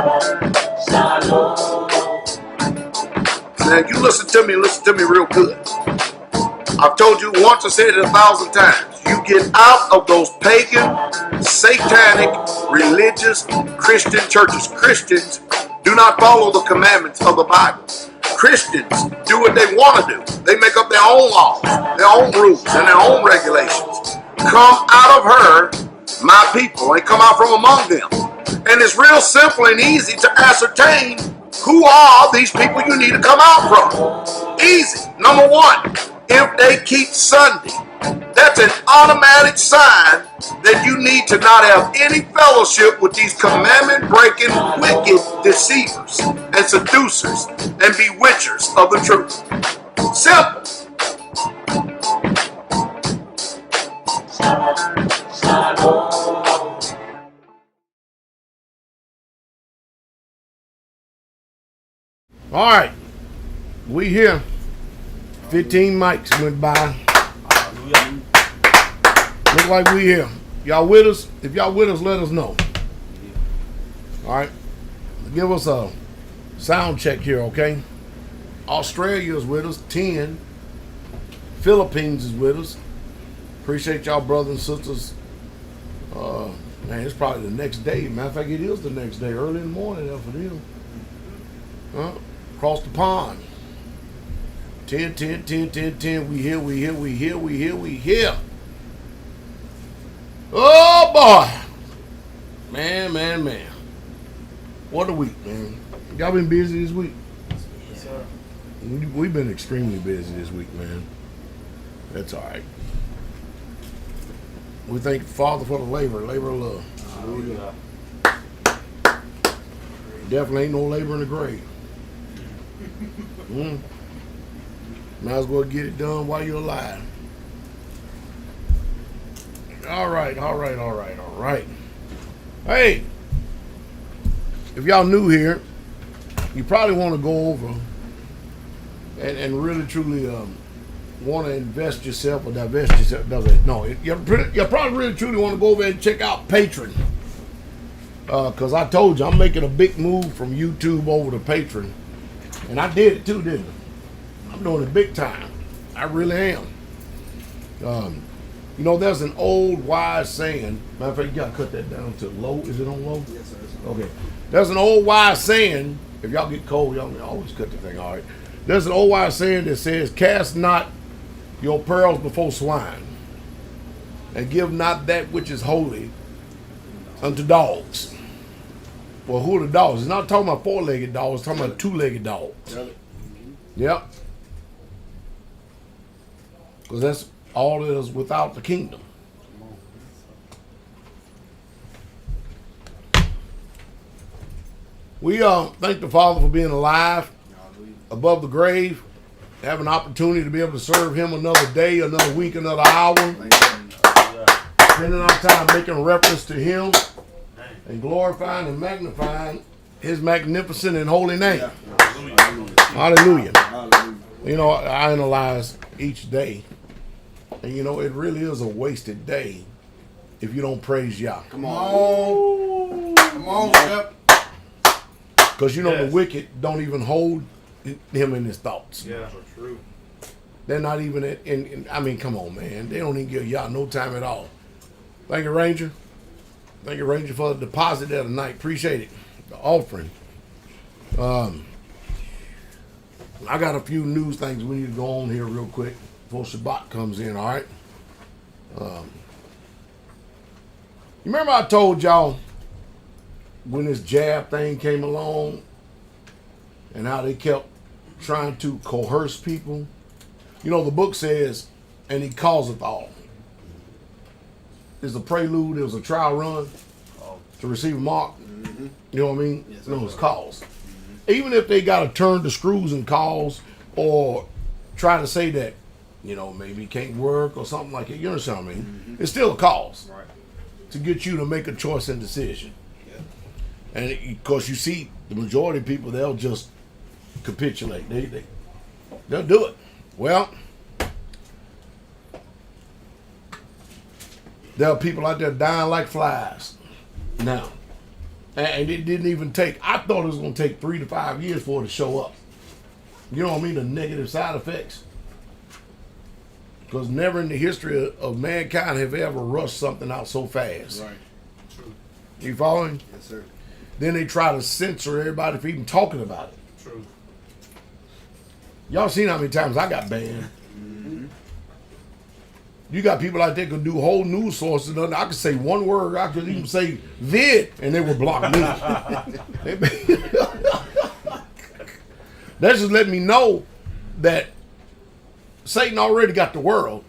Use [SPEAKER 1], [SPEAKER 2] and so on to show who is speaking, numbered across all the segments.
[SPEAKER 1] Now, you listen to me real good. I've told you once, I said it 1,000 times. You get out of those pagan, satanic, religious, Christian churches. Christians do not follow the commandments of the Bible. Christians do what they want to do. They make up their own laws, their own rules, and their own regulations. Come out of her, my people, and come out from among them. And it's real simple and easy to ascertain who are these people you need to come out from. Easy. Number one, if they keep Sunday, that's an automatic sign that you need to not have any fellowship with these commandment-breaking, wicked deceivers and seducers and bewitchers of the truth. Simple. All right, we here. 15 mics went by. Look like we here. Y'all with us? If y'all with us, let us know. All right, give us a sound check here, okay? Australia is with us, 10. Philippines is with us. Appreciate y'all brothers and sisters. Man, it's probably the next day. Matter of fact, it is the next day, early in the morning there for them. Across the pond. 10. We here. Oh boy. Man. What a week, man. Y'all been busy this week?
[SPEAKER 2] Yes, sir.
[SPEAKER 1] We've been extremely busy this week, man. That's all right. We thank the Father for the labor of love.
[SPEAKER 2] Hallelujah.
[SPEAKER 1] Definitely ain't no labor in the grave. Might as well get it done while you're alive. All right. Hey, if y'all new here, you probably want to go over and really truly want to invest yourself or divest yourself. No, you probably really truly want to go over and check out Patreon. Because I told you, I'm making a big move from YouTube over to Patreon. And I did it too, didn't I? I'm doing it big time. I really am. You know, there's an old wise saying. Matter of fact, you gotta cut that down to low. Is it on low?
[SPEAKER 2] Yes, sir.
[SPEAKER 1] Okay. There's an old wise saying. If y'all get cold, y'all can always cut the thing. All right. There's an old wise saying that says, "Cast not your pearls before swine, and give not that which is holy unto dogs." Well, who are the dogs? It's not talking about four-legged dogs. It's talking about two-legged dogs. Yep. Because that's all it is without the kingdom. We thank the Father for being alive, above the grave, have an opportunity to be able to serve Him another day, another week, another hour. Spending our time making reference to Him and glorifying and magnifying His magnificent and holy name. Hallelujah. You know, I analyze each day, and you know, it really is a wasted day if you don't praise Yah.
[SPEAKER 2] Come on. Yep.
[SPEAKER 1] Because you know, the wicked don't even hold Him in His thoughts.
[SPEAKER 2] Yeah, true.
[SPEAKER 1] They're not even in I mean, come on, man. They don't even give Yah no time at all. Thank you, Ranger. Thank you, Ranger, for the deposit there tonight. Appreciate it. The offering. I got a few news things we need to go on here real quick before Shabbat comes in, all right? You remember I told y'all when this jab thing came along and how they kept trying to coerce people? You know, the book says, and he causeth all. It's a prelude, it was a trial run to receive a mark. Mm-hmm. You know what I mean? Yes, no, it's cause. Mm-hmm. Even if they got to turn the screws and cause or try to say that, you know, maybe it can't work or something like it, you understand what I mean? Mm-hmm. It's still a cause to get you to make a choice and decision. Yeah. And because you see, the majority of people, they'll just capitulate. They'll do it. Well, there are people out there dying like flies. Now, And it didn't even take, I thought it was going to take 3 to 5 years for it to show up. You know what I mean? The negative side effects. Because never in the history of mankind have ever rushed something out so fast.
[SPEAKER 2] Right. True.
[SPEAKER 1] You following?
[SPEAKER 2] Yes, sir.
[SPEAKER 1] Then they try to censor everybody for even talking about it.
[SPEAKER 2] True.
[SPEAKER 1] Y'all seen how many times I got banned? Mm-hmm. You got people out there can do whole news sources. I could say one word. I could even say vid, and they would block me. That just let me know that Satan already got the world,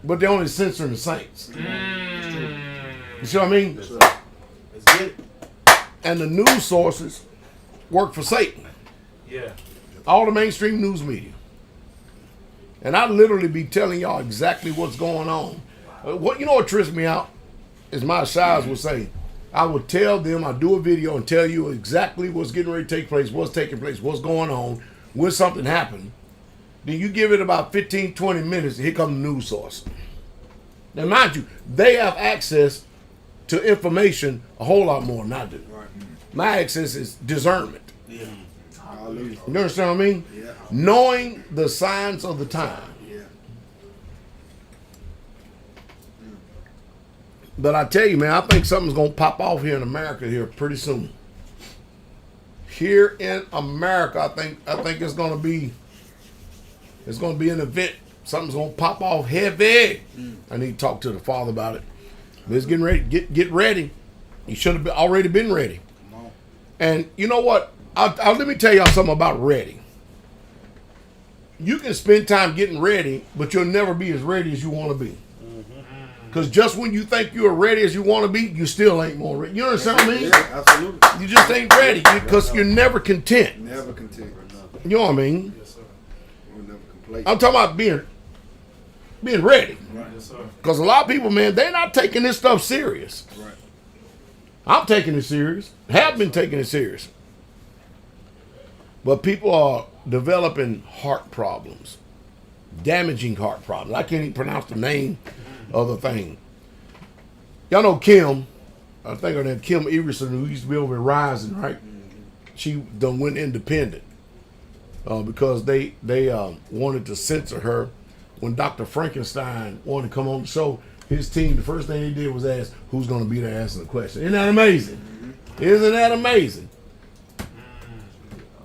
[SPEAKER 1] but they're only censoring the saints. You see what I mean?
[SPEAKER 2] Yes, sir. Let's get it.
[SPEAKER 1] And the news sources work for Satan.
[SPEAKER 2] Yeah.
[SPEAKER 1] All the mainstream news media. And I literally be telling y'all exactly what's going on. You know what trips me out? Is my Shaz would say, I would tell them, I do a video and tell you exactly what's getting ready to take place, what's taking place, what's going on, when something happened. Then you give it about 15, 20 minutes, here comes the news source. Now mind you, they have access to information a whole lot more than I do.
[SPEAKER 2] Right.
[SPEAKER 1] My access is discernment.
[SPEAKER 2] Yeah. Hallelujah.
[SPEAKER 1] You understand what I mean?
[SPEAKER 2] Yeah.
[SPEAKER 1] Knowing the signs of the time.
[SPEAKER 2] Yeah.
[SPEAKER 1] But I tell you, man, I think something's going to pop off here in America here pretty soon. Here in America, I think it's going to be an event. Something's going to pop off heavy. I need to talk to the Father about it. But it's getting ready. Get ready. You should have already been ready.
[SPEAKER 2] Come on.
[SPEAKER 1] And you know what? Let me tell y'all something about ready. You can spend time getting ready, but you'll never be as ready as you want to be. Because just when you think you're ready as you want to be, you still ain't more ready. You understand what I mean?
[SPEAKER 2] Yeah, absolutely.
[SPEAKER 1] You just ain't ready because you're never content.
[SPEAKER 2] Never content.
[SPEAKER 1] You know what I mean?
[SPEAKER 2] Yes, sir. We're never complacent.
[SPEAKER 1] I'm talking about being ready.
[SPEAKER 2] Right. Yes, sir.
[SPEAKER 1] Because a lot of people, man, they're not taking this stuff serious.
[SPEAKER 2] Right.
[SPEAKER 1] I'm taking it serious. Have been taking it serious. But people are developing heart problems, damaging heart problems. I can't even pronounce the name of the thing. Y'all know Kim, I think her name Kim Everson, who used to be over at Rising, right? She done went independent because they wanted to censor her. When Dr. Frankenstein wanted to come on the show, his team, the first thing they did was ask, who's going to be there answering the question. Isn't that amazing? Isn't that amazing?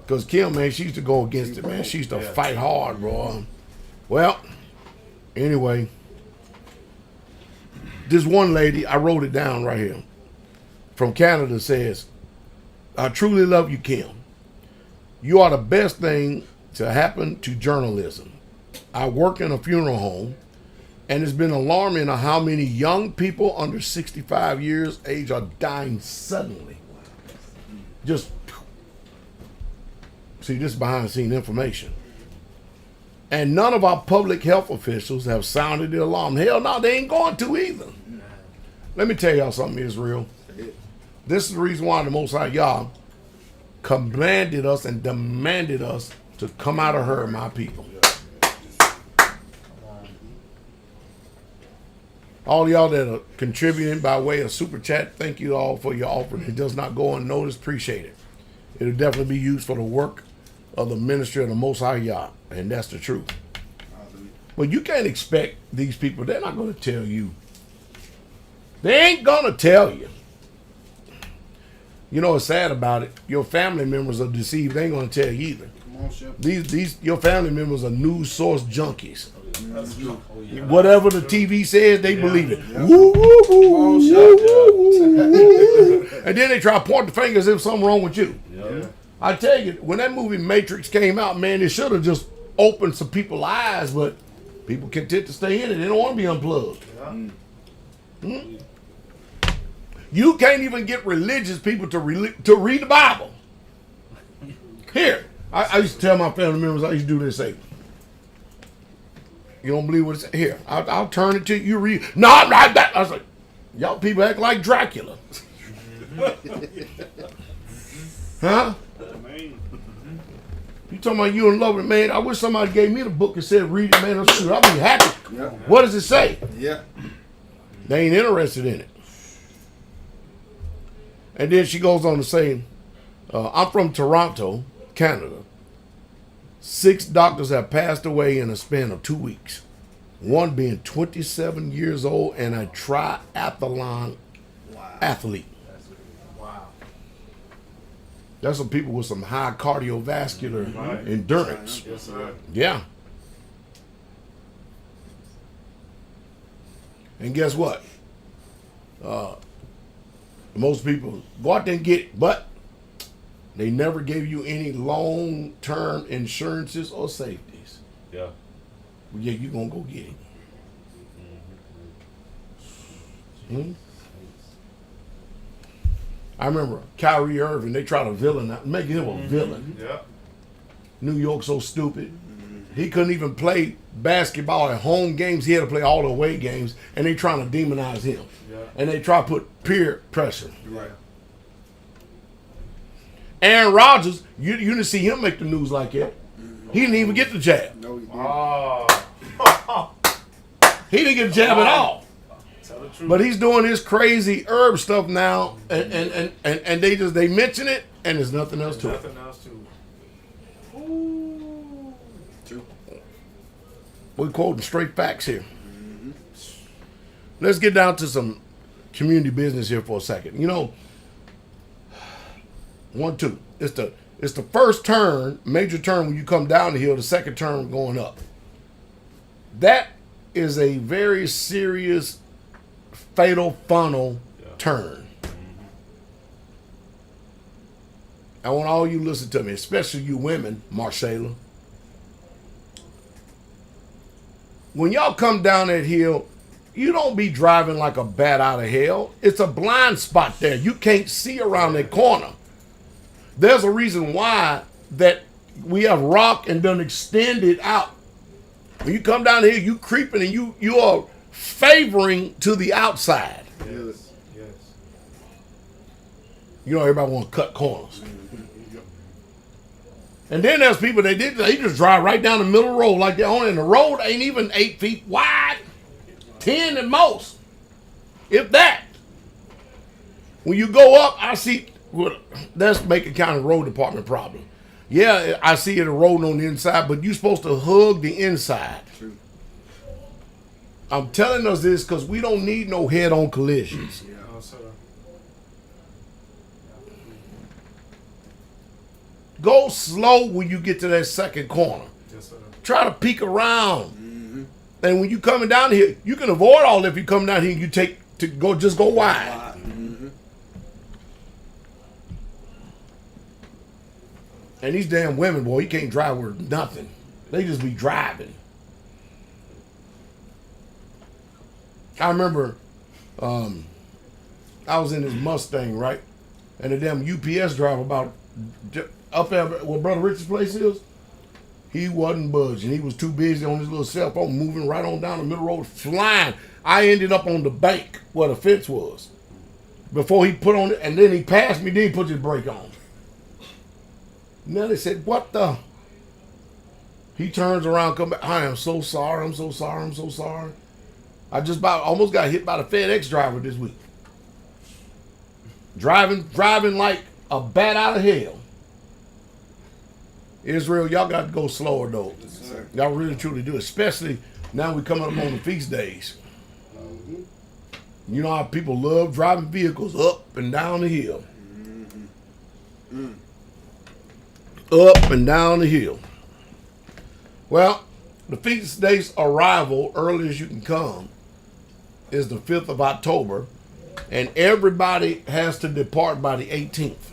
[SPEAKER 1] Because Kim, man, she used to go against it, man. She used to fight hard, bro. Well, anyway, this one lady, I wrote it down right here, from Canada says, I truly love you, Kim. You are the best thing to happen to journalism. I work in a funeral home, and it's been alarming how many young people under 65 years age are dying suddenly. Just, see, this is behind the scene information. And none of our public health officials have sounded the alarm. Hell no, they ain't going to either. Let me tell y'all something, Israel. This is the reason why the Most High Yah commanded us and demanded us to come out of her, my people. All y'all that are contributing by way of super chat, thank you all for your offering. It does not go unnoticed. Appreciate it. It'll definitely be used for the work of the ministry of the Most High Yah, and that's the truth. But you can't expect these people, they're not going to tell you. They ain't going to tell you. You know what's sad about it? Your family members are deceived. They ain't going to tell you either.
[SPEAKER 2] Come on, Chef.
[SPEAKER 1] These your family members are news source junkies.
[SPEAKER 2] That's true.
[SPEAKER 1] Whatever the TV says, they believe it. Woo, woo, woo, woo, woo. And then they try to point the fingers if something wrong with you.
[SPEAKER 2] Yeah.
[SPEAKER 1] I tell you, when that movie Matrix came out, man, it should have just opened some people's eyes, but people content to stay in it. They don't want to be unplugged. Hmm? You can't even get religious people to read the Bible. Here, I used to tell my family members, I used to do this, say, you don't believe what it says? Here, I'll turn it to you, read. No, not that. I was like, y'all people act like Dracula. Huh? You talking about you in love with it, man? I wish somebody gave me the book and said, read it, man. I'd be happy.
[SPEAKER 2] Yeah.
[SPEAKER 1] What does it say?
[SPEAKER 2] Yeah.
[SPEAKER 1] They ain't interested in it. And then she goes on to say, I'm from Toronto, Canada. 6 doctors have passed away in a span of 2 weeks. One being 27 years old and a triathlon athlete.
[SPEAKER 3] Wow.
[SPEAKER 1] That's some people with some high cardiovascular endurance.
[SPEAKER 3] Yes, sir.
[SPEAKER 1] Yeah. And guess what? Most people go out there and get it, but they never gave you any long-term insurances or safeties.
[SPEAKER 3] Yeah.
[SPEAKER 1] Well, yeah, you're going to go get it. Hmm? I remember Kyrie Irving, they tried to make him a villain.
[SPEAKER 3] Yeah.
[SPEAKER 1] New York so stupid. He couldn't even play basketball at home games. He had to play all the away games, and they trying to demonize him.
[SPEAKER 3] Yeah.
[SPEAKER 1] And they try to put peer pressure.
[SPEAKER 3] Right.
[SPEAKER 1] Aaron Rodgers, you didn't see him make the news like that. He didn't even get the jab.
[SPEAKER 2] No, he didn't.
[SPEAKER 3] Oh.
[SPEAKER 1] He didn't get the jab at all.
[SPEAKER 3] Tell the truth.
[SPEAKER 1] But he's doing this crazy herb stuff now, and they mention it, and there's nothing else to it.
[SPEAKER 3] Nothing else to it. Ooh.
[SPEAKER 2] True.
[SPEAKER 1] We're quoting straight facts here. Let's get down to some community business here for a second. You know, 1, 2. It's the first turn, major turn when you come down the hill, the second turn going up. That is a very serious fatal funnel turn. I want all you listen to me, especially you women, Marcella. When y'all come down that hill, you don't be driving like a bat out of hell. It's a blind spot there. You can't see around that corner. There's a reason why that we have rock and done extended out. When you come down here, you creeping and you are favoring to the outside.
[SPEAKER 3] Yes. Yes.
[SPEAKER 1] You know, everybody want to cut corners. And then there's people they just drive right down the middle of the road like they're on, and the road ain't even 8 feet wide, 10 at most, if that. When you go up, I see, well, that's Macon County Road Department problem. Yeah, I see it eroding on the inside, but you're supposed to hug the inside.
[SPEAKER 2] True.
[SPEAKER 1] I'm telling us this because we don't need no head-on collisions.
[SPEAKER 2] Yeah.
[SPEAKER 3] No, sir.
[SPEAKER 1] Go slow when you get to that second corner.
[SPEAKER 3] Yes, sir.
[SPEAKER 1] Try to peek around. And when you coming down here, you can avoid all that if you come down here and you just go wide. And these damn women, boy, you can't drive with nothing. They just be driving. I remember I was in this Mustang, right? And the damn UPS driver up there where Brother Richard's place is, he wasn't budging. He was too busy on his little cell phone, moving right on down the middle road, flying. I ended up on the bank where the fence was before he put on it, and then he passed me, then he put his brake on. Now they said, what the? He turns around, come back. I am so sorry, I'm so sorry, I'm so sorry. I just almost got hit by the FedEx driver this week. Driving like a bat out of hell. Israel, y'all got to go slower though.
[SPEAKER 2] Yes, sir.
[SPEAKER 1] Y'all really truly do, especially now we coming up on the feast days. You know how people love driving vehicles up and down the hill. Up and down the hill. Well, the feast day's arrival, early as you can come, is the 5th of October, and everybody has to depart by the 18th.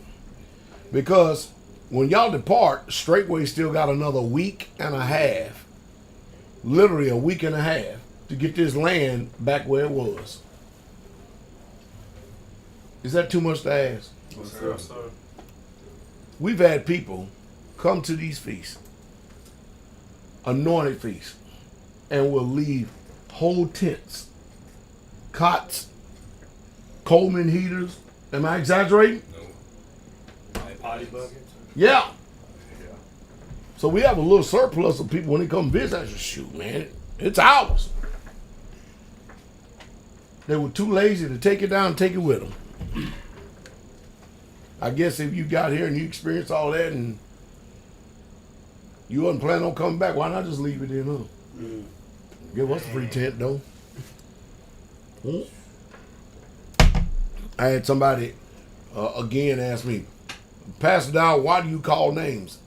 [SPEAKER 1] Because when y'all depart, Straitway still got another week and a half, literally a week and a half, to get this land back where it was. Is that too much to ask?
[SPEAKER 3] Yes, sir. Yes, sir.
[SPEAKER 1] We've had people come to these feasts, anointed feasts, and will leave whole tents, cots, Coleman heaters. Am I exaggerating?
[SPEAKER 3] No. Potty buckets.
[SPEAKER 1] Yeah. So we have a little surplus of people when they come visit. I just shoot, man, it's ours. They were too lazy to take it down and take it with them. I guess if you got here and you experienced all that and you wasn't planning on coming back, why not just leave it in, huh? Give us a free tent, though. I had somebody again ask me, Pastor Dowell, why do you call names?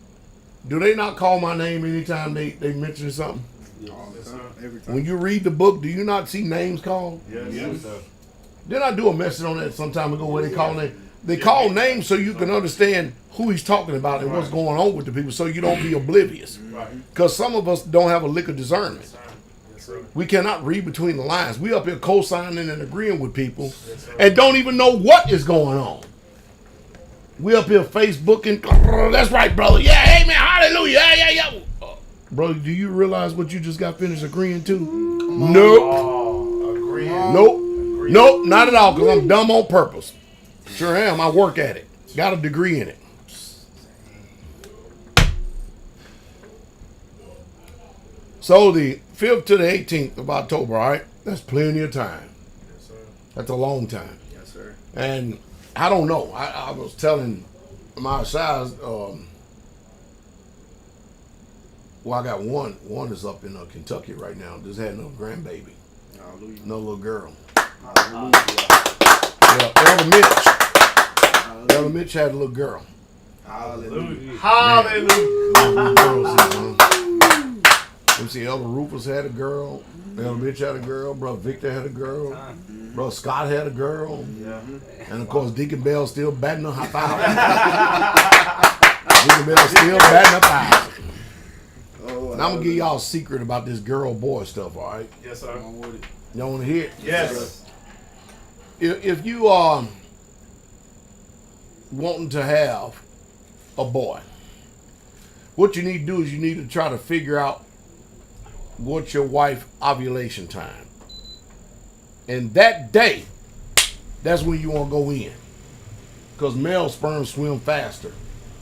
[SPEAKER 1] Do they not call my name anytime they mention something?
[SPEAKER 2] All the time, every time.
[SPEAKER 1] When you read the book, do you not see names called?
[SPEAKER 3] Yes.
[SPEAKER 1] Didn't I do a message on that some time ago where they call names? They call names so you can understand who he's talking about and what's going on with the people, so you don't be oblivious. Because some of us don't have a lick of discernment. We cannot read between the lines. We up here co-signing and agreeing with people and don't even know what is going on. We up here Facebooking. That's right, brother. Yeah, amen. Hallelujah. Yeah. Brother, do you realize what you just got finished agreeing to? Nope. Nope, not at all, because I'm dumb on purpose. Sure am. I work at it. Got a degree in it. So the 5th to the 18th of October, all right? That's plenty of time.
[SPEAKER 3] Yes, sir.
[SPEAKER 1] That's a long time.
[SPEAKER 2] Yes, sir.
[SPEAKER 1] And I don't know. I was telling my size, well, I got one. One is up in Kentucky right now. Just had no grandbaby.
[SPEAKER 2] Hallelujah.
[SPEAKER 1] No little girl.
[SPEAKER 2] Hallelujah.
[SPEAKER 1] Yeah, Elder Mitch had a little girl.
[SPEAKER 2] Hallelujah.
[SPEAKER 3] Hallelujah.
[SPEAKER 1] You see, Elder Rufus had a girl. Elder Mitch had a girl. Brother Victor had a girl. Brother Scott had a girl.
[SPEAKER 3] Yeah.
[SPEAKER 1] And of course, Deacon Bell still batting a high five. Deacon Bell still batting a five.
[SPEAKER 2] Oh,
[SPEAKER 1] Now I'm gonna give y'all a secret about this girl-boy stuff, all right?
[SPEAKER 3] Yes, sir.
[SPEAKER 1] Y'all wanna hear it?
[SPEAKER 3] Yes.
[SPEAKER 1] If you are wanting to have a boy, what you need to do is you need to try to figure out what's your wife ovulation time. And that day, that's when you want to go in. Because male sperm swim faster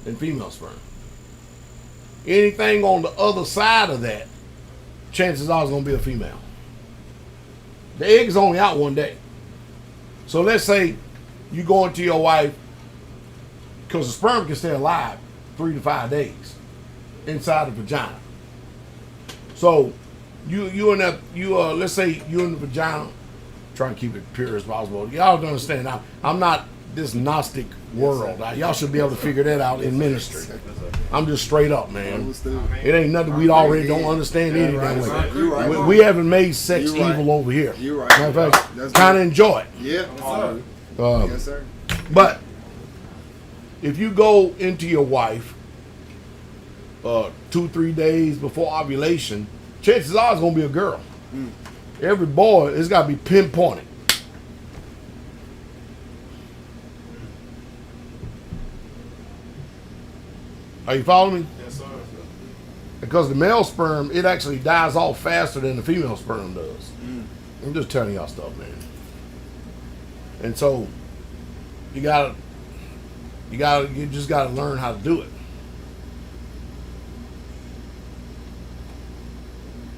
[SPEAKER 1] than female sperm. Anything on the other side of that, chances are it's going to be a female. The egg is only out one day. So let's say you go into your wife, because the sperm can stay alive 3 to 5 days inside the vagina. So let's say you're in the vagina, trying to keep it pure as possible. Y'all don't understand. I'm not this Gnostic world. Y'all should be able to figure that out in ministry. I'm just straight up, man. It ain't nothing we already don't understand anything with. We haven't made sex evil over here.
[SPEAKER 2] You're right.
[SPEAKER 1] Matter of fact, kind of enjoy it.
[SPEAKER 2] Yeah. Yes, sir.
[SPEAKER 1] But if you go into your wife 2-3 days before ovulation, chances are it's gonna be a girl. Every boy, it's gotta be pinpointed. Are you following me?
[SPEAKER 3] Yes, sir.
[SPEAKER 1] Because the male sperm, it actually dies off faster than the female sperm does. I'm just telling y'all stuff, man. And so you just gotta learn how to do it.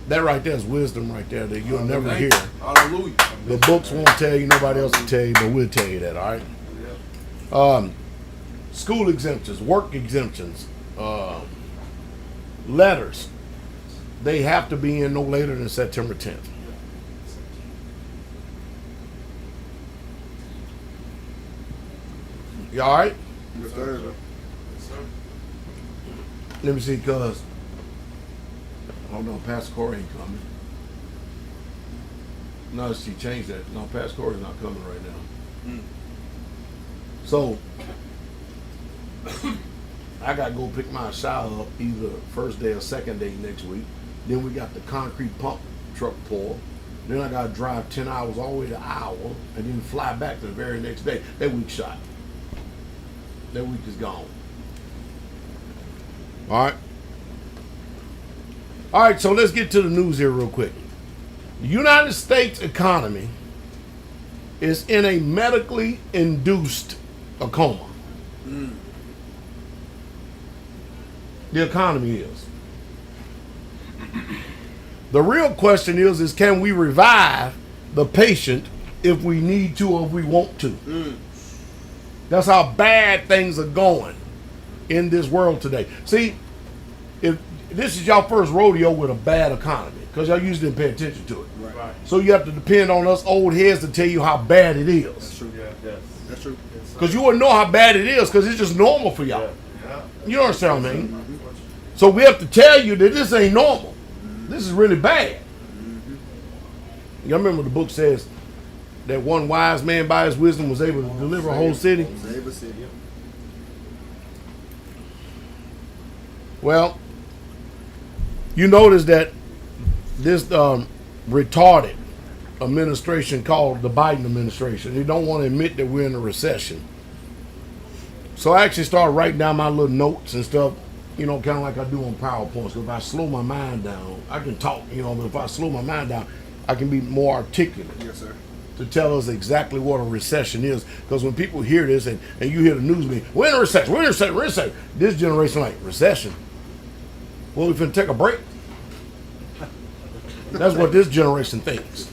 [SPEAKER 1] That right there is wisdom right there that you'll never hear.
[SPEAKER 2] Hallelujah.
[SPEAKER 1] The books won't tell you, nobody else will tell you, but we'll tell you that, all right? School exemptions, work exemptions, letters, they have to be in no later than September 10th. You all right?
[SPEAKER 2] Yes, sir.
[SPEAKER 3] Yes, sir.
[SPEAKER 1] Let me see, cuz. Hold on, Pastor Corey ain't coming. No, she changed that. No, Pastor Corey's not coming right now. So, I gotta go pick my shower up either first day or second day next week. Then we got the concrete pump truck pour. Then I gotta drive 10 hours all the way to Iowa and then fly back the very next day. That week's shot. That week is gone. All right. All right, so let's get to the news here real quick. The United States economy is in a medically induced coma. The economy is. The real question is can we revive the patient if we need to or if we want to?
[SPEAKER 4] That's how bad things are going in this world today. See, if this is y'all first rodeo with a bad economy, because y'all usually didn't pay attention to it.
[SPEAKER 3] Right.
[SPEAKER 4] So you have to depend on us old heads to tell you how bad it is.
[SPEAKER 2] That's true.
[SPEAKER 3] Yeah. Yes.
[SPEAKER 2] That's true.
[SPEAKER 4] Because you wouldn't know how bad it is because it's just normal for y'all.
[SPEAKER 3] Yeah.
[SPEAKER 4] You understand what I mean? So we have to tell you that this ain't normal. This is really bad. Y'all remember the book says that one wise man by his wisdom was able to deliver a whole city?
[SPEAKER 2] Save a city.
[SPEAKER 4] Well, you notice that this retarded administration called the Biden administration, they don't want to admit that we're in a recession. So I actually started writing down my little notes and stuff, you know, kind of like I do on PowerPoint. So if I slow my mind down, I can talk, you know, but if I slow my mind down, I can be more articulate.
[SPEAKER 2] Yes, sir.
[SPEAKER 4] To tell us exactly what a recession is. Because when people hear this and you hear the news mean, we're in a recession, we're in a recession, we're in a recession. This generation like, recession? Well, we finna take a break. That's what this generation thinks.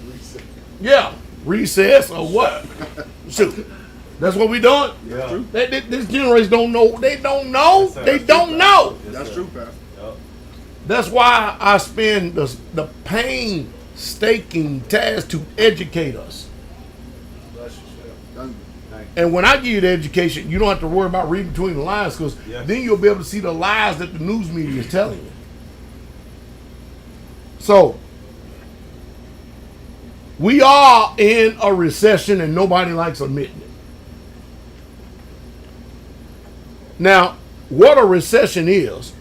[SPEAKER 4] Yeah, recess or what? Shoot, that's what we doing?
[SPEAKER 3] Yeah.
[SPEAKER 4] This generation don't know. They don't know.
[SPEAKER 3] Yes, sir.
[SPEAKER 4] They don't know.
[SPEAKER 2] That's true, Pastor.
[SPEAKER 3] Yep.
[SPEAKER 4] That's why I spend the painstaking task to educate us.
[SPEAKER 3] Bless you, Chef.
[SPEAKER 2] Done.
[SPEAKER 4] And when I give you the education, you don't have to worry about reading between the lines because
[SPEAKER 3] Yes.
[SPEAKER 4] then you'll be able to see the lies that the news media is telling you. So, we are in a recession and nobody likes admitting it. Now, what a recession is,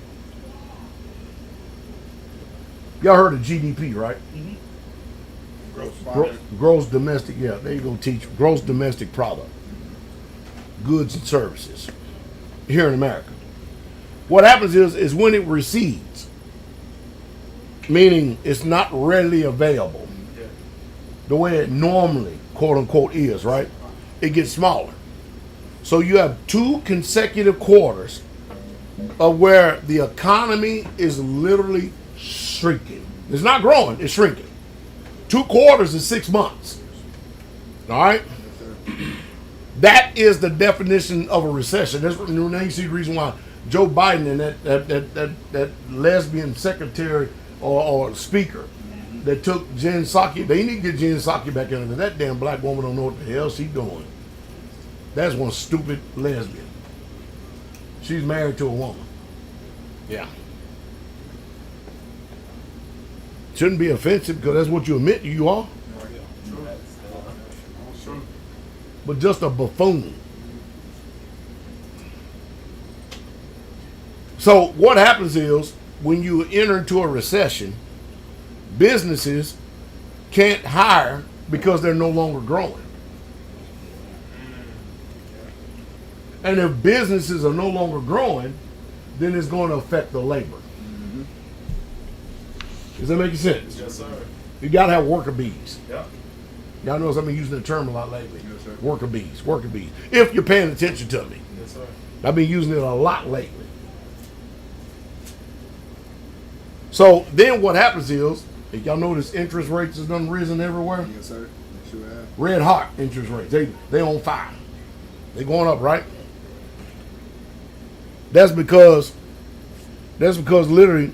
[SPEAKER 4] y'all heard of GDP, right? Gross domestic, yeah, there you go, teach. Gross domestic product. Goods and services here in America. What happens is when it recedes, meaning it's not readily available the way it normally, quote unquote, is, right? It gets smaller. So you have 2 consecutive quarters of where the economy is literally shrinking. It's not growing, it's shrinking. 2 quarters is 6 months. All right? That is the definition of a recession. That's what you see the reason why Joe Biden and that lesbian secretary or speaker that took Jen Psaki, they need to get Jen Psaki back in there. That damn black woman don't know what the hell she's doing. That's one stupid lesbian. She's married to a woman. Yeah. Shouldn't be offensive because that's what you admit you are. But just a buffoon. So what happens is when you enter into a recession, businesses can't hire because they're no longer growing. And if businesses are no longer growing, then it's going to affect the labor. Does that make sense?
[SPEAKER 3] Yes, sir.
[SPEAKER 4] You got to have worker bees.
[SPEAKER 3] Yep.
[SPEAKER 4] Y'all notice I've been using the term a lot lately.
[SPEAKER 2] Yes, sir.
[SPEAKER 4] Worker bees, worker bees. If you're paying attention to me.
[SPEAKER 3] Yes, sir.
[SPEAKER 4] I've been using it a lot lately. So then what happens is, if y'all notice interest rates has done risen everywhere.
[SPEAKER 2] Yes, sir. Sure have.
[SPEAKER 4] Red hot interest rates. They on fire. They going up, right? That's because literally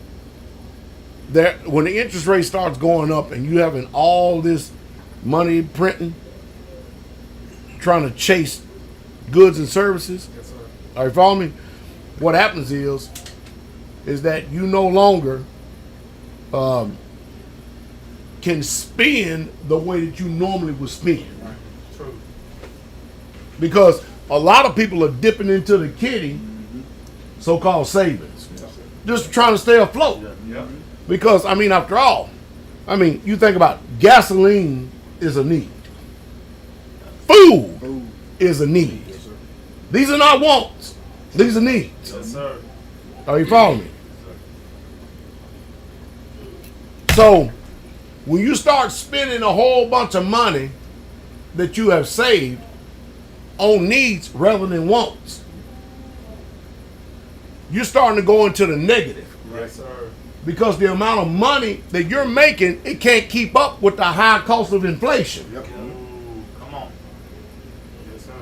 [SPEAKER 4] that when the interest rate starts going up and you having all this money printing, trying to chase goods and services.
[SPEAKER 3] Yes, sir.
[SPEAKER 4] Are you following me? What happens is that you no longer can spend the way that you normally would spend.
[SPEAKER 3] True.
[SPEAKER 4] Because a lot of people are dipping into the kitty, so-called savings, just trying to stay afloat.
[SPEAKER 3] Yep.
[SPEAKER 4] Because, I mean, after all, you think about it, gasoline is a need. Food is a need.
[SPEAKER 2] Yes, sir.
[SPEAKER 4] These are not wants. These are needs.
[SPEAKER 3] Yes, sir.
[SPEAKER 4] Are you following me? So, when you start spending a whole bunch of money that you have saved on needs rather than wants, you're starting to go into the negative.
[SPEAKER 3] Yes, sir.
[SPEAKER 4] Because the amount of money that you're making, it can't keep up with the high cost of inflation.
[SPEAKER 2] Yep.
[SPEAKER 3] Ooh, come on. Yes, sir.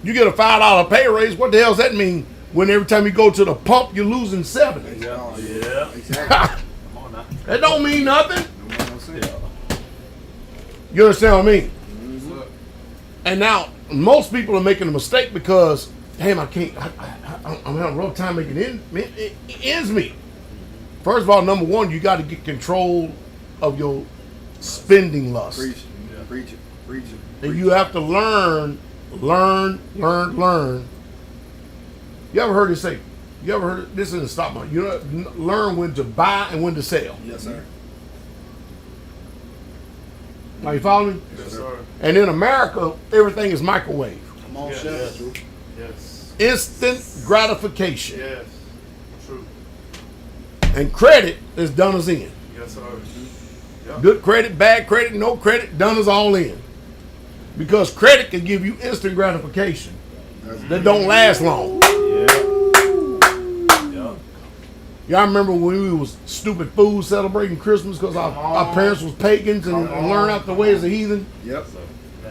[SPEAKER 4] You get a $5 pay raise. What the hell does that mean? When every time you go to the pump, you're losing 70.
[SPEAKER 2] Oh,
[SPEAKER 3] Yeah.
[SPEAKER 2] Exactly.
[SPEAKER 3] Come on now.
[SPEAKER 4] That don't mean nothing.
[SPEAKER 2] No more no sense.
[SPEAKER 4] You understand what I mean?
[SPEAKER 2] Mm-hmm.
[SPEAKER 4] And now most people are making a mistake because, damn, I'm having a rough time making ends meet. First of all, number one, you got to get control of your spending lust.
[SPEAKER 2] Preach it. Preach it. Preach it.
[SPEAKER 4] And you have to learn. You ever heard it say, you ever heard it, this isn't stop money. You learn when to buy and when to sell.
[SPEAKER 2] Yes, sir.
[SPEAKER 4] Are you following me?
[SPEAKER 3] Yes, sir.
[SPEAKER 4] And in America, everything is microwave.
[SPEAKER 2] Come on,
[SPEAKER 3] Yes.
[SPEAKER 2] Chef.
[SPEAKER 3] Yes.
[SPEAKER 2] True.
[SPEAKER 3] Yes.
[SPEAKER 4] Instant gratification.
[SPEAKER 3] Yes. True.
[SPEAKER 4] And credit is done us in.
[SPEAKER 3] Yes, sir. Yep.
[SPEAKER 4] Good credit, bad credit, no credit, done us all in. Because credit can give you instant gratification that don't last long.
[SPEAKER 3] Yeah.
[SPEAKER 4] Y'all remember when we was stupid fools celebrating Christmas because our parents was pagans and learned out the ways of heathen?
[SPEAKER 2] Yep.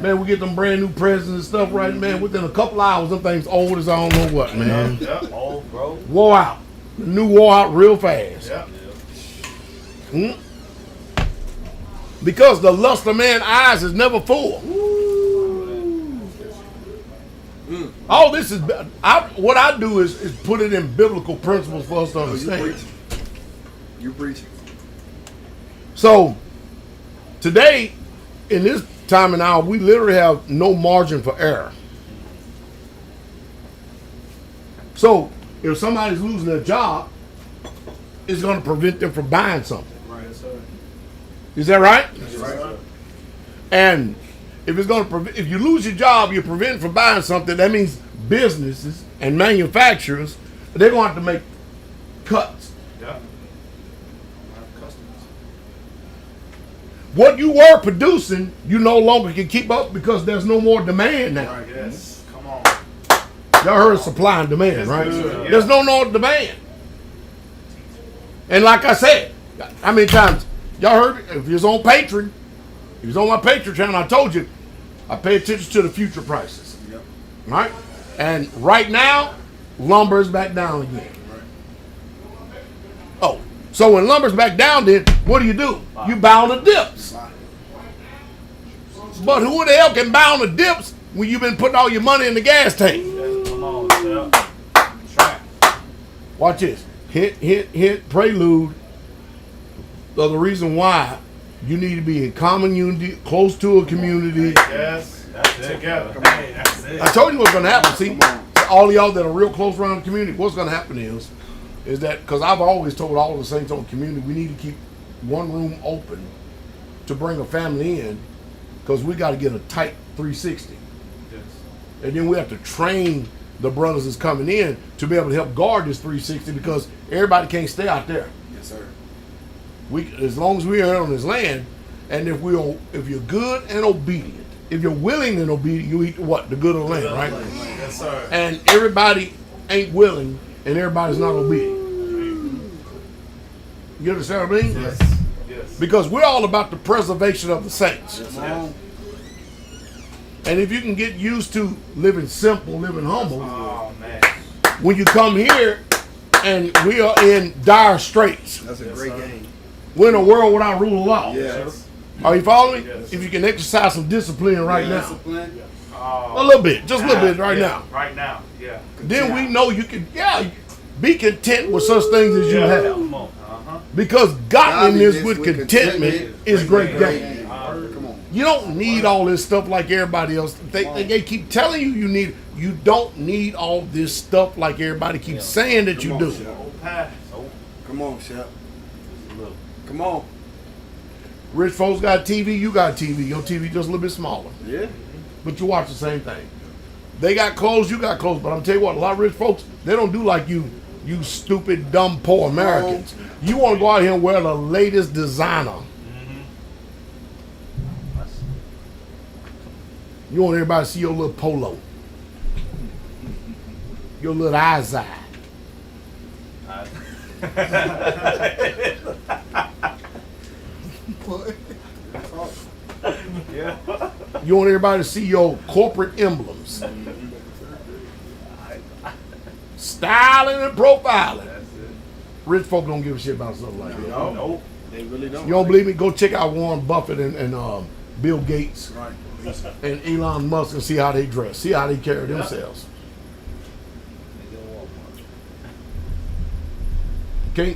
[SPEAKER 4] Man, we get them brand new presents and stuff, right, man? Within a couple hours, them things old as I don't know what, man.
[SPEAKER 3] Yep. Old, bro.
[SPEAKER 4] Wore out. The new wore out real fast.
[SPEAKER 3] Yep.
[SPEAKER 4] Hmm? Because the lust of man's eyes is never full. All this is, what I do is put it in biblical principles for us to
[SPEAKER 2] Oh, you
[SPEAKER 4] understand.
[SPEAKER 2] preach. You preach.
[SPEAKER 4] So, today, in this time and hour, we literally have no margin for error. So, if somebody's losing their job, it's going to prevent them from buying something.
[SPEAKER 3] Right. Yes, sir.
[SPEAKER 4] Is that right?
[SPEAKER 2] That's right.
[SPEAKER 4] And if it's going to if you lose your job, you're prevented from buying something. That means businesses and manufacturers, they're going to have to make cuts.
[SPEAKER 3] Yep. Customers.
[SPEAKER 4] What you were producing, you no longer can keep up because there's no more demand now.
[SPEAKER 3] Right. Yes. Come on.
[SPEAKER 4] Y'all heard of supply and demand,
[SPEAKER 3] Yes,
[SPEAKER 4] right?
[SPEAKER 3] sir.
[SPEAKER 4] There's no demand. And like I said, how many times y'all heard it? If you're on Patreon, if you're on my Patreon channel, I told you I pay attention to the future prices.
[SPEAKER 2] Yep.
[SPEAKER 4] Right? And right now, lumber is back down again.
[SPEAKER 2] Right.
[SPEAKER 4] Oh, so when lumber's back down, then what do? You buy on the dips. But who the hell can buy on the dips when you've been putting all your money in the gas tank?
[SPEAKER 3] Yes. Come on, Chef. Track.
[SPEAKER 4] Watch this. Hint, prelude of the reason why you need to be in common unity, close to a community.
[SPEAKER 3] Yes. That's it. Together. Hey, that's it.
[SPEAKER 4] I told you what's going to happen. See,
[SPEAKER 2] Come on.
[SPEAKER 4] all of y'all that are real close around the community, what's going to happen is that, because I've always told all the saints on the community, we need to keep one room open to bring a family in, because we got to get a tight 360.
[SPEAKER 3] Yes.
[SPEAKER 4] And then we have to train the brothers that's coming in to be able to help guard this 360, because everybody can't stay out there.
[SPEAKER 2] Yes, sir.
[SPEAKER 4] As long as we are on this land, and if you're good and obedient, if you're willing and obedient, you eat what? The good of the land, right?
[SPEAKER 3] Yes, sir.
[SPEAKER 4] And everybody ain't willing, and everybody's not obedient. You understand what I mean?
[SPEAKER 3] Yes. Yes.
[SPEAKER 4] Because we're all about the preservation of the saints.
[SPEAKER 2] Come on.
[SPEAKER 4] And if you can get used to living simple, living humble,
[SPEAKER 3] Oh man.
[SPEAKER 4] when you come here and we are in dire straits,
[SPEAKER 2] That's a
[SPEAKER 3] Yes,
[SPEAKER 2] great
[SPEAKER 3] sir.
[SPEAKER 2] game.
[SPEAKER 4] we're in a world without rule of law.
[SPEAKER 2] Yes.
[SPEAKER 4] Are you following me?
[SPEAKER 3] Yes.
[SPEAKER 4] If you can exercise some discipline right now,
[SPEAKER 2] Discipline.
[SPEAKER 3] Oh,
[SPEAKER 4] a little bit, just a little bit right
[SPEAKER 3] yeah,
[SPEAKER 4] now,
[SPEAKER 3] Right now. Yeah.
[SPEAKER 4] then we know you can, be content with such things as you
[SPEAKER 3] Yeah.
[SPEAKER 4] have.
[SPEAKER 3] Come on.
[SPEAKER 4] Because godliness
[SPEAKER 2] Godliness
[SPEAKER 4] with
[SPEAKER 2] with
[SPEAKER 4] contentment
[SPEAKER 2] contentment
[SPEAKER 4] is great gain.
[SPEAKER 2] Come on.
[SPEAKER 4] You don't need all this stuff like everybody else. They keep telling you need. You don't need all this stuff like everybody keeps saying that you
[SPEAKER 2] Come
[SPEAKER 4] do.
[SPEAKER 2] on, Chef.
[SPEAKER 3] Old pass. Oh,
[SPEAKER 2] Come on, Chef.
[SPEAKER 3] little.
[SPEAKER 2] Come on.
[SPEAKER 4] Rich folks got TV, you got TV. Your TV just a little bit smaller,
[SPEAKER 2] Yeah.
[SPEAKER 4] but you watch the same thing. They got clothes, you got clothes. But I'm tell you what, a lot of rich folks, they don't do like you stupid, dumb, poor Americans. You want to go out here and wear the latest designer. You want everybody to see your little polo, your little Izod.
[SPEAKER 3] Yeah.
[SPEAKER 4] You want everybody to see your corporate emblems. styling and profiling.
[SPEAKER 3] That's it.
[SPEAKER 4] Rich folk don't give a shit about stuff like that.
[SPEAKER 2] No.
[SPEAKER 3] Nope.
[SPEAKER 2] They really don't.
[SPEAKER 4] You don't believe me? Go check out Warren Buffett and Bill Gates
[SPEAKER 2] Right.
[SPEAKER 4] and Elon Musk and see how they dress, see how they carry themselves. Okay,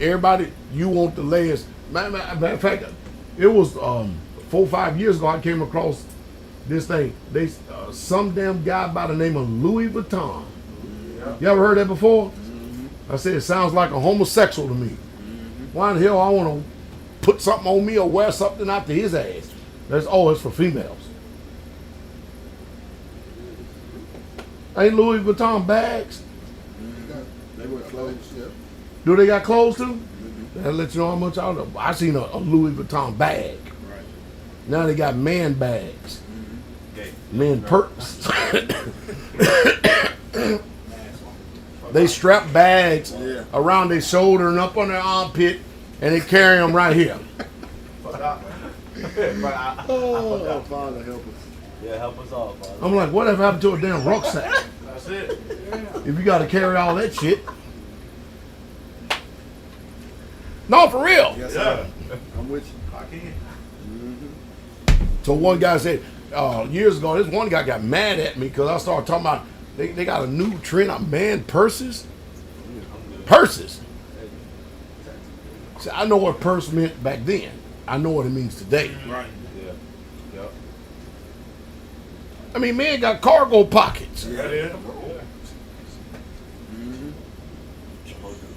[SPEAKER 4] everybody, you want the latest. Matter of fact, it was 4 or 5 years ago I came across this thing. They some damn guy by the name of Louis Vuitton. You ever heard that before? I said it sounds like a homosexual to me. Why in the hell I want to put something on me or wear something after his ass? It's for females. Ain't Louis Vuitton bags?
[SPEAKER 2] They were closed. Yeah.
[SPEAKER 4] Do they got clothes too? That let you know how much I seen a Louis Vuitton bag.
[SPEAKER 2] Right.
[SPEAKER 4] Now they got man bags,
[SPEAKER 3] Okay.
[SPEAKER 4] men purse. They strap bags
[SPEAKER 2] Yeah.
[SPEAKER 4] around their shoulder and up on their armpit, and they carry them right here.
[SPEAKER 2] Oh, Father, help us.
[SPEAKER 3] Yeah, help us all, Father.
[SPEAKER 4] I'm like, whatever happened to a damn rucksack?
[SPEAKER 3] That's it.
[SPEAKER 4] If you got to carry all that shit. No, for real.
[SPEAKER 2] Yes,
[SPEAKER 3] Yeah.
[SPEAKER 2] sir. I'm with you.
[SPEAKER 3] I can.
[SPEAKER 4] So one guy said, years ago, this one guy got mad at me because I started talking about they got a new trend of man purses. Purses. See, I know what purse meant back then. I know what it means today.
[SPEAKER 2] Right.
[SPEAKER 3] Yeah. Yep.
[SPEAKER 4] I mean, men got cargo pockets.
[SPEAKER 3] That is.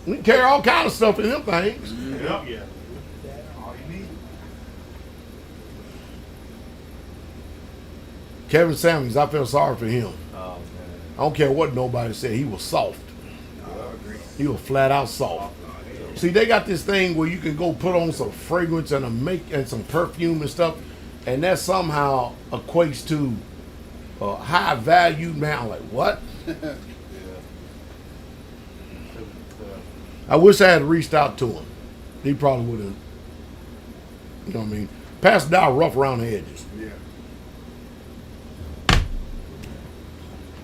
[SPEAKER 4] We can carry all kind of stuff in them things.
[SPEAKER 3] Yep. Yeah. All you need.
[SPEAKER 4] Kevin Samuels, I feel sorry for him.
[SPEAKER 3] Oh, man.
[SPEAKER 4] I don't care what nobody said. He was soft.
[SPEAKER 2] I agree.
[SPEAKER 4] He was flat out soft. See, they got this thing where you can go put on some fragrance and some perfume and stuff, and that somehow equates to high value man. I'm like, what?
[SPEAKER 3] Yeah.
[SPEAKER 4] I wish I had reached out to him. He probably would have, you know what I mean? Pastor Dow rough around the edges.
[SPEAKER 2] Yeah.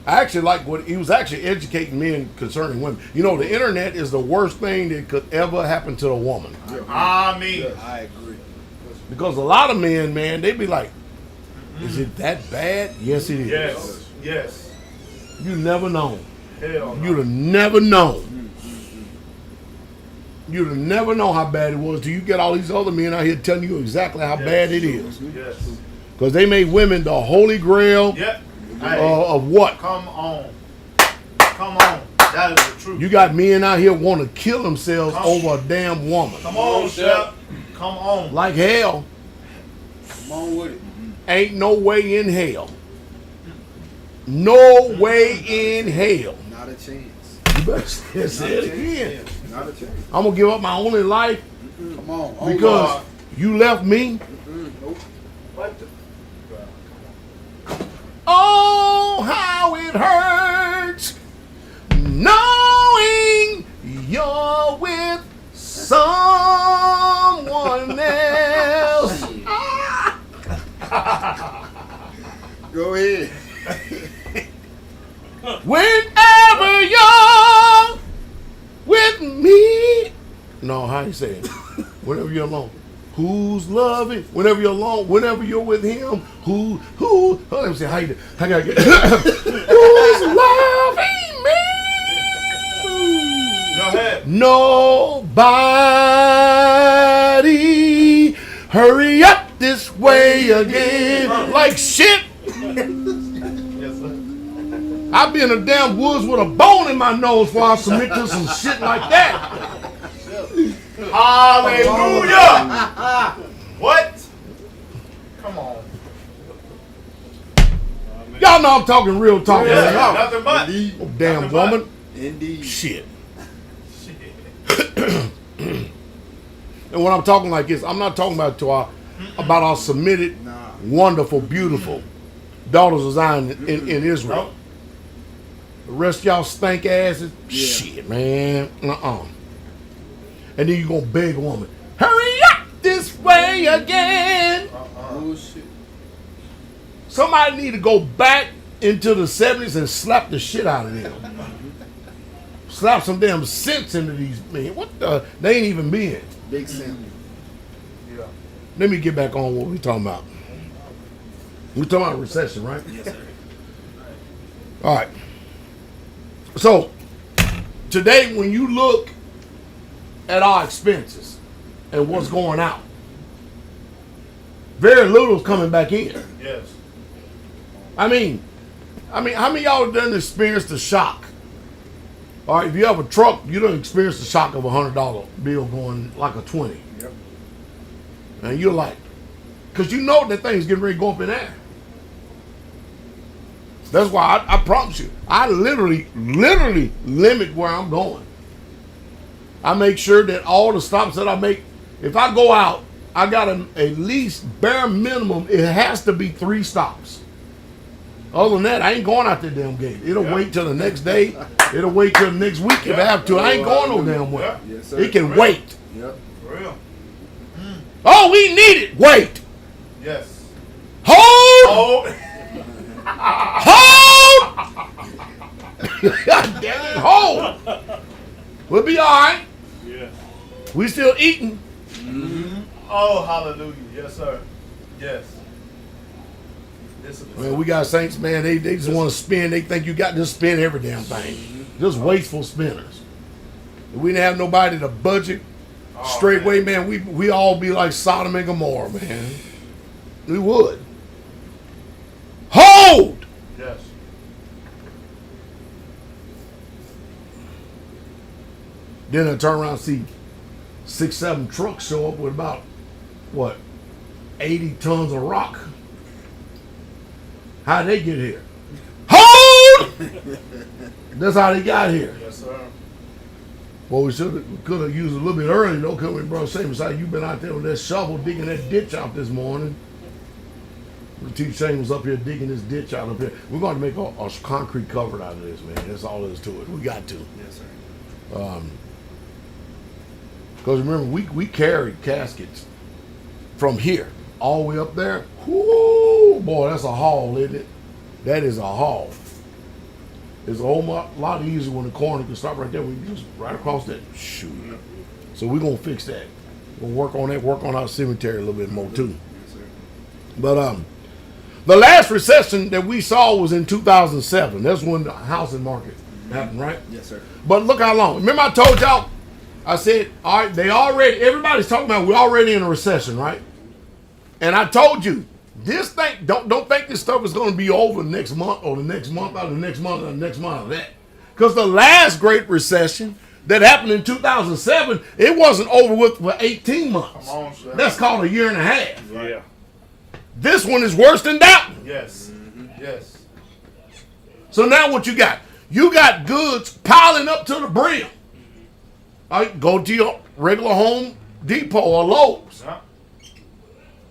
[SPEAKER 4] I actually like what he was actually educating men concerning women. You know, the internet is the worst thing that could ever happen to a woman.
[SPEAKER 3] I mean.
[SPEAKER 2] I agree.
[SPEAKER 4] Because a lot of men, man, they be like, is it that bad? Yes, it is.
[SPEAKER 3] Yes. Yes.
[SPEAKER 4] You never known.
[SPEAKER 3] Hell no.
[SPEAKER 4] You'd have never known. You'd have never known how bad it was till you get all these other men out here telling you exactly how bad it is.
[SPEAKER 3] Yes.
[SPEAKER 4] Because they made women the holy grail
[SPEAKER 3] Yep. Hey,
[SPEAKER 4] of what?
[SPEAKER 3] come on. Come on. That is the truth.
[SPEAKER 4] You got men out here want to kill themselves
[SPEAKER 3] Come.
[SPEAKER 4] over a damn woman.
[SPEAKER 3] Come on, Shep. Come on.
[SPEAKER 4] Like hell.
[SPEAKER 2] Come on with it.
[SPEAKER 4] Ain't no way in hell. No way in hell.
[SPEAKER 2] Not a chance.
[SPEAKER 4] You better say it again.
[SPEAKER 2] Not a chance.
[SPEAKER 4] I'm going to give up my only life
[SPEAKER 2] Come on. Oh,
[SPEAKER 4] because
[SPEAKER 2] God.
[SPEAKER 4] you left me.
[SPEAKER 2] Nope.
[SPEAKER 3] What the?
[SPEAKER 4] Oh, how it hurts knowing you're with someone else.
[SPEAKER 2] Go ahead.
[SPEAKER 4] Whenever you're with me. No, how you say it? Whenever you're alone. Who's loving? Whenever you're alone, whenever you're with him, who, let me see how you do. I gotta get who's loving me?
[SPEAKER 3] Go ahead.
[SPEAKER 4] Nobody. Hurry up this way again. Like shit.
[SPEAKER 3] Yes, sir.
[SPEAKER 4] I'll be in the damn woods with a bone in my nose before I submit to some shit like that.
[SPEAKER 3] Hallelujah. What? Come on.
[SPEAKER 4] Y'all know I'm talking real talk.
[SPEAKER 3] Yeah,
[SPEAKER 4] man. Y'all-
[SPEAKER 3] nothing but.
[SPEAKER 2] Indeed.
[SPEAKER 4] Oh, damn
[SPEAKER 3] Nothing but.
[SPEAKER 4] woman.
[SPEAKER 2] Indeed.
[SPEAKER 4] Shit.
[SPEAKER 3] Shit.
[SPEAKER 4] And when I'm talking like this, I'm not talking about about our submitted,
[SPEAKER 2] Nah.
[SPEAKER 4] wonderful, beautiful daughters of Zion in Israel.
[SPEAKER 3] Nope.
[SPEAKER 4] The rest of y'all stank asses,
[SPEAKER 2] Yeah.
[SPEAKER 4] shit, man. And then you gonna beg a woman, hurry up this way again.
[SPEAKER 2] Bullshit.
[SPEAKER 4] Somebody need to go back into the 70s and slap the shit out of them. slap some damn sense into these men. What the? They ain't even been.
[SPEAKER 2] Big Sam.
[SPEAKER 3] Yeah.
[SPEAKER 4] Let me get back on what we talking about. We talking about recession, right?
[SPEAKER 2] Yes, sir.
[SPEAKER 4] All right. So today, when you look at our expenses and what's going out, very little is coming back in.
[SPEAKER 3] Yes.
[SPEAKER 4] I mean, how many of y'all have done experience the shock? All right, if you have a truck, you don't experience the shock of $100 bill going like a 20.
[SPEAKER 2] Yep.
[SPEAKER 4] And you're like, because you know that thing's getting ready to go up in air. That's why I promise you, I literally limit where I'm going. I make sure that all the stops that I make, if I go out, I got at least bare minimum, it has to be 3 stops. Other than that, I ain't going out that damn gate. It'll wait till the next day. It'll wait till the next week if I have to. I ain't going no damn way.
[SPEAKER 2] Yes, sir.
[SPEAKER 4] It can wait.
[SPEAKER 2] Yep.
[SPEAKER 3] For real.
[SPEAKER 4] Oh, we need it. Wait.
[SPEAKER 3] Yes.
[SPEAKER 4] Hold.
[SPEAKER 3] Oh.
[SPEAKER 4] Hold. God damn it. Hold. We'll be all right.
[SPEAKER 3] Yeah.
[SPEAKER 4] We still eating.
[SPEAKER 3] Oh, hallelujah. Yes, sir. Yes.
[SPEAKER 4] Man, we got saints, man. They just want to spend. They think you got to spend every damn thing. Just wasteful spinners. If we didn't have nobody to budget straightway, man, we all be like Sodom and Gomorrah, man. We would. Hold!
[SPEAKER 3] Yes.
[SPEAKER 4] Then I turn around and see 6, 7 trucks show up with about, what, 80 tons of rock. How'd they get here? Hold! That's how they got here.
[SPEAKER 3] Yes, sir.
[SPEAKER 4] Well, we could have used a little bit early, though, couldn't we, bro? Seamus, how you been out there with that shovel digging that ditch out this morning? Teach Shane was up here digging this ditch out up here. We're going to make a concrete cover out of this, man. That's all there is to it. We got to.
[SPEAKER 2] Yes, sir.
[SPEAKER 4] Because remember, we carried caskets from here all the way up there. Whoo, boy, that's a haul, isn't it? That is a haul. It's a whole lot easier when the coroner can stop right there. We just right across that. Shoot. So we're going to fix that. We'll work on that, work on our cemetery a little bit more, too.
[SPEAKER 2] Yes, sir.
[SPEAKER 4] But the last recession that we saw was in 2007. That's when the housing market happened, right?
[SPEAKER 2] Yes, sir.
[SPEAKER 4] But look how long. Remember I told y'all, I said, all right, everybody's talking about we're already in a recession, right? And I told you, this thing, don't think this stuff is going to be over next month or the next month or the next month or the next month or that. Because the last great recession that happened in 2007, it wasn't over with for 18 months.
[SPEAKER 3] Come on, sir.
[SPEAKER 4] That's called a year and a half.
[SPEAKER 3] Yeah.
[SPEAKER 4] This one is worse than that one.
[SPEAKER 3] Yes. Yes.
[SPEAKER 4] So now what you got? You got goods piling up to the brim. All right, go to your regular Home Depot or Lowe's.
[SPEAKER 3] Yeah.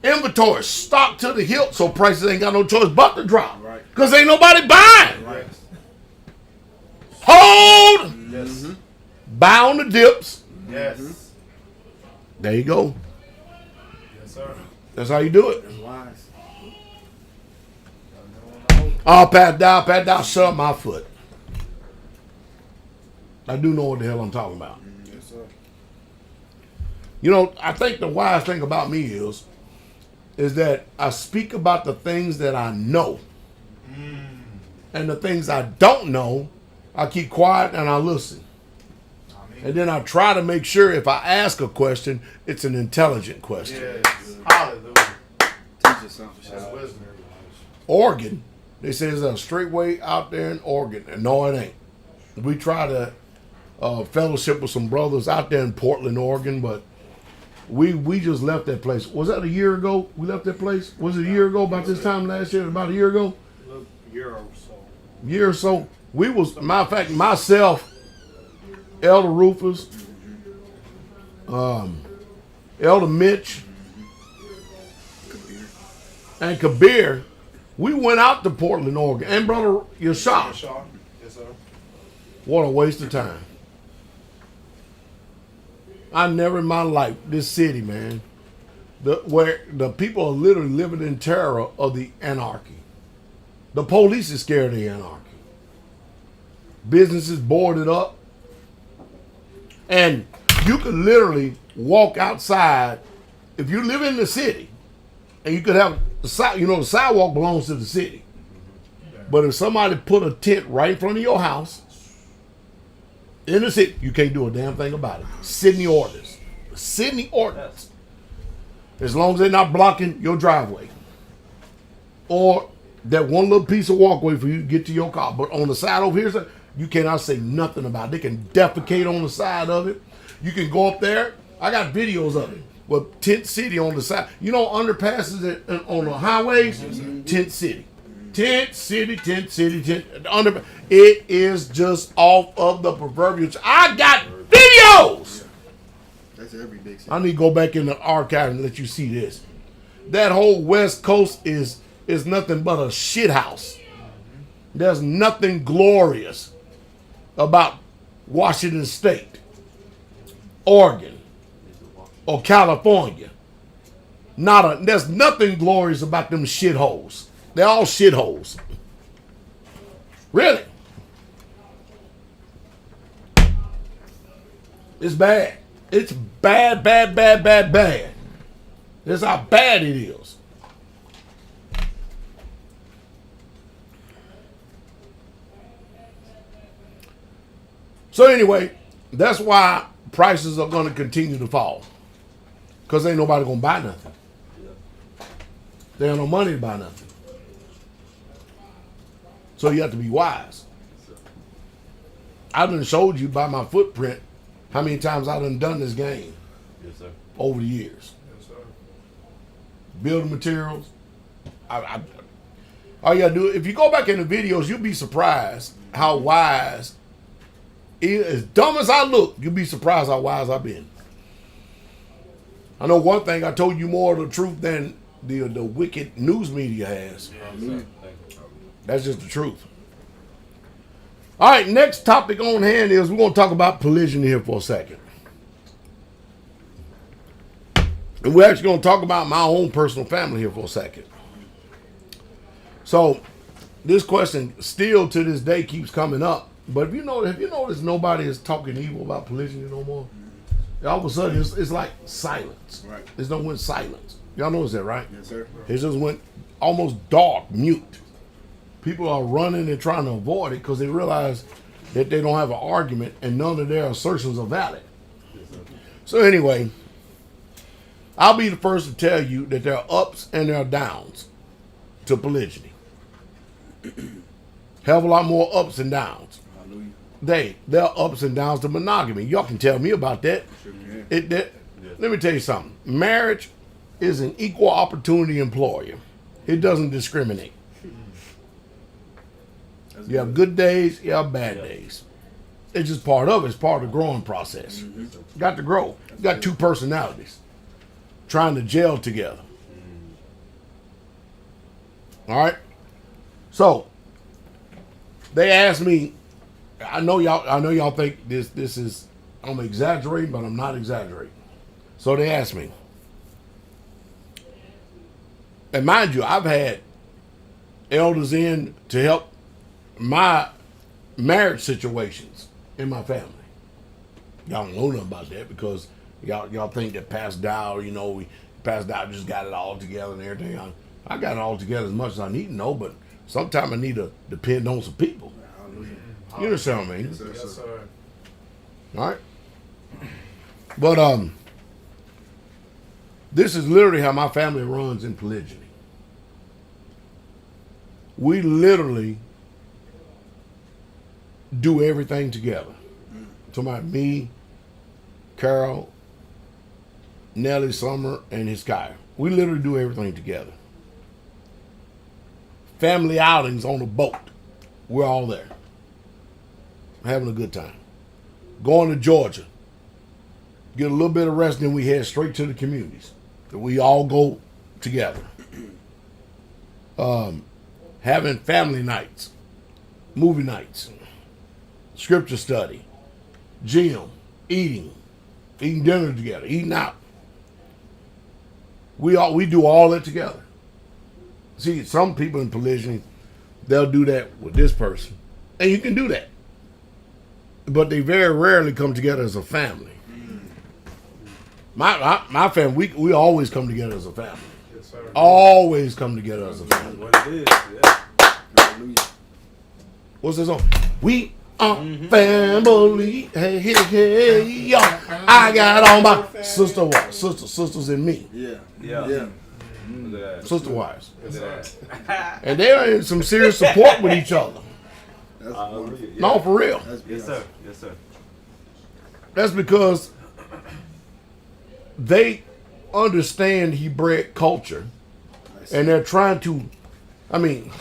[SPEAKER 4] Inventory stocked to the hilt, so prices ain't got no choice but to drop.
[SPEAKER 2] Right.
[SPEAKER 4] Because ain't nobody buying.
[SPEAKER 3] Right.
[SPEAKER 4] Hold!
[SPEAKER 3] Yes.
[SPEAKER 4] Buy on the dips.
[SPEAKER 3] Yes.
[SPEAKER 4] There you go.
[SPEAKER 3] Yes, sir.
[SPEAKER 4] That's how you do it.
[SPEAKER 2] That's wise.
[SPEAKER 4] Oh, pat down, shut up my foot. I do know what the hell I'm talking about.
[SPEAKER 2] Yes, sir.
[SPEAKER 4] You know, I think the wise thing about me is that I speak about the things that I know. And the things I don't know, I keep quiet and I listen. And then I try to make sure if I ask a question, it's an intelligent question.
[SPEAKER 3] Yes. Hallelujah.
[SPEAKER 2] Teach us something,
[SPEAKER 3] That's
[SPEAKER 2] Shab.
[SPEAKER 3] wisdom.
[SPEAKER 4] Oregon, they say there's a straightway out there in Oregon. And no, it ain't. We try to fellowship with some brothers out there in Portland, Oregon, but we just left that place. Was that a year ago we left that place? Was it a year ago about this time last year? About a year ago?
[SPEAKER 3] Year or so.
[SPEAKER 4] Year or so. We was, matter of fact, myself, Elder Rufus, Elder Mitch, and Kabir, we went out to Portland, Oregon. And Brother Yashar.
[SPEAKER 3] Yes, sir.
[SPEAKER 4] What a waste of time. I never in my life, this city, man, where the people are literally living in terror of the anarchy. The police is scared of the anarchy. Businesses boarded up. And you could literally walk outside if you live in the city, and you could have the side. You know, the sidewalk belongs to the city. But if somebody put a tent right in front of your house in the city, you can't do a damn thing about it. Sydney orders. Sydney orders. As long as they're not blocking your driveway. Or that one little piece of walkway for you to get to your car. But on the side over here, you cannot say nothing about it. They can defecate on the side of it. You can go up there. I got videos of it. With Tent City on the side. You know underpasses on the highways? Tent City. Tent City, Tent City, it is just off of the proverbial. I got videos.
[SPEAKER 2] That's every big city.
[SPEAKER 4] I need to go back in the archive and let you see this. That whole West Coast is nothing but a shit house. There's nothing glorious about Washington State, Oregon, or California. There's nothing glorious about them shitholes. They're all shitholes. Really. It's bad. It's bad, bad, bad, bad, bad. That's how bad it is. So anyway, that's why prices are going to continue to fall. Because ain't nobody going to buy nothing. They have no money to buy nothing. So you have to be wise. I done showed you by my footprint how many times I done this game.
[SPEAKER 5] Yes, sir.
[SPEAKER 4] Over the years.
[SPEAKER 3] Yes, sir.
[SPEAKER 4] Building materials. All you gotta do, if you go back in the videos, you'll be surprised how wise, as dumb as I look, you'll be surprised how wise I've been. I know one thing, I told you more of the truth than the wicked news media has.
[SPEAKER 5] Yes, sir.
[SPEAKER 4] That's just the truth. All right, next topic on hand is we're going to talk about polygyny here for a second. And we're actually going to talk about my own personal family here for a second. So, this question still to this day keeps coming up. But have you noticed nobody is talking evil about polygyny no more? All of a sudden, it's like silence.
[SPEAKER 2] Right.
[SPEAKER 4] It's no went silence. Y'all notice that, right?
[SPEAKER 2] Yes, sir.
[SPEAKER 4] It just went almost dark, mute. People are running and trying to avoid it because they realize that they don't have an argument and none of their assertions are valid. So anyway, I'll be the first to tell you that there are ups and there are downs to polygyny. Hell of a lot more ups and downs.
[SPEAKER 2] Hallelujah.
[SPEAKER 4] There are ups and downs to monogamy. Y'all can tell me about that.
[SPEAKER 2] Sure can.
[SPEAKER 4] Let me tell you something. Marriage is an equal opportunity employer. It doesn't discriminate. You have good days, you have bad days. It's just part of it. It's part of the growing process. You got to grow. You got two personalities trying to gel together. All right? So, they asked me, I know y'all think this is, I'm exaggerating, but I'm not exaggerating. So they asked me. And mind you, I've had elders in to help my marriage situations in my family. Y'all don't know nothing about that because y'all think that Pastor Dowell, Pastor Dowell just got it all together and everything. I got it all together as much as I need to know, but sometimes I need to depend on some people.
[SPEAKER 2] Hallelujah.
[SPEAKER 4] You understand what I mean?
[SPEAKER 2] Yes, sir.
[SPEAKER 3] Yes, sir.
[SPEAKER 4] All right. But this is literally how my family runs in polygyny. We literally do everything together. Talking about me, Carol, Nellie, Summer, and his guy. We literally do everything together. Family outings on the boat. We're all there. Having a good time. Going to Georgia. Get a little bit of rest, then we head straight to the communities. We all go together. Having family nights, movie nights, scripture study, gym, eating dinner together, eating out. We do all that together. See, some people in polygyny, they'll do that with this person. And you can do that. but they very rarely come together as a family. My family, we always come together as a family.
[SPEAKER 3] Yes, sir.
[SPEAKER 4] Always come together as a family.
[SPEAKER 5] What it is, yeah.
[SPEAKER 2] Hallelujah.
[SPEAKER 4] What's this song? We are family. Hey, hey, hey, yo. I got all my sisters and me.
[SPEAKER 2] Yeah.
[SPEAKER 5] Yeah.
[SPEAKER 2] Yeah.
[SPEAKER 5] Look at that.
[SPEAKER 4] Sister wives.
[SPEAKER 5] Look at that.
[SPEAKER 4] And they're in some serious support with each other.
[SPEAKER 2] That's
[SPEAKER 5] Hallelujah.
[SPEAKER 2] wonderful.
[SPEAKER 5] Yeah.
[SPEAKER 4] No, for real.
[SPEAKER 2] That's
[SPEAKER 5] Yes, sir. Yes, sir.
[SPEAKER 4] That's because they understand Hebraic culture and they're trying to, I mean,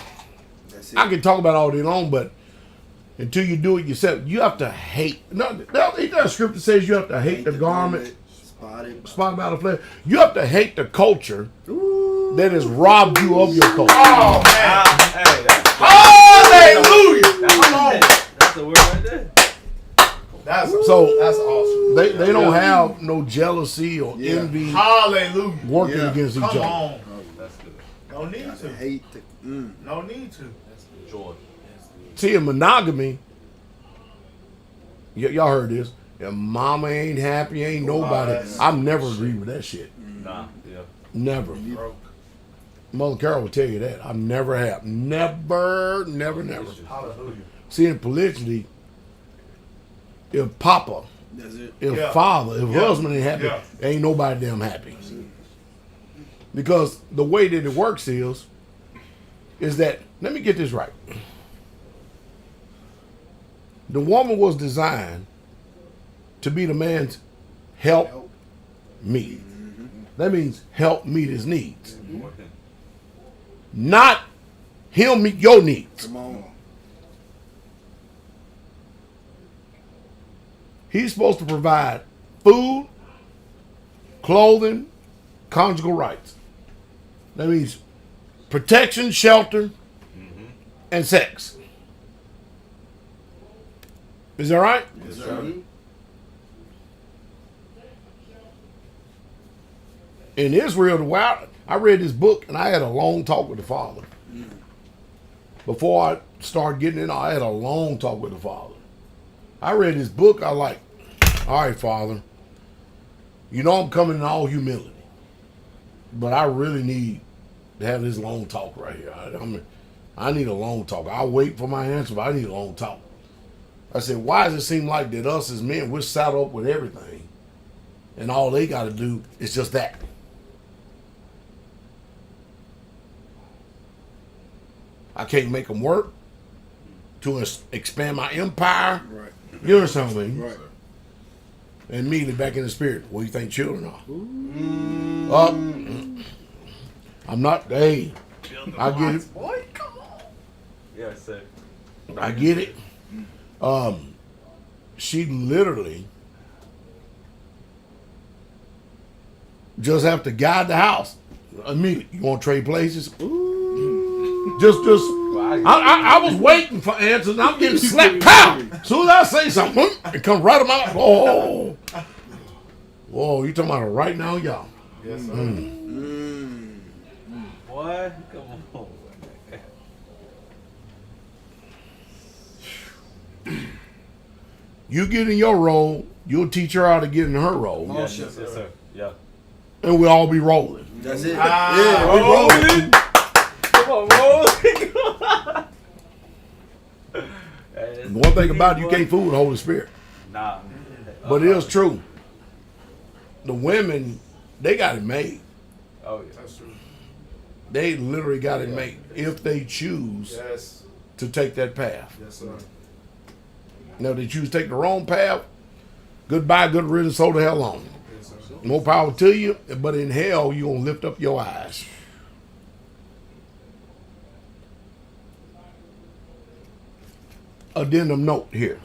[SPEAKER 2] That's it.
[SPEAKER 4] I can talk about all day long, but until you do it yourself, you have to hate. No, ain't that a script that says you have to hate the garment
[SPEAKER 2] Spotted.
[SPEAKER 4] spotted by the flesh? You have to hate the culture that has robbed you of your culture.
[SPEAKER 3] Oh, man.
[SPEAKER 5] Hey, that's
[SPEAKER 4] Hallelujah!
[SPEAKER 3] Come on.
[SPEAKER 5] that's the word right there.
[SPEAKER 3] That's
[SPEAKER 4] So
[SPEAKER 3] awesome.
[SPEAKER 4] they don't have no jealousy or
[SPEAKER 2] Yeah.
[SPEAKER 4] envy
[SPEAKER 3] Hallelujah.
[SPEAKER 4] working
[SPEAKER 2] Yeah.
[SPEAKER 4] against each
[SPEAKER 3] Come
[SPEAKER 4] other.
[SPEAKER 3] on.
[SPEAKER 5] That's good.
[SPEAKER 3] No need
[SPEAKER 2] I
[SPEAKER 3] to.
[SPEAKER 2] hate the.
[SPEAKER 3] No need to.
[SPEAKER 5] Joy.
[SPEAKER 4] See, in monogamy, y'all heard this. If mama ain't happy, ain't nobody.
[SPEAKER 3] that's-
[SPEAKER 4] I've never agreed with that shit.
[SPEAKER 5] Nah, yeah.
[SPEAKER 4] Never.
[SPEAKER 3] Broke.
[SPEAKER 4] Mother Carol will tell you that. I never have. Never.
[SPEAKER 3] Hallelujah.
[SPEAKER 4] See, in polygyny, if papa,
[SPEAKER 2] That's it.
[SPEAKER 4] if
[SPEAKER 3] Yeah.
[SPEAKER 4] father, if
[SPEAKER 3] Yeah.
[SPEAKER 4] husband ain't happy,
[SPEAKER 3] Yeah.
[SPEAKER 4] ain't nobody damn happy. Because the way that it works is that, let me get this right. The woman was designed to be the man's help meet. That means help meet his needs.
[SPEAKER 5] Working.
[SPEAKER 4] Not him meet your needs.
[SPEAKER 2] Come on.
[SPEAKER 4] He's supposed to provide food, clothing, conjugal rights. That means protection, shelter, and sex. Is that right?
[SPEAKER 2] Yes, sir.
[SPEAKER 4] In Israel, the way I read this book and I had a long talk with the father. Before I started getting in, I had a long talk with the father. I read this book, I like, all right, Father, you know I'm coming in all humility, but I really need to have this long talk right here. I need a long talk. I'll wait for my answer, but I need a long talk. I said, why does it seem like that us as men, we're saddled up with everything, and all they got to do is just that? I can't make them work to expand my empire.
[SPEAKER 2] Right.
[SPEAKER 4] You understand what I mean?
[SPEAKER 2] Right.
[SPEAKER 4] And immediately back in the spirit. What do you think children are? I'm not. Hey, I get it.
[SPEAKER 3] Boy, come on.
[SPEAKER 5] Yeah, sir.
[SPEAKER 4] I get it. She literally just have to guide the house. Immediately. You want to trade places? Just. I was waiting for answers, and I'm getting slapped. Pow! As soon as I say something, it comes right out my mouth. Oh, whoa! You talking about it right now, y'all?
[SPEAKER 3] Yes, sir.
[SPEAKER 5] Boy, come on.
[SPEAKER 4] You get in your role, you'll teach her how to get in her role,
[SPEAKER 5] Yeah, yes, sir. Yeah.
[SPEAKER 4] and we'll all be rolling.
[SPEAKER 2] That's it.
[SPEAKER 3] Ah,
[SPEAKER 2] Yeah, we rolling.
[SPEAKER 5] Come on, roll.
[SPEAKER 4] And one thing about it, you can't fool the Holy Spirit.
[SPEAKER 5] Nah.
[SPEAKER 4] But it is true. The women, they got it made.
[SPEAKER 5] Oh, yeah.
[SPEAKER 3] That's true.
[SPEAKER 4] They literally got it made if they choose
[SPEAKER 3] Yes.
[SPEAKER 4] to take that path.
[SPEAKER 3] Yes, sir.
[SPEAKER 4] Now, if they choose to take the wrong path, goodbye, good riddance, so the hell on.
[SPEAKER 3] Yes, sir.
[SPEAKER 4] More power to you, but in hell, you're going to lift up your eyes. Addendum note here.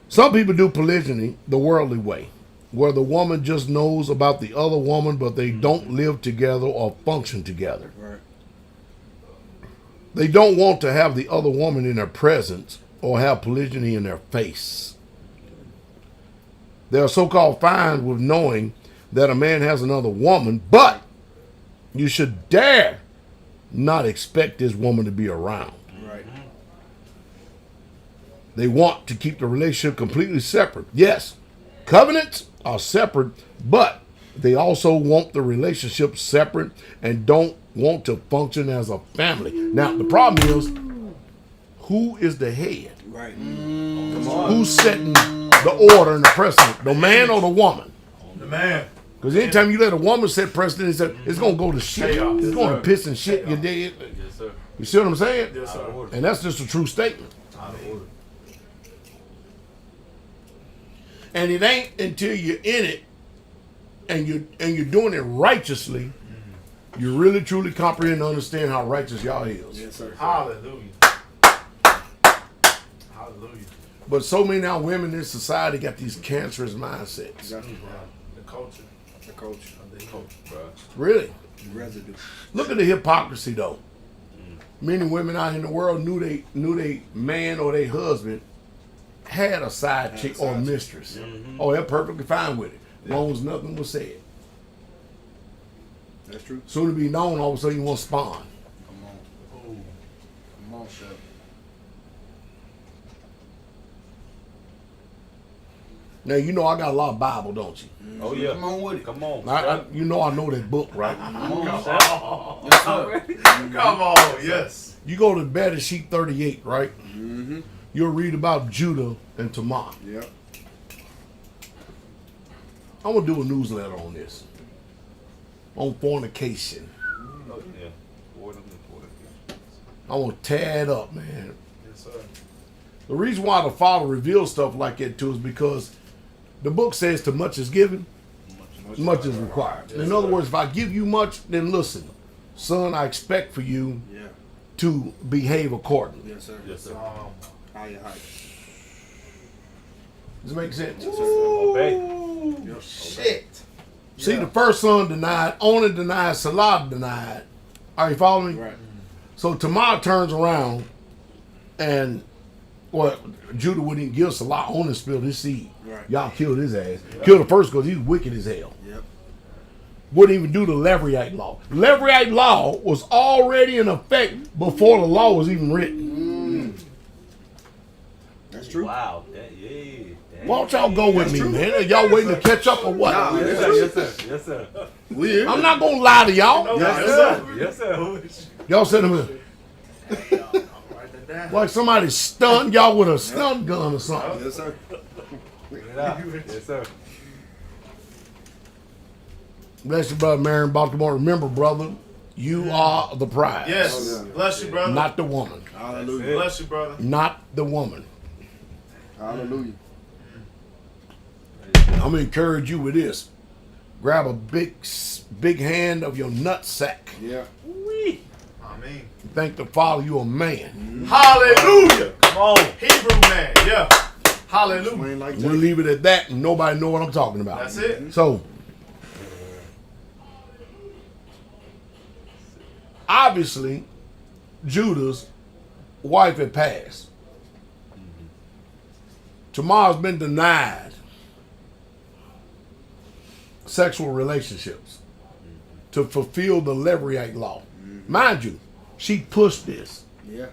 [SPEAKER 4] Some people do polygyny the worldly way, where the woman just knows about the other woman, but they don't live together or function together.
[SPEAKER 2] Right.
[SPEAKER 4] They don't want to have the other woman in their presence or have polygyny in their face. They are so-called fine with knowing that a man has another woman, but you should dare not expect this woman to be around.
[SPEAKER 2] Right.
[SPEAKER 4] They want to keep the relationship completely separate. Yes, covenants are separate, but they also want the relationship separate and don't want to function as a family. Now, the problem is, who is the head?
[SPEAKER 2] Right.
[SPEAKER 4] Who's setting the order and the precedent? The man or the woman?
[SPEAKER 3] The man.
[SPEAKER 4] Because anytime you let a woman set precedent, it's going to go to shit.
[SPEAKER 3] Chaos.
[SPEAKER 4] It's going to piss and shit. You dig?
[SPEAKER 5] Yes, sir.
[SPEAKER 4] You see what I'm saying?
[SPEAKER 3] Yes, sir.
[SPEAKER 4] And that's just a true statement.
[SPEAKER 3] Out of order.
[SPEAKER 4] And it ain't until you're in it and you're doing it righteously, you really truly comprehend and understand how righteous y'all is.
[SPEAKER 2] Yes, sir.
[SPEAKER 3] Hallelujah. Hallelujah.
[SPEAKER 4] But so many now women in society got these cancerous mindsets.
[SPEAKER 2] Exactly.
[SPEAKER 3] The culture.
[SPEAKER 2] The coach.
[SPEAKER 3] The culture.
[SPEAKER 5] Bro.
[SPEAKER 4] Really?
[SPEAKER 2] Residue.
[SPEAKER 4] Look at the hypocrisy though. Many women out in the world knew they man or their husband had a side chick or a mistress. Oh, they're perfectly fine with it, as long as nothing was said.
[SPEAKER 2] That's true.
[SPEAKER 4] Soon to be known, all of a sudden you want to spawn.
[SPEAKER 2] Come on.
[SPEAKER 3] Oh.
[SPEAKER 2] Come on, Shep.
[SPEAKER 4] Now you know I got a lot of Bible, don't you?
[SPEAKER 5] Oh, yeah.
[SPEAKER 2] Come on with it.
[SPEAKER 5] Come on.
[SPEAKER 4] You know I know that book, right?
[SPEAKER 2] Come on,
[SPEAKER 3] Come
[SPEAKER 2] Shep.
[SPEAKER 3] on.
[SPEAKER 2] Yes, sir.
[SPEAKER 3] Come on. Yes.
[SPEAKER 4] You go to bed at sheet 38, right?
[SPEAKER 2] Mm-hmm.
[SPEAKER 4] You'll read about Judah and Tamar.
[SPEAKER 2] Yep.
[SPEAKER 4] I'm gonna do a newsletter on this, on fornication.
[SPEAKER 5] Oh, yeah. Fornication.
[SPEAKER 4] I want to tear it up, man.
[SPEAKER 3] Yes, sir.
[SPEAKER 4] The reason why the Father reveals stuff like that to us because the book says to much is given, much is required. In other words, if I give you much, then listen, son, I expect for you
[SPEAKER 2] Yeah.
[SPEAKER 4] to behave accordingly.
[SPEAKER 2] Yes, sir.
[SPEAKER 5] Yes, sir.
[SPEAKER 2] Higher height.
[SPEAKER 4] Does it make sense?
[SPEAKER 2] Yes, sir.
[SPEAKER 5] Obey.
[SPEAKER 2] Yep.
[SPEAKER 3] Shit.
[SPEAKER 4] See, the first son denied, Onan denied, Salah denied. Are you following me?
[SPEAKER 2] Right.
[SPEAKER 4] So Tamar turns around and, well, Judah wouldn't even give Salah. Onan spilled his seed.
[SPEAKER 2] Right.
[SPEAKER 4] Y'all killed his ass. Killed the first because he was wicked as hell.
[SPEAKER 2] Yep.
[SPEAKER 4] Wouldn't even do the Levirate law. Levirate law was already in effect before the law was even written.
[SPEAKER 2] That's true.
[SPEAKER 5] Wow. Yeah.
[SPEAKER 4] Why don't y'all go with me, man? Are y'all waiting to catch up or what?
[SPEAKER 2] Nah,
[SPEAKER 5] Yes, sir. Yes, sir. Yes, sir.
[SPEAKER 2] Weird.
[SPEAKER 4] I'm not going to lie to y'all.
[SPEAKER 3] Yes,
[SPEAKER 5] sir. Yes, sir.
[SPEAKER 4] Y'all said them
[SPEAKER 3] Write that down.
[SPEAKER 4] like somebody stunned y'all with a stun gun or something.
[SPEAKER 2] Yes, sir.
[SPEAKER 5] Bring it out. Yes, sir.
[SPEAKER 4] Bless you, brother Marion Baltimore. Remember, brother, you are the prize.
[SPEAKER 3] Yes. Bless you, brother.
[SPEAKER 4] Not the woman.
[SPEAKER 2] Hallelujah.
[SPEAKER 3] Bless you, brother.
[SPEAKER 4] Not the woman.
[SPEAKER 2] Hallelujah.
[SPEAKER 4] I'm going to encourage you with this. Grab a big hand of your nut sack.
[SPEAKER 2] Yeah.
[SPEAKER 3] Amen.
[SPEAKER 4] Thank the Father you're a man.
[SPEAKER 3] Hallelujah.
[SPEAKER 5] Come on.
[SPEAKER 3] Hebrew man. Yeah. Hallelujah.
[SPEAKER 2] Swing like
[SPEAKER 4] We'll
[SPEAKER 2] that.
[SPEAKER 4] leave it at that and nobody know what I'm talking about.
[SPEAKER 3] That's it.
[SPEAKER 4] So, obviously, Judah's wife had passed. Tamar's been denied sexual relationships to fulfill the Levirate law. Mind you, she pushed this
[SPEAKER 2] Yeah.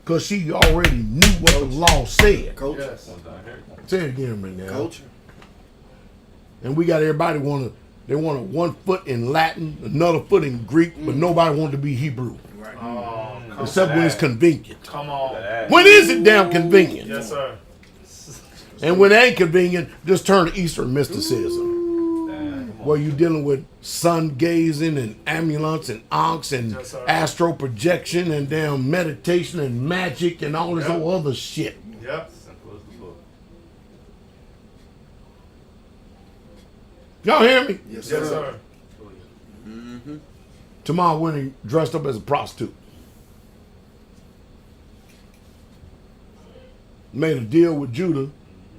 [SPEAKER 4] because she already knew what the law said.
[SPEAKER 2] Culture.
[SPEAKER 3] Yes.
[SPEAKER 4] Say it again, right now.
[SPEAKER 2] Culture.
[SPEAKER 4] And we got everybody they wanted one foot in Latin, another foot in Greek, but nobody wanted to be Hebrew.
[SPEAKER 2] Right.
[SPEAKER 3] Oh, come
[SPEAKER 4] Except when it's convenient.
[SPEAKER 3] Come on.
[SPEAKER 4] When is it damn convenient?
[SPEAKER 3] Yes, sir.
[SPEAKER 4] And when it ain't convenient, just turn to Eastern mysticism. Where you're dealing with sun gazing and ambulance and onks and
[SPEAKER 3] Yes, sir.
[SPEAKER 4] astral projection and damn meditation and magic and all this
[SPEAKER 3] Yep.
[SPEAKER 4] old other shit.
[SPEAKER 3] Yep.
[SPEAKER 5] Simple as the book.
[SPEAKER 4] Y'all hear me?
[SPEAKER 2] Yes,
[SPEAKER 3] Yes,
[SPEAKER 2] sir.
[SPEAKER 3] sir.
[SPEAKER 4] Tomorrow went and dressed up as a prostitute. Made a deal with Judah.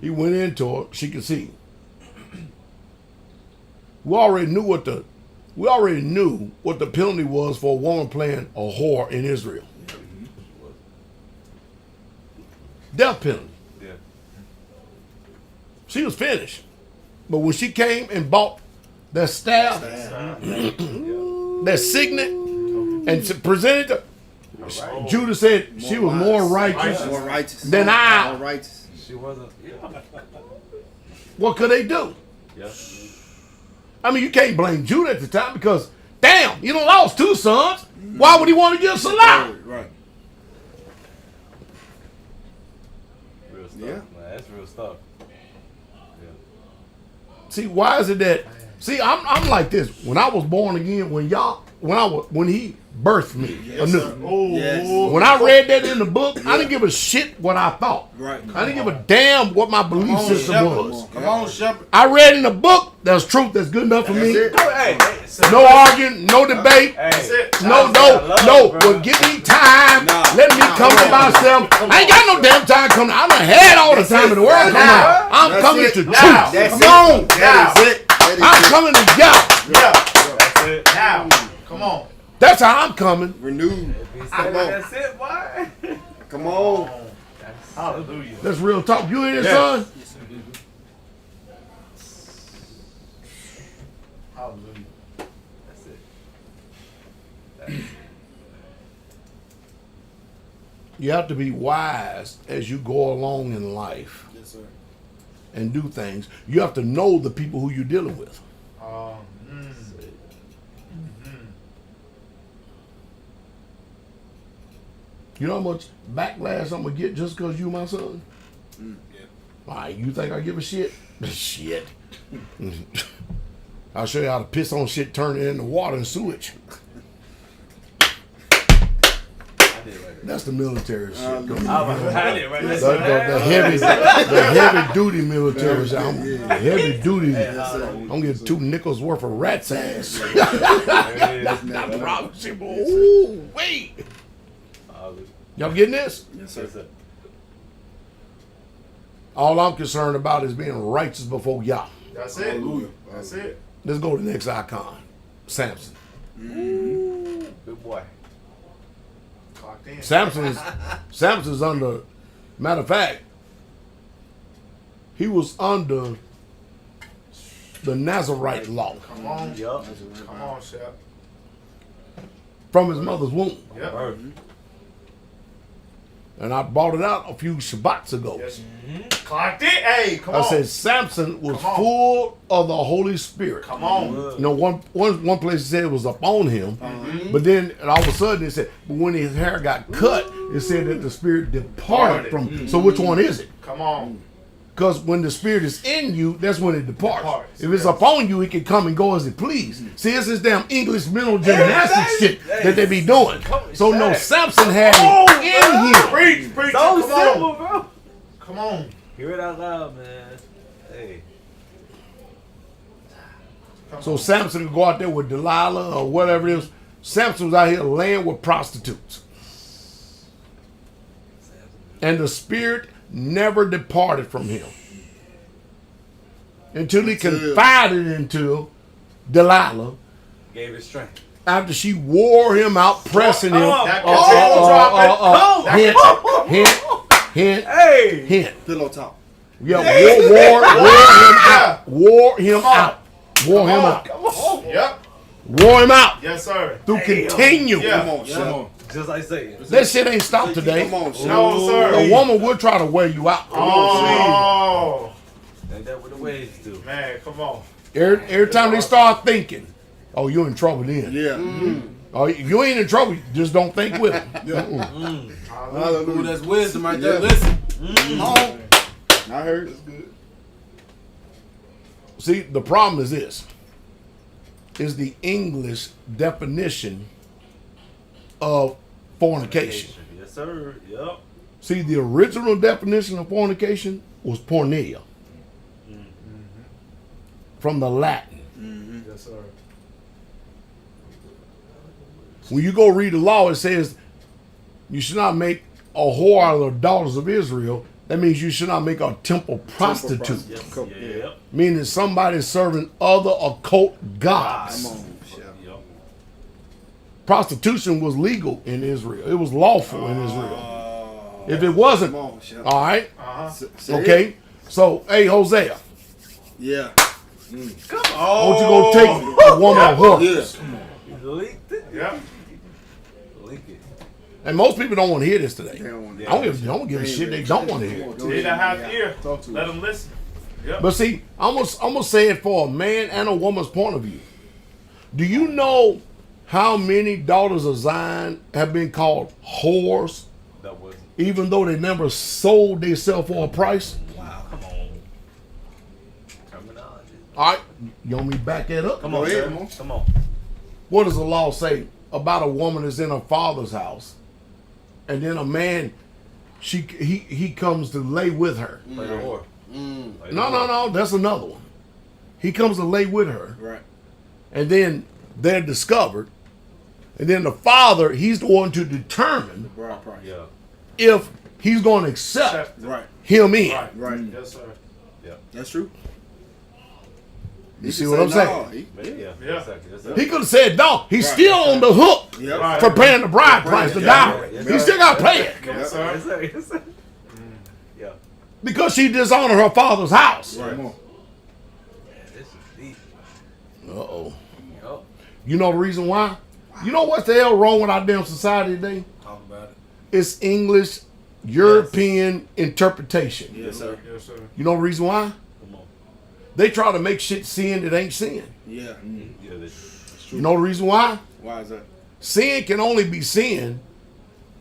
[SPEAKER 4] He went into her. She could see. We already knew what the penalty was for a woman playing a whore in Israel. Death penalty.
[SPEAKER 5] Yeah.
[SPEAKER 4] She was finished. But when she came and bought that staff, that signet, and presented it,
[SPEAKER 5] Right.
[SPEAKER 4] Judah said she was more righteous.
[SPEAKER 2] More righteous.
[SPEAKER 4] Then I-
[SPEAKER 2] More righteous.
[SPEAKER 5] She wasn't. Yeah.
[SPEAKER 4] What could they do?
[SPEAKER 5] Yeah.
[SPEAKER 4] I mean, you can't blame Judah at the time because, damn, you done lost 2 sons. Why would he want to give Salah?
[SPEAKER 2] Right.
[SPEAKER 5] Real stuff.
[SPEAKER 2] Yeah.
[SPEAKER 5] Man, that's real stuff. Yeah.
[SPEAKER 4] See, why is it that? See, I'm like this. When I was born again, when he birthed me anew.
[SPEAKER 3] Oh,
[SPEAKER 2] Yes.
[SPEAKER 4] When I read that in the book, I didn't give a shit what I thought.
[SPEAKER 2] Right.
[SPEAKER 4] I didn't give a damn what my belief system was.
[SPEAKER 3] Come on, Shepherd.
[SPEAKER 4] I read in the book, there's truth that's good enough for me.
[SPEAKER 2] it.
[SPEAKER 5] Hey,
[SPEAKER 4] No arguing, no debate.
[SPEAKER 3] That's it.
[SPEAKER 4] No. Well, give me time.
[SPEAKER 2] Nah.
[SPEAKER 4] Let me come to myself. I ain't got no damn time coming. I done had all the time in the world. Come on. I'm
[SPEAKER 2] That's
[SPEAKER 4] coming
[SPEAKER 2] it.
[SPEAKER 4] to
[SPEAKER 3] Now.
[SPEAKER 4] truth.
[SPEAKER 2] That's
[SPEAKER 4] Come on.
[SPEAKER 2] it. That is it. That is
[SPEAKER 4] I'm
[SPEAKER 2] it.
[SPEAKER 4] coming to y'all.
[SPEAKER 3] Yeah.
[SPEAKER 5] That's it.
[SPEAKER 3] Now. Come on.
[SPEAKER 4] That's how I'm coming.
[SPEAKER 2] Renewed.
[SPEAKER 5] If he said
[SPEAKER 2] Come on.
[SPEAKER 5] that's it, boy.
[SPEAKER 2] Come on.
[SPEAKER 3] Hallelujah.
[SPEAKER 4] That's real talk. You hear this,
[SPEAKER 3] Yes.
[SPEAKER 4] son?
[SPEAKER 3] Hallelujah.
[SPEAKER 5] That's it. That's it.
[SPEAKER 4] You have to be wise as you go along in life
[SPEAKER 2] Yes, sir.
[SPEAKER 4] and do things. You have to know the people who you're dealing with. You know how much backlash I'm gonna get just because you my son? All right, you think I give a shit? Shit. I'll show you how to piss on shit, turn it into water and sewage.
[SPEAKER 5] I did right
[SPEAKER 4] That's the military shit.
[SPEAKER 5] there. I did right
[SPEAKER 4] The
[SPEAKER 5] there.
[SPEAKER 4] heavy duty military shit. I'm heavy duty. I'm gonna get 2 nickels worth of rat's ass. Not the rocket ship. Ooh, wait. Y'all getting this?
[SPEAKER 2] Yes,
[SPEAKER 5] Yes,
[SPEAKER 2] sir.
[SPEAKER 5] sir.
[SPEAKER 4] All I'm concerned about is being righteous before y'all.
[SPEAKER 3] That's it.
[SPEAKER 2] Hallelujah.
[SPEAKER 3] That's it.
[SPEAKER 4] Let's go to the next icon. Samson.
[SPEAKER 5] Good boy.
[SPEAKER 3] Clocked in.
[SPEAKER 4] Samson's under, matter of fact, he was under the Nazarite law
[SPEAKER 3] Come on.
[SPEAKER 5] Yup.
[SPEAKER 3] Come on, Shep.
[SPEAKER 4] from his mother's womb.
[SPEAKER 3] Yep.
[SPEAKER 5] Perfect.
[SPEAKER 4] And I brought it out a few Shabbats ago.
[SPEAKER 3] Yes. Clocked it. Hey, come
[SPEAKER 4] I
[SPEAKER 3] on.
[SPEAKER 4] said Samson was
[SPEAKER 3] Come on.
[SPEAKER 4] full of the Holy Spirit.
[SPEAKER 3] Come on.
[SPEAKER 4] You know, one place it said it was upon him, but then all of a sudden it said, but when his hair got cut, it said that the Spirit departed from him. So which one is it?
[SPEAKER 3] Come on.
[SPEAKER 4] Because when the Spirit is in you, that's when it departs.
[SPEAKER 3] Departs,
[SPEAKER 4] If it's
[SPEAKER 3] yes.
[SPEAKER 4] upon you, it can come and go as it please. See, it's this damn English mental gymnastics shit that they be doing. So no, Samson had it in him.
[SPEAKER 3] Preach, preach.
[SPEAKER 5] So
[SPEAKER 3] Come
[SPEAKER 5] simple,
[SPEAKER 3] on.
[SPEAKER 5] bro.
[SPEAKER 3] Come on.
[SPEAKER 5] Hear it out loud, man. Hey.
[SPEAKER 4] So Samson could go out there with Delilah or whatever it is. Samson was out here laying with prostitutes. And the Spirit never departed from him. Until he confided into Delilah
[SPEAKER 5] Gave it strength.
[SPEAKER 4] after she wore him out, pressing him.
[SPEAKER 3] That control drop it.
[SPEAKER 4] Hint.
[SPEAKER 5] Hey.
[SPEAKER 4] Hint.
[SPEAKER 2] Pillow top.
[SPEAKER 4] Yeah, wore him out. Wore him out. Wore him out.
[SPEAKER 5] Come on.
[SPEAKER 3] Yep.
[SPEAKER 4] Wore him out.
[SPEAKER 3] Yes, sir.
[SPEAKER 4] Through continue.
[SPEAKER 3] Yeah.
[SPEAKER 2] Come on, Shep.
[SPEAKER 5] Just like Satan.
[SPEAKER 4] That shit ain't stopped today.
[SPEAKER 2] Come on, Shep.
[SPEAKER 3] No, sir.
[SPEAKER 4] A woman will try to wear you out.
[SPEAKER 3] Oh,
[SPEAKER 5] Ain't that what the ways do?
[SPEAKER 3] man, come on.
[SPEAKER 4] Every time they start thinking, oh, you're in trouble then.
[SPEAKER 2] Yeah.
[SPEAKER 4] Oh, you ain't in trouble. Just don't think with them.
[SPEAKER 2] Hallelujah.
[SPEAKER 6] Ooh, that's wisdom right there. Listen. Come on.
[SPEAKER 2] I heard. That's good.
[SPEAKER 4] See, the problem is this. Is the English definition of fornication.
[SPEAKER 5] Yes, sir. Yep.
[SPEAKER 4] See, the original definition of fornication was porneia. From the Latin.
[SPEAKER 3] Yes, sir.
[SPEAKER 4] When you go read the law, it says you should not make a whore out of the daughters of Israel. That means you should not make a temple prostitute.
[SPEAKER 5] Yes.
[SPEAKER 2] Come-
[SPEAKER 5] Yep.
[SPEAKER 4] Meaning somebody serving other occult gods.
[SPEAKER 2] Come on, Shep.
[SPEAKER 5] Yep.
[SPEAKER 4] Prostitution was legal in Israel. It was lawful in Israel. If it
[SPEAKER 2] Come
[SPEAKER 4] wasn't,
[SPEAKER 2] on, Shep.
[SPEAKER 4] all right,
[SPEAKER 2] Say it.
[SPEAKER 4] okay. So, hey, Hosea,
[SPEAKER 2] Yeah.
[SPEAKER 5] Come
[SPEAKER 4] why
[SPEAKER 5] on.
[SPEAKER 4] don't you go take a woman a horse?
[SPEAKER 2] Yeah.
[SPEAKER 5] You leaked it.
[SPEAKER 3] Yep.
[SPEAKER 5] Leak it.
[SPEAKER 4] And most people don't want to hear this today.
[SPEAKER 2] They don't want to
[SPEAKER 4] I don't give a shit they don't want to hear.
[SPEAKER 3] They don't have to hear.
[SPEAKER 2] Talk to
[SPEAKER 3] Let
[SPEAKER 2] us.
[SPEAKER 3] them listen. Yep.
[SPEAKER 4] But see, I'm gonna say it for a man and a woman's point of view. Do you know how many daughters of Zion have been called whores,
[SPEAKER 5] That wasn't.
[SPEAKER 4] even though they never sold themselves for a price?
[SPEAKER 5] Wow. Come on. Terminology.
[SPEAKER 4] All right, you want me to back that up?
[SPEAKER 5] Come
[SPEAKER 2] Go
[SPEAKER 5] on,
[SPEAKER 2] ahead,
[SPEAKER 5] sir.
[SPEAKER 2] man.
[SPEAKER 5] Come on.
[SPEAKER 4] What does the law say about a woman that's in her father's house, and then a man, he comes to lay with her?
[SPEAKER 5] Play the whore. Play the whore.
[SPEAKER 4] No, that's another one. He comes to lay with her,
[SPEAKER 2] Right.
[SPEAKER 4] and then they're discovered, and then the father, he's the one to determine
[SPEAKER 2] Bride price.
[SPEAKER 5] Yeah.
[SPEAKER 4] if he's going to accept
[SPEAKER 2] Right.
[SPEAKER 4] him in.
[SPEAKER 3] Right.
[SPEAKER 2] Right.
[SPEAKER 3] Yes, sir.
[SPEAKER 2] That's true.
[SPEAKER 4] You see what I'm saying?
[SPEAKER 5] But yeah.
[SPEAKER 3] Yeah.
[SPEAKER 5] Exactly. That's it.
[SPEAKER 4] He could have said no. He's
[SPEAKER 2] Right.
[SPEAKER 4] still on the hook
[SPEAKER 2] Yep.
[SPEAKER 3] Right.
[SPEAKER 4] for paying the bride price, the
[SPEAKER 2] Yeah.
[SPEAKER 4] dowry.
[SPEAKER 5] Yeah.
[SPEAKER 4] He still got to pay it
[SPEAKER 3] Yes, sir.
[SPEAKER 5] Yes, sir. Yes, sir. Yeah.
[SPEAKER 4] because she dishonored her father's house.
[SPEAKER 2] Right. Come on.
[SPEAKER 5] This is deep.
[SPEAKER 4] Uh-oh.
[SPEAKER 5] Yup.
[SPEAKER 4] You know the reason why? You know what's the hell wrong with our damn society today?
[SPEAKER 6] Talk about it.
[SPEAKER 4] It's English, European interpretation.
[SPEAKER 2] Yes, sir.
[SPEAKER 3] Yes, sir.
[SPEAKER 4] You know the reason why?
[SPEAKER 5] Come on.
[SPEAKER 4] They try to make shit sin that ain't sin.
[SPEAKER 2] Yeah.
[SPEAKER 5] Yeah, this.
[SPEAKER 4] You know the reason why?
[SPEAKER 2] Why is that?
[SPEAKER 4] Sin can only be sin.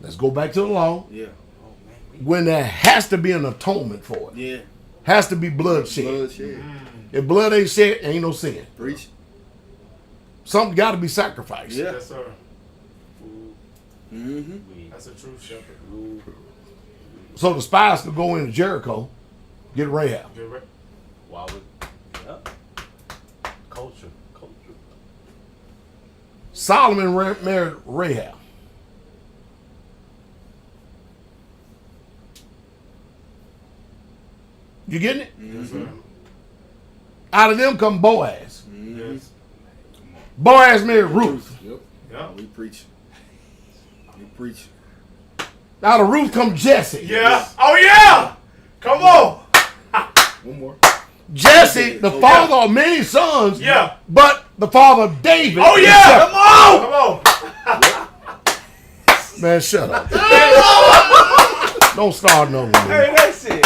[SPEAKER 4] Let's go back to the law.
[SPEAKER 2] Yeah.
[SPEAKER 5] Oh, man.
[SPEAKER 4] When there has to be an atonement for it.
[SPEAKER 2] Yeah.
[SPEAKER 4] Has to be bloodshed.
[SPEAKER 2] Bloodshed.
[SPEAKER 4] If blood ain't shed, ain't no sin.
[SPEAKER 2] Preach.
[SPEAKER 4] Something got to be sacrificed.
[SPEAKER 2] Yeah.
[SPEAKER 3] Yes, sir.
[SPEAKER 2] Mm-hmm.
[SPEAKER 3] That's a true shepherd.
[SPEAKER 4] So the spies could go into Jericho, get Rahab.
[SPEAKER 3] Get right.
[SPEAKER 5] Why would. Yeah. Culture.
[SPEAKER 4] Solomon married Rahab. You getting it?
[SPEAKER 3] Yes, sir.
[SPEAKER 4] Out of them come Boaz.
[SPEAKER 3] Yes.
[SPEAKER 4] Boaz married Ruth.
[SPEAKER 2] Yep.
[SPEAKER 3] Yeah.
[SPEAKER 2] We preach. We preach.
[SPEAKER 4] Out of Ruth come Jesse.
[SPEAKER 3] Yeah. Oh, yeah. Come on.
[SPEAKER 2] One more.
[SPEAKER 4] Jesse, the father of many sons,
[SPEAKER 3] Yeah.
[SPEAKER 4] but the father of David.
[SPEAKER 3] Oh, yeah.
[SPEAKER 4] Come
[SPEAKER 3] Come on.
[SPEAKER 4] Man, shut up. Don't start no one.
[SPEAKER 5] Hey, that shit.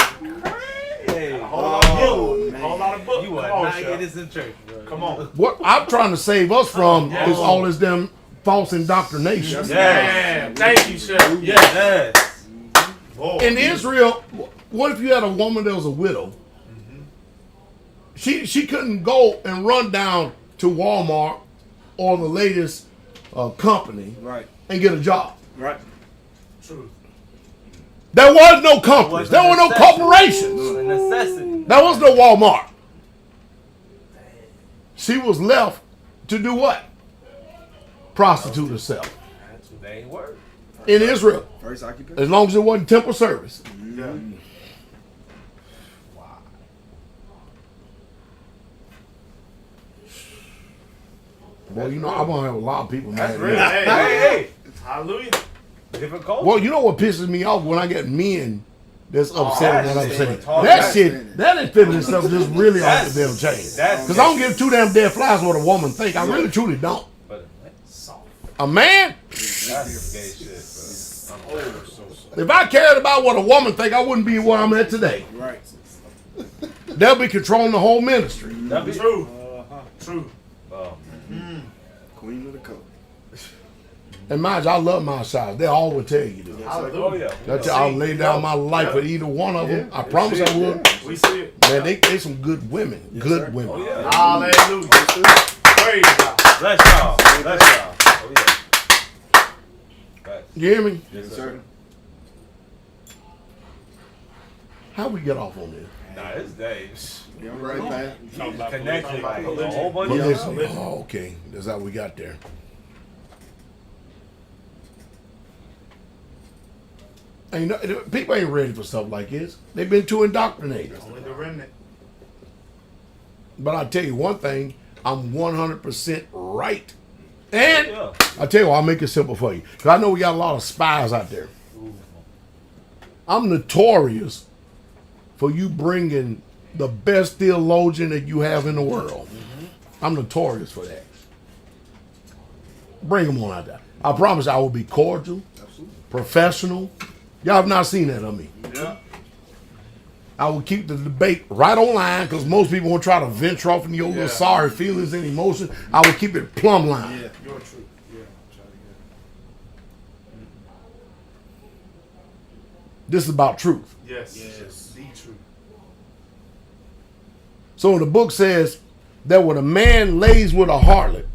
[SPEAKER 5] Crazy.
[SPEAKER 3] Whole lot of book.
[SPEAKER 2] man.
[SPEAKER 3] Whole lot of book.
[SPEAKER 5] You
[SPEAKER 3] Come
[SPEAKER 5] are
[SPEAKER 3] on,
[SPEAKER 5] not get
[SPEAKER 3] Shep.
[SPEAKER 5] this in church, bro.
[SPEAKER 3] Come on.
[SPEAKER 4] What I'm trying to save us from
[SPEAKER 3] Yes.
[SPEAKER 4] is all this damn false indoctrination.
[SPEAKER 3] Yeah. Thank you, Shep. Yeah.
[SPEAKER 5] Yes.
[SPEAKER 3] Boy.
[SPEAKER 4] In Israel, what if you had a woman that was a widow? She couldn't go and run down to Walmart or the latest company
[SPEAKER 2] Right.
[SPEAKER 4] and get a job.
[SPEAKER 2] Right.
[SPEAKER 3] Truth.
[SPEAKER 4] There was no companies. There were no
[SPEAKER 5] necessity.
[SPEAKER 4] corporations.
[SPEAKER 5] It's a necessity.
[SPEAKER 4] There was no Walmart. She was left to do what? Prostitute herself.
[SPEAKER 5] That's what they ain't work.
[SPEAKER 4] In Israel,
[SPEAKER 2] First occupation.
[SPEAKER 4] as long as it wasn't temple service.
[SPEAKER 3] Yeah.
[SPEAKER 4] Well, you know, I'm gonna have a lot of people mad
[SPEAKER 3] That's
[SPEAKER 4] at
[SPEAKER 3] real.
[SPEAKER 4] me.
[SPEAKER 3] Hey,
[SPEAKER 5] Hey,
[SPEAKER 3] Hallelujah.
[SPEAKER 5] hey. Different culture.
[SPEAKER 4] Well, you know what pisses me off when I get men that's upset
[SPEAKER 5] that
[SPEAKER 4] at what I'm
[SPEAKER 5] shit.
[SPEAKER 4] saying.
[SPEAKER 5] Oh,
[SPEAKER 4] That
[SPEAKER 5] that
[SPEAKER 4] shit, that infeminate stuff just really off the damn chain.
[SPEAKER 5] that's-
[SPEAKER 4] Because I don't give two damn dead flies what a woman think. I really truly don't.
[SPEAKER 5] But soft.
[SPEAKER 4] A man,
[SPEAKER 5] That's gay shit, bro.
[SPEAKER 4] if I cared about what a woman think, I wouldn't be where I'm at today.
[SPEAKER 2] Right.
[SPEAKER 4] They'll be controlling the whole ministry.
[SPEAKER 5] That be
[SPEAKER 3] True. True.
[SPEAKER 5] Oh,
[SPEAKER 2] Queen of the coat.
[SPEAKER 4] And mind you, I love my size. They all would tell you to.
[SPEAKER 5] oh yeah.
[SPEAKER 4] That's I'll lay down my life for either one of them. I promise I would.
[SPEAKER 3] We see it.
[SPEAKER 4] Man, they some good women. Good
[SPEAKER 2] sir.
[SPEAKER 4] women.
[SPEAKER 5] Oh yeah.
[SPEAKER 3] Hallelujah. Praise God.
[SPEAKER 5] Bless y'all. Bless y'all. Oh yeah. Right.
[SPEAKER 4] You hear me?
[SPEAKER 5] Yes,
[SPEAKER 2] Sir.
[SPEAKER 4] How we get off on this?
[SPEAKER 5] Nah, it's days.
[SPEAKER 2] Yeah, I'm right back.
[SPEAKER 5] Connected like a whole bunch
[SPEAKER 4] But
[SPEAKER 5] of
[SPEAKER 4] listen, oh, okay. That's how we got there. Ain't no, people ain't ready for stuff like this. They've been too indoctrinated.
[SPEAKER 3] Only the remnant.
[SPEAKER 4] But I tell you one thing, I'm 100% right. And
[SPEAKER 5] Yeah.
[SPEAKER 4] I tell you what, I'll make it simple for you. Because I know we got a lot of spies out there. I'm notorious for you bringing the best theologian that you have in the world. I'm notorious for that. Bring them on out there. I promise I will be cordial, professional. Y'all have not seen that of me.
[SPEAKER 3] Yeah.
[SPEAKER 4] I will keep the debate right on line because most people will try to venture off into your little
[SPEAKER 3] Yeah.
[SPEAKER 4] sorry feelings and emotions. I will keep it plumb line.
[SPEAKER 2] Yeah.
[SPEAKER 3] Your truth. Yeah. Try to
[SPEAKER 4] This is about truth.
[SPEAKER 3] get. Yes.
[SPEAKER 2] Yes.
[SPEAKER 3] The truth.
[SPEAKER 4] So the book says that when a man lays with a harlot,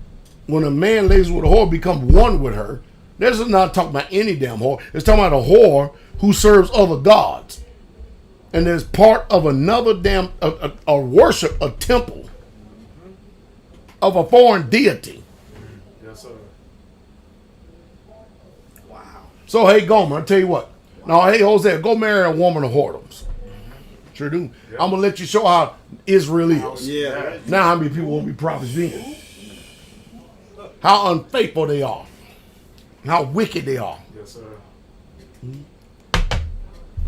[SPEAKER 4] when a man lays with a whore, become one with her. This is not talking about any damn whore. It's talking about a whore who serves other gods. And is part of another damn, a worship, a temple of a foreign deity.
[SPEAKER 3] Yes, sir.
[SPEAKER 2] Wow.
[SPEAKER 4] So, hey, Gomer, I'll tell you what. Now, hey, Hosea, go marry a woman of whoredoms. Sure do. I'm going to let you show how Israel is.
[SPEAKER 2] Yeah.
[SPEAKER 4] Now, how many people won't be prophets then? How unfaithful they are. How wicked they are.
[SPEAKER 3] Yes, sir.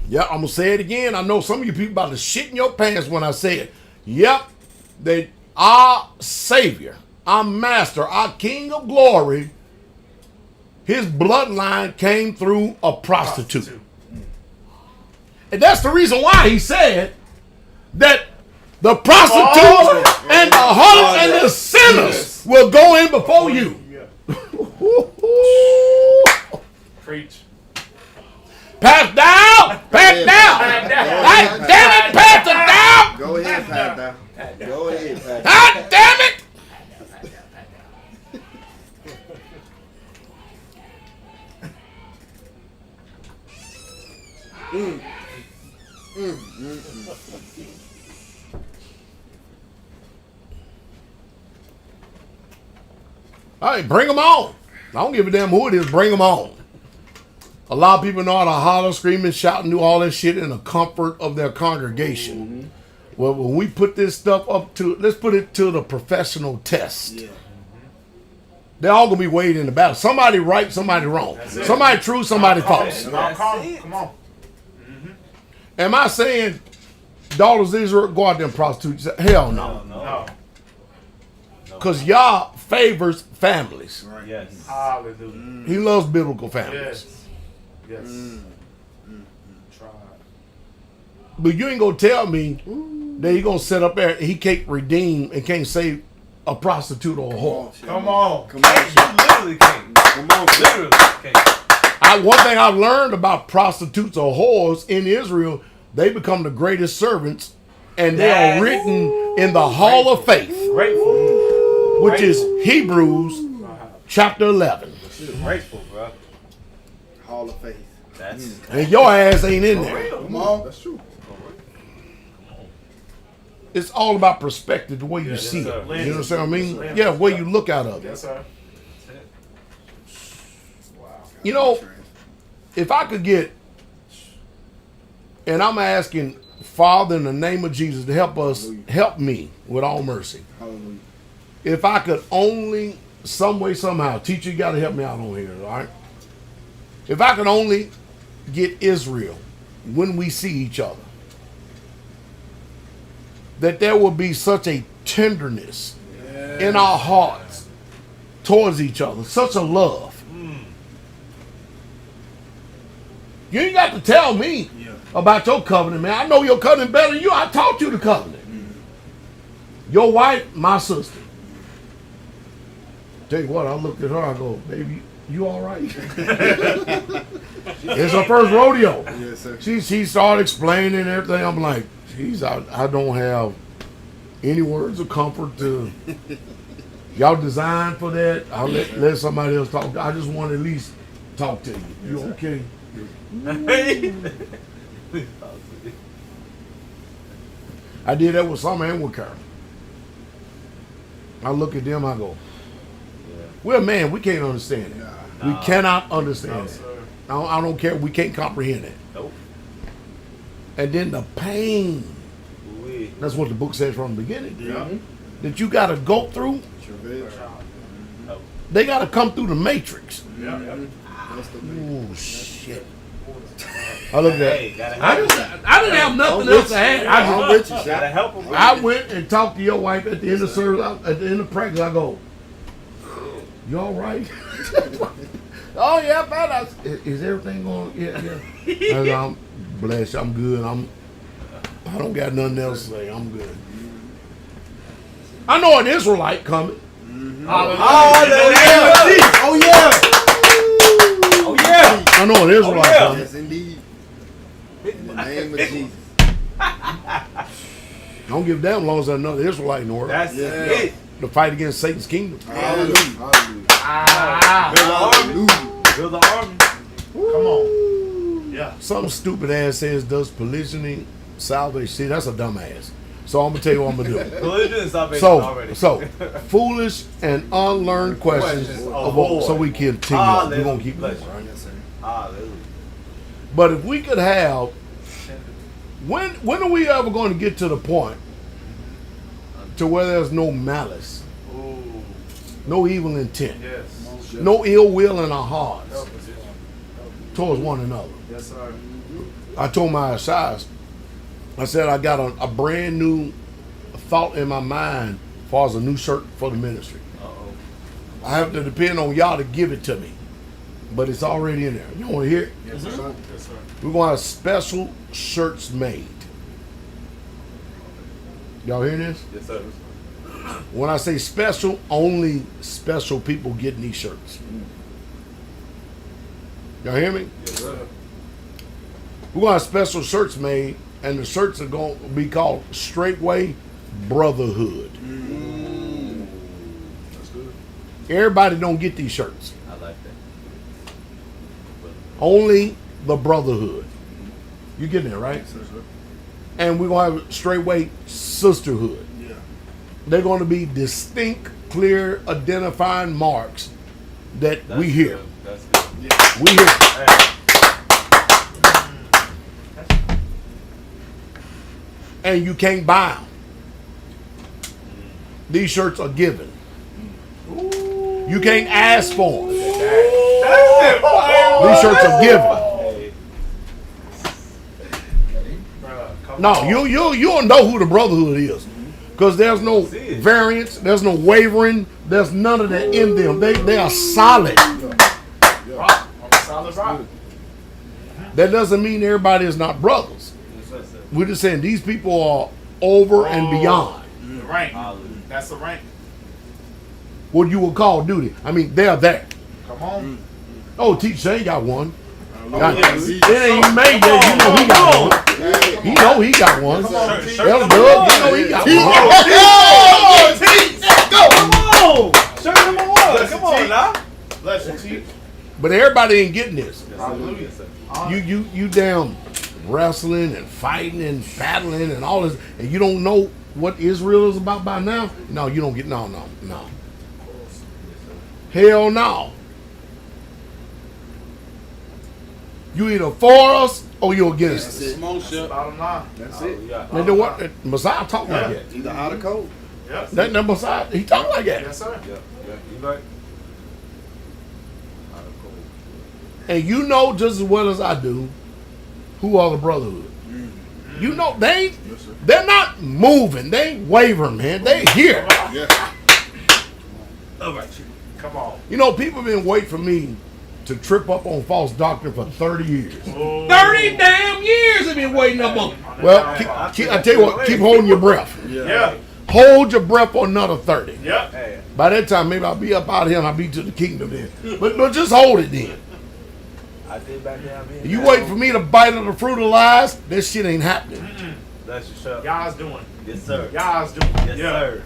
[SPEAKER 4] Yeah, I'm going to say it again. I know some of you people about to shit in your pants when I say it. Yep, that our Savior, our Master, our King of Glory, his bloodline came through a prostitute. And that's the reason why he said that the prostitutes and the harlots and the sinners will go in before you.
[SPEAKER 3] Preach.
[SPEAKER 4] Pass down! Pass down! God damn it, pass it down!
[SPEAKER 2] Go ahead, Pat. Go ahead, Pat.
[SPEAKER 4] God damn it! All right, bring them on. I don't give a damn who it is. Bring them on. A lot of people know how to holler, scream, and shout and do all that shit in the comfort of their congregation. Well, when we put this stuff up to, let's put it to the professional test.
[SPEAKER 2] Yeah.
[SPEAKER 4] They're all going to be weighed in the battle. Somebody right, somebody wrong. Somebody true, somebody false.
[SPEAKER 3] Come on. Come on.
[SPEAKER 4] Am I saying daughters of Israel go out there and prostitute? Hell no.
[SPEAKER 3] No.
[SPEAKER 4] Because Yah favors families.
[SPEAKER 2] Right.
[SPEAKER 5] Yes.
[SPEAKER 3] Hallelujah.
[SPEAKER 4] He loves biblical families.
[SPEAKER 3] Yes. Yes. Try.
[SPEAKER 4] But you ain't going to tell me that he going to sit up there and he can't redeem and can't save a prostitute or a whore.
[SPEAKER 3] Come on.
[SPEAKER 2] Come on.
[SPEAKER 5] You literally can't.
[SPEAKER 2] Come on.
[SPEAKER 5] Literally can't.
[SPEAKER 4] One thing I've learned about prostitutes or whores in Israel, they become the greatest servants and they are written in the Hall of Faith,
[SPEAKER 3] Grateful.
[SPEAKER 4] which is Hebrews chapter 11.
[SPEAKER 5] Grateful, bro.
[SPEAKER 2] Hall of Faith.
[SPEAKER 5] That's
[SPEAKER 4] And your ass ain't in there.
[SPEAKER 2] Come on. That's true.
[SPEAKER 4] It's all about perspective, the way you see it.
[SPEAKER 3] sir.
[SPEAKER 4] You know what I mean? Yeah, where you look out of it.
[SPEAKER 3] Yes, sir. Wow.
[SPEAKER 4] You know, if I could get, and I'm asking Father in the name of Jesus to help me with all mercy.
[SPEAKER 2] Hallelujah.
[SPEAKER 4] If I could only, some way, somehow, teacher, you got to help me out on here, all right? If I could only get Israel when we see each other, that there will be such a tenderness in our hearts towards each other, such a love. You ain't got to tell me about your covenant, man. I know your covenant better than you. I taught you the covenant. Your wife, my sister. Tell you what, I looked at her, I go, baby, you all right? It's her first rodeo.
[SPEAKER 2] Yes, sir.
[SPEAKER 4] She started explaining everything. I'm like, geez, I don't have any words of comfort to. Y'all designed for that. I'll let somebody else talk. I just want to at least talk to you. You okay? I did that with Summer and with Carol. I look at them, I go, well, man, we can't understand it. We cannot understand it. I don't care. We can't comprehend it.
[SPEAKER 5] Nope.
[SPEAKER 4] And then the pain.
[SPEAKER 5] Ooh-wee.
[SPEAKER 4] That's what the book says from the beginning.
[SPEAKER 2] Yeah.
[SPEAKER 4] That you got to go through.
[SPEAKER 2] Travail.
[SPEAKER 4] They got to come through the matrix.
[SPEAKER 3] Yeah.
[SPEAKER 2] That's the
[SPEAKER 4] Oh, shit. I looked at
[SPEAKER 5] Hey, gotta
[SPEAKER 4] I
[SPEAKER 5] help
[SPEAKER 4] didn't have nothing else to add.
[SPEAKER 2] I'm with you,
[SPEAKER 5] Gotta
[SPEAKER 2] sir.
[SPEAKER 5] help him.
[SPEAKER 4] I went and talked to your wife at the end of service, at the end of practice. I go, you all right? Oh yeah, man. Is everything going? Yeah. I'm blessed. I'm good. I don't got nothing else to say. I'm good. I know an Israelite coming.
[SPEAKER 3] Hallelujah.
[SPEAKER 6] Oh yeah.
[SPEAKER 5] Oh yeah.
[SPEAKER 4] I know an Israelite
[SPEAKER 5] yeah.
[SPEAKER 4] coming.
[SPEAKER 2] Yes, indeed. In the name of Jesus.
[SPEAKER 4] Don't give a damn as long as there's another Israelite in the world.
[SPEAKER 5] That's it.
[SPEAKER 4] To fight against Satan's kingdom.
[SPEAKER 2] Hallelujah. Hallelujah.
[SPEAKER 5] Build the army.
[SPEAKER 3] Come on. Yeah.
[SPEAKER 4] Some stupid ass says, does polygyny salvation? See, that's a dumbass. So I'm gonna tell you what I'm gonna do.
[SPEAKER 5] Religion is salvation already.
[SPEAKER 4] So foolish and unlearned questions of what, so we continue. We're gonna keep going. Right?
[SPEAKER 2] Yes, sir.
[SPEAKER 5] Hallelujah.
[SPEAKER 4] But if we could have, when are we ever going to get to the point to where there's no malice,
[SPEAKER 3] Ooh.
[SPEAKER 4] no evil intent,
[SPEAKER 3] Yes.
[SPEAKER 4] no ill will in our hearts towards one another?
[SPEAKER 3] Yes, sir.
[SPEAKER 4] I told my Ashais, I said I got a brand new thought in my mind as far as a new shirt for the ministry. I have to depend on y'all to give it to me, but it's already in there. You want to hear it?
[SPEAKER 3] Yes, sir. Yes, sir.
[SPEAKER 4] We're going to have special shirts made. Y'all hearing this?
[SPEAKER 5] Yes, sir.
[SPEAKER 4] When I say special, only special people getting these shirts. Y'all hear me?
[SPEAKER 5] Yes, sir.
[SPEAKER 4] We're going to have special shirts made, and the shirts are going to be called Straitway Brotherhood.
[SPEAKER 2] That's good.
[SPEAKER 4] Everybody don't get these shirts.
[SPEAKER 5] I like that.
[SPEAKER 4] Only the Brotherhood. You getting it, right?
[SPEAKER 2] Yes, sir.
[SPEAKER 4] And we're going to have Straitway Sisterhood.
[SPEAKER 2] Yeah.
[SPEAKER 4] They're going to be distinct, clear, identifying marks that
[SPEAKER 5] That's
[SPEAKER 4] we hear.
[SPEAKER 5] good. That's good.
[SPEAKER 4] We hear.
[SPEAKER 5] Hey.
[SPEAKER 4] And you can't buy them. These shirts are given. You can't ask for them. These shirts are given. No, you'll know who the Brotherhood is, because there's no variance, there's no wavering, there's none of that in them. They are solid.
[SPEAKER 3] Rock. Solid rock.
[SPEAKER 4] That doesn't mean everybody is not brothers. We're just saying these people are over and beyond
[SPEAKER 3] The rank. That's the rank.
[SPEAKER 4] what you would call duty. I mean, they're there.
[SPEAKER 3] Come on.
[SPEAKER 4] Oh, T. Shane got one.
[SPEAKER 3] yes.
[SPEAKER 4] It ain't even made yet. You know he got one. He know he got one.
[SPEAKER 3] Come on, T.
[SPEAKER 4] Elder Doug, you know he got one.
[SPEAKER 5] Shirt number one. Come on now.
[SPEAKER 3] Bless you, T.
[SPEAKER 4] But everybody ain't getting this.
[SPEAKER 3] Hallelujah.
[SPEAKER 4] You damn wrestling and fighting and battling and all this, and you don't know what Israel is about by now? No, you don't get no. Hell no. You either for us or you're against us.
[SPEAKER 2] That's it.
[SPEAKER 6] Come on, Shep.
[SPEAKER 3] Bottom line.
[SPEAKER 2] That's it.
[SPEAKER 4] And then what? Messiah talk like that.
[SPEAKER 2] Either hot or cold.
[SPEAKER 3] Yep.
[SPEAKER 4] That Messiah, he talk like that.
[SPEAKER 3] Yes, sir.
[SPEAKER 5] Yeah. You right?
[SPEAKER 4] And you know just as well as I do who are the Brotherhood. You know they're not moving. They ain't wavering, man. They here.
[SPEAKER 2] Yeah.
[SPEAKER 3] All right. Come on.
[SPEAKER 4] You know, people have been waiting for me to trip up on false doctrine for 30 years.
[SPEAKER 3] 30
[SPEAKER 4] 30 damn years they've been waiting up on. Well, I tell you what, keep holding your breath.
[SPEAKER 3] Yeah.
[SPEAKER 4] Hold your breath for another 30.
[SPEAKER 3] Yep.
[SPEAKER 5] Hey.
[SPEAKER 4] By that time, maybe I'll be up out of here and I'll be to the kingdom then. But just hold it then.
[SPEAKER 5] I did back down here.
[SPEAKER 4] You wait for me to bite of the fruit of lies, this shit ain't happening.
[SPEAKER 5] That's your shirt.
[SPEAKER 3] Y'all's doing.
[SPEAKER 5] Yes, sir.
[SPEAKER 3] Y'all's doing.
[SPEAKER 5] Yes,
[SPEAKER 3] Yeah.
[SPEAKER 5] sir.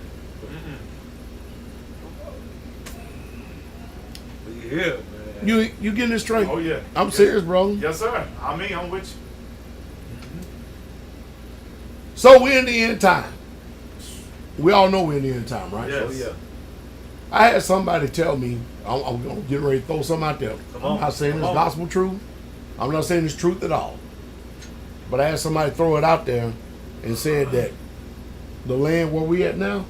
[SPEAKER 5] We here, man.
[SPEAKER 4] You getting this straight?
[SPEAKER 3] Oh, yeah.
[SPEAKER 4] I'm
[SPEAKER 3] Yes.
[SPEAKER 4] serious, bro.
[SPEAKER 3] Yes, sir. I'm with you.
[SPEAKER 4] So we're in the end time. We all know we're in the end time, right?
[SPEAKER 3] Yes.
[SPEAKER 5] Oh, yeah.
[SPEAKER 4] I had somebody tell me, I'm going to get ready to throw something out there.
[SPEAKER 5] Come
[SPEAKER 4] I'm
[SPEAKER 5] on.
[SPEAKER 4] not saying
[SPEAKER 5] Come
[SPEAKER 4] it's
[SPEAKER 5] on.
[SPEAKER 4] gospel truth. I'm not saying it's truth at all. But I had somebody throw it out there and said that the land where we at now,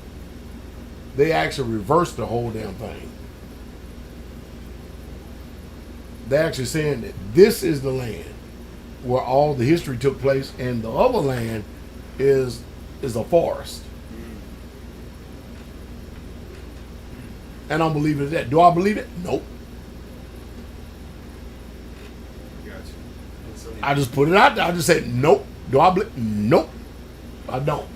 [SPEAKER 4] they actually reversed the whole damn thing. They're actually saying that this is the land where all the history took place, and the other land is a forest. And I'm believing that. Do I believe it? Nope. I just put it out there. I just said, nope. Do I believe? Nope. I don't.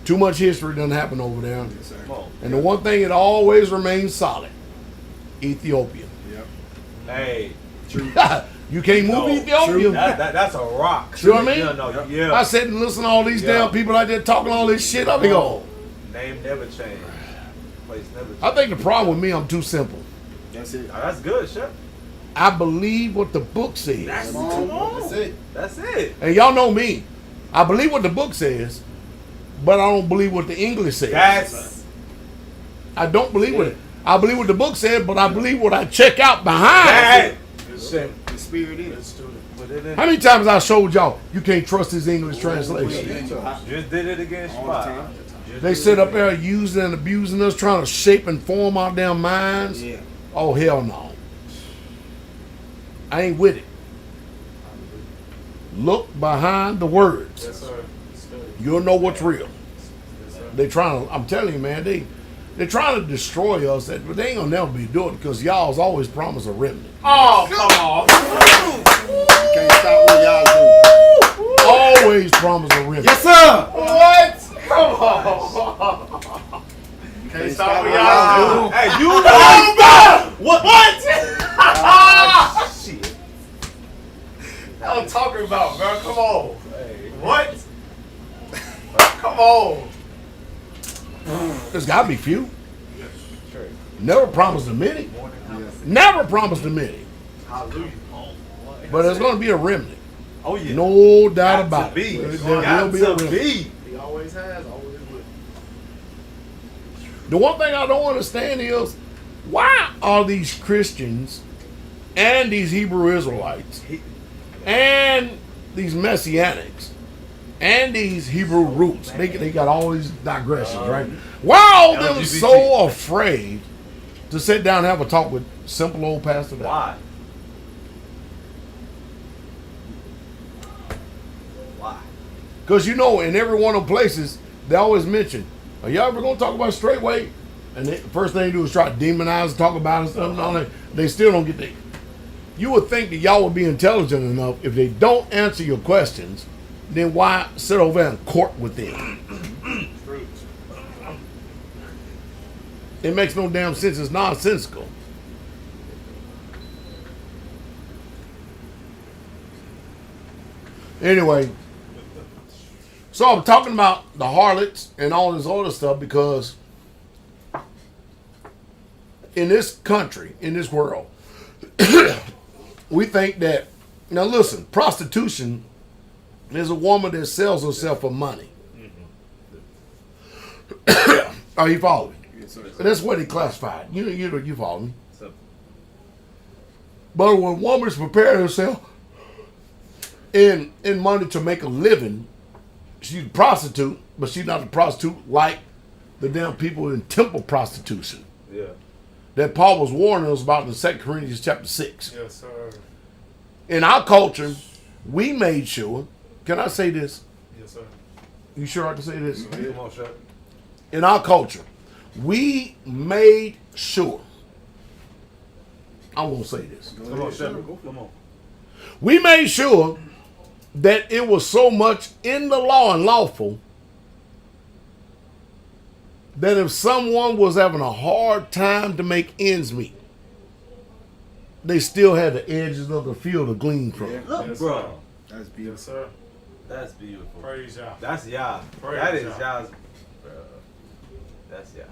[SPEAKER 4] Too much history doesn't happen over there.
[SPEAKER 2] Yes, sir.
[SPEAKER 5] Come on.
[SPEAKER 4] And the one thing that always remains solid, Ethiopia.
[SPEAKER 2] Yep.
[SPEAKER 5] Hey.
[SPEAKER 2] True.
[SPEAKER 4] You can't move
[SPEAKER 5] No,
[SPEAKER 4] Ethiopia.
[SPEAKER 5] That's a rock.
[SPEAKER 4] See what I mean?
[SPEAKER 5] Yeah, no, yeah.
[SPEAKER 4] I sit and listen to all these
[SPEAKER 5] Yeah.
[SPEAKER 4] damn people out there talking all this shit. I be going,
[SPEAKER 5] Name never changed. Place never changed.
[SPEAKER 4] I think the problem with me, I'm too simple.
[SPEAKER 2] That's it.
[SPEAKER 5] Oh, that's good, Chef.
[SPEAKER 4] I believe what the book says.
[SPEAKER 5] That's,
[SPEAKER 2] Come on. That's it.
[SPEAKER 5] That's it.
[SPEAKER 4] And y'all know me. I believe what the book says, but I don't believe what the English says.
[SPEAKER 5] That's
[SPEAKER 4] I don't believe what it. I believe what the book said, but I believe what I check out behind.
[SPEAKER 5] that. Shit.
[SPEAKER 2] The spirit is.
[SPEAKER 5] Put it in.
[SPEAKER 4] How many times I showed y'all you can't trust his English translation?
[SPEAKER 5] Just did it against
[SPEAKER 2] All the
[SPEAKER 5] Spot.
[SPEAKER 2] time.
[SPEAKER 4] They sit up there using and abusing us, trying to shape and form our damn minds.
[SPEAKER 2] Yeah.
[SPEAKER 4] Oh, hell no. I ain't with it. Look behind the words.
[SPEAKER 3] Yes, sir.
[SPEAKER 4] You'll know what's real. They trying to, I'm telling you, man, they're trying to destroy us, but they ain't gonna never be doing it because y'all's always promise a remnant.
[SPEAKER 3] Oh, come on.
[SPEAKER 2] Can't stop what y'all do.
[SPEAKER 4] Always promise a remnant.
[SPEAKER 2] Yes, sir.
[SPEAKER 3] What? Come on. Can't stop what y'all do.
[SPEAKER 5] Hey, you
[SPEAKER 3] Oh,
[SPEAKER 5] what?
[SPEAKER 3] What?
[SPEAKER 5] Shit.
[SPEAKER 3] I'm talking about, bro. Come on.
[SPEAKER 5] Hey.
[SPEAKER 3] What? Come on.
[SPEAKER 4] There's gotta be few.
[SPEAKER 5] Sure.
[SPEAKER 4] Never promised a many.
[SPEAKER 2] Yes.
[SPEAKER 4] Never promised a many.
[SPEAKER 3] Hallelujah.
[SPEAKER 4] But there's gonna be a remnant.
[SPEAKER 5] Oh yeah.
[SPEAKER 4] No doubt
[SPEAKER 5] Got
[SPEAKER 4] about
[SPEAKER 5] to be.
[SPEAKER 4] it. There will
[SPEAKER 5] Got
[SPEAKER 4] be a
[SPEAKER 5] to
[SPEAKER 4] remnant.
[SPEAKER 5] be.
[SPEAKER 3] He always has, always will.
[SPEAKER 4] The one thing I don't understand is why are these Christians and these Hebrew Israelites and these Messianics and these Hebrew roots, they got all these digressions, right? Why are all them
[SPEAKER 5] LGBT.
[SPEAKER 4] so afraid to sit down and have a talk with simple old Pastor Dowell?
[SPEAKER 5] Why? Why?
[SPEAKER 4] Because you know, in every one of them places, they always mention, are y'all ever going to talk about Straitway? And the first thing they do is try to demonize and talk about it and stuff. And all that. They still don't get the. You would think that y'all would be intelligent enough if they don't answer your questions, then why sit over there and court with them? It makes no damn sense. It's nonsensical. Anyway, so I'm talking about the harlots and all this other stuff because in this country, in this world, we think that, now listen, prostitution is a woman that sells herself for money. Are you following?
[SPEAKER 2] Yes, sir.
[SPEAKER 4] That's what they classified. You follow me? But when a woman's preparing herself in money to make a living, she's a prostitute, but she's not a prostitute like the damn people in temple prostitution
[SPEAKER 5] Yeah.
[SPEAKER 4] that Paul was warning us about in 2 Corinthians chapter 6.
[SPEAKER 3] Yes, sir.
[SPEAKER 4] In our culture, we made sure, can I say this?
[SPEAKER 3] Yes, sir.
[SPEAKER 4] You sure I can say this?
[SPEAKER 5] Come on, Chef.
[SPEAKER 4] In our culture, we made sure, I'm going to say this.
[SPEAKER 5] Come on, Chef. Come on.
[SPEAKER 4] We made sure that it was so much in the law and lawful that if someone was having a hard time to make ends meet, they still had the edges of the field to glean from.
[SPEAKER 2] Yeah.
[SPEAKER 5] Look,
[SPEAKER 3] Yes,
[SPEAKER 5] bro.
[SPEAKER 2] That's
[SPEAKER 3] Yes,
[SPEAKER 2] beautiful.
[SPEAKER 3] sir.
[SPEAKER 5] That's beautiful.
[SPEAKER 3] Praise y'all.
[SPEAKER 5] That's y'all.
[SPEAKER 3] Praise
[SPEAKER 5] That is
[SPEAKER 3] y'all.
[SPEAKER 5] y'all's. Bro. That's y'all.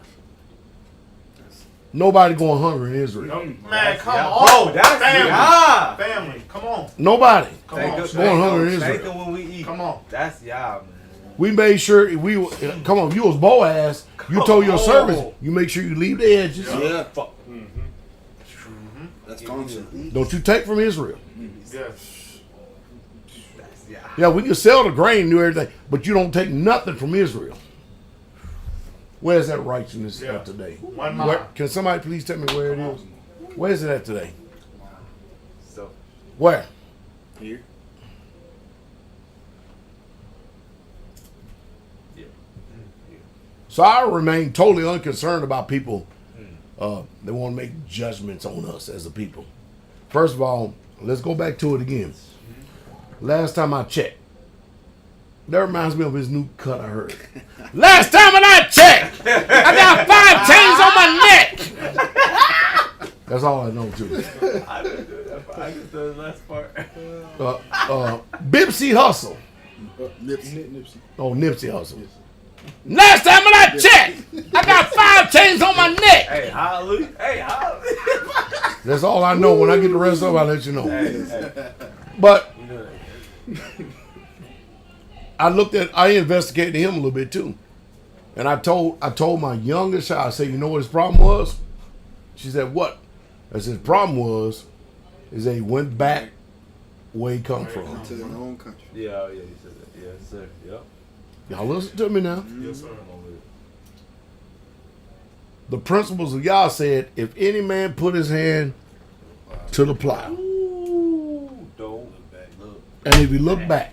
[SPEAKER 4] Nobody going hungry in Israel.
[SPEAKER 3] Man,
[SPEAKER 5] That's
[SPEAKER 3] come
[SPEAKER 5] y'all.
[SPEAKER 3] on.
[SPEAKER 5] Bro, that's
[SPEAKER 3] family.
[SPEAKER 5] y'all.
[SPEAKER 3] Family, come on.
[SPEAKER 4] Nobody.
[SPEAKER 3] Come
[SPEAKER 5] Thank
[SPEAKER 3] on.
[SPEAKER 5] you.
[SPEAKER 3] Shay.
[SPEAKER 4] Going hungry in
[SPEAKER 5] Thank
[SPEAKER 4] Israel.
[SPEAKER 5] you when we eat.
[SPEAKER 3] Come on.
[SPEAKER 5] That's y'all, man.
[SPEAKER 4] We made sure come on, if you was Boaz, you told your
[SPEAKER 5] on.
[SPEAKER 4] servants, you make sure you leave the edges.
[SPEAKER 2] Yeah.
[SPEAKER 5] Fuck.
[SPEAKER 2] That's function.
[SPEAKER 4] Don't you take from Israel.
[SPEAKER 3] Yes.
[SPEAKER 5] That's y'all.
[SPEAKER 4] Yeah, we can sell the grain and do everything, but you don't take nothing from Israel. Where's that righteousness
[SPEAKER 3] Yeah.
[SPEAKER 4] at today?
[SPEAKER 3] One
[SPEAKER 4] Where,
[SPEAKER 3] mile.
[SPEAKER 4] can somebody please tell me where it is? Where is it at today?
[SPEAKER 5] So,
[SPEAKER 4] Where?
[SPEAKER 2] Here.
[SPEAKER 5] yeah.
[SPEAKER 4] So I remain totally unconcerned about people that want to make judgments on us as a people. First of all, Let's go back to it again. Last time I checked. That reminds me of his new cut I heard. Last time I checked, I got 5 chains on my neck. That's all I know, too.
[SPEAKER 5] I didn't do that part. I just did the last part.
[SPEAKER 4] Bipsy Hustle.
[SPEAKER 2] Nipsey.
[SPEAKER 4] Oh, Nipsey Hustle. Last time I checked, I got 5 chains on my neck.
[SPEAKER 5] Hey, hallelujah. Hey, hallelujah.
[SPEAKER 4] That's all I know. When I get the rest of it, I'll let you know.
[SPEAKER 5] Hey.
[SPEAKER 4] But
[SPEAKER 5] You know that.
[SPEAKER 4] I investigated him a little bit too. And I told my youngest child, I said, you know what his problem was? She said, what? I said, his problem is that he went back where he come from.
[SPEAKER 2] To their own country.
[SPEAKER 5] Yeah, you said that. Yes, sir. Yep.
[SPEAKER 4] Y'all listen to me now.
[SPEAKER 5] Yes, sir.
[SPEAKER 4] The principles of y'all said, if any man put his hand to the plow,
[SPEAKER 5] Ooh, don't look back. Look.
[SPEAKER 4] and if he look back,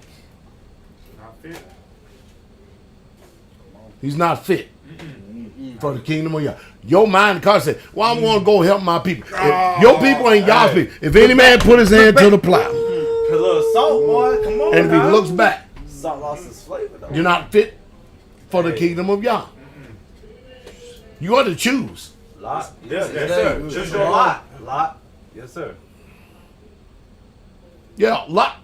[SPEAKER 3] Not fit.
[SPEAKER 4] he's not fit for the kingdom of y'all. Your mind, God said, well, I'm going to go help my people. If your people ain't y'all's people. If any man put his hand to the plow,
[SPEAKER 5] A little salt, boy. Come on.
[SPEAKER 4] and if he
[SPEAKER 5] now.
[SPEAKER 4] looks back,
[SPEAKER 5] Salt lost its flavor, though.
[SPEAKER 4] you're not fit for the kingdom of Yah. You got to choose.
[SPEAKER 5] Lot.
[SPEAKER 3] Yes, sir.
[SPEAKER 5] Just your lot. Lot. Yes, sir.
[SPEAKER 4] Yeah, lot.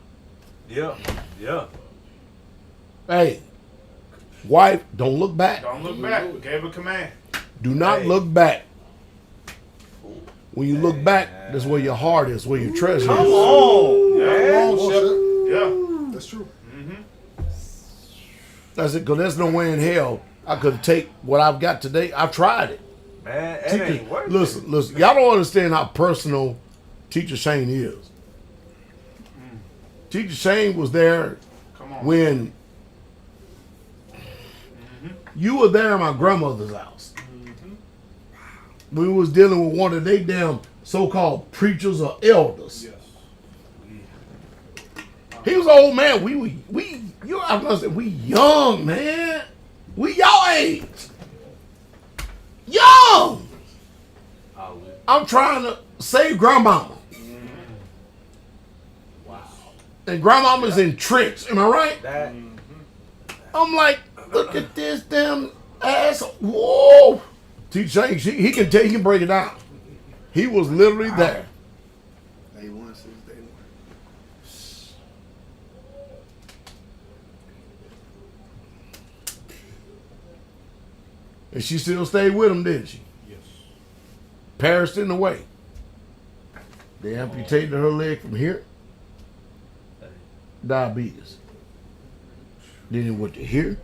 [SPEAKER 5] Yeah. Yeah.
[SPEAKER 4] Hey, wife, don't look back.
[SPEAKER 3] Don't look back. Gave a command.
[SPEAKER 4] Do not
[SPEAKER 5] Hey.
[SPEAKER 4] look back. When you look back, that's where your heart is, where your treasure
[SPEAKER 5] Come
[SPEAKER 4] is.
[SPEAKER 5] on,
[SPEAKER 3] Yeah.
[SPEAKER 5] man.
[SPEAKER 3] Yeah.
[SPEAKER 2] That's true.
[SPEAKER 4] That's it, because there's no way in hell I could take what I've got today. I've tried it.
[SPEAKER 5] Man, it
[SPEAKER 4] Teacher,
[SPEAKER 5] ain't worth it.
[SPEAKER 4] listen. Y'all don't understand how personal Teacher Shane is. Teacher Shane was there
[SPEAKER 3] Come on.
[SPEAKER 4] when you were there at my grandmother's house. We was dealing with one of they damn so-called preachers or elders.
[SPEAKER 3] Yes.
[SPEAKER 4] He was an old man. I was gonna say, we young, man. We y'all age. Young. I'm trying to save grandmama. And grandmama's entrenched. Am I right?
[SPEAKER 5] That.
[SPEAKER 4] I'm like, look at this damn ass. Whoa. Teacher Shane, he can tell, he can break it down. He was literally there.
[SPEAKER 2] Day one since day one.
[SPEAKER 4] And she still stayed with him, didn't she?
[SPEAKER 3] Yes.
[SPEAKER 4] Perished in the way. They amputated her leg from here. Diabetes. Then it went to here.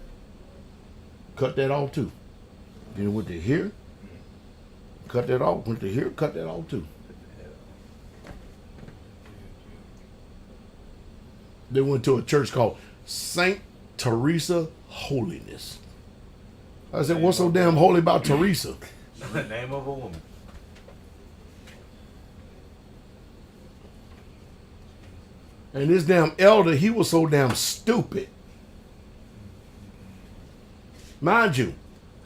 [SPEAKER 4] Cut that off too. Then it went to here. Cut that off. Went to here. Cut that off too. They went to a church called Saint Teresa Holiness. I said, what's so damn holy about Teresa?
[SPEAKER 5] The name of a woman.
[SPEAKER 4] And this damn elder, he was so damn stupid. Mind you,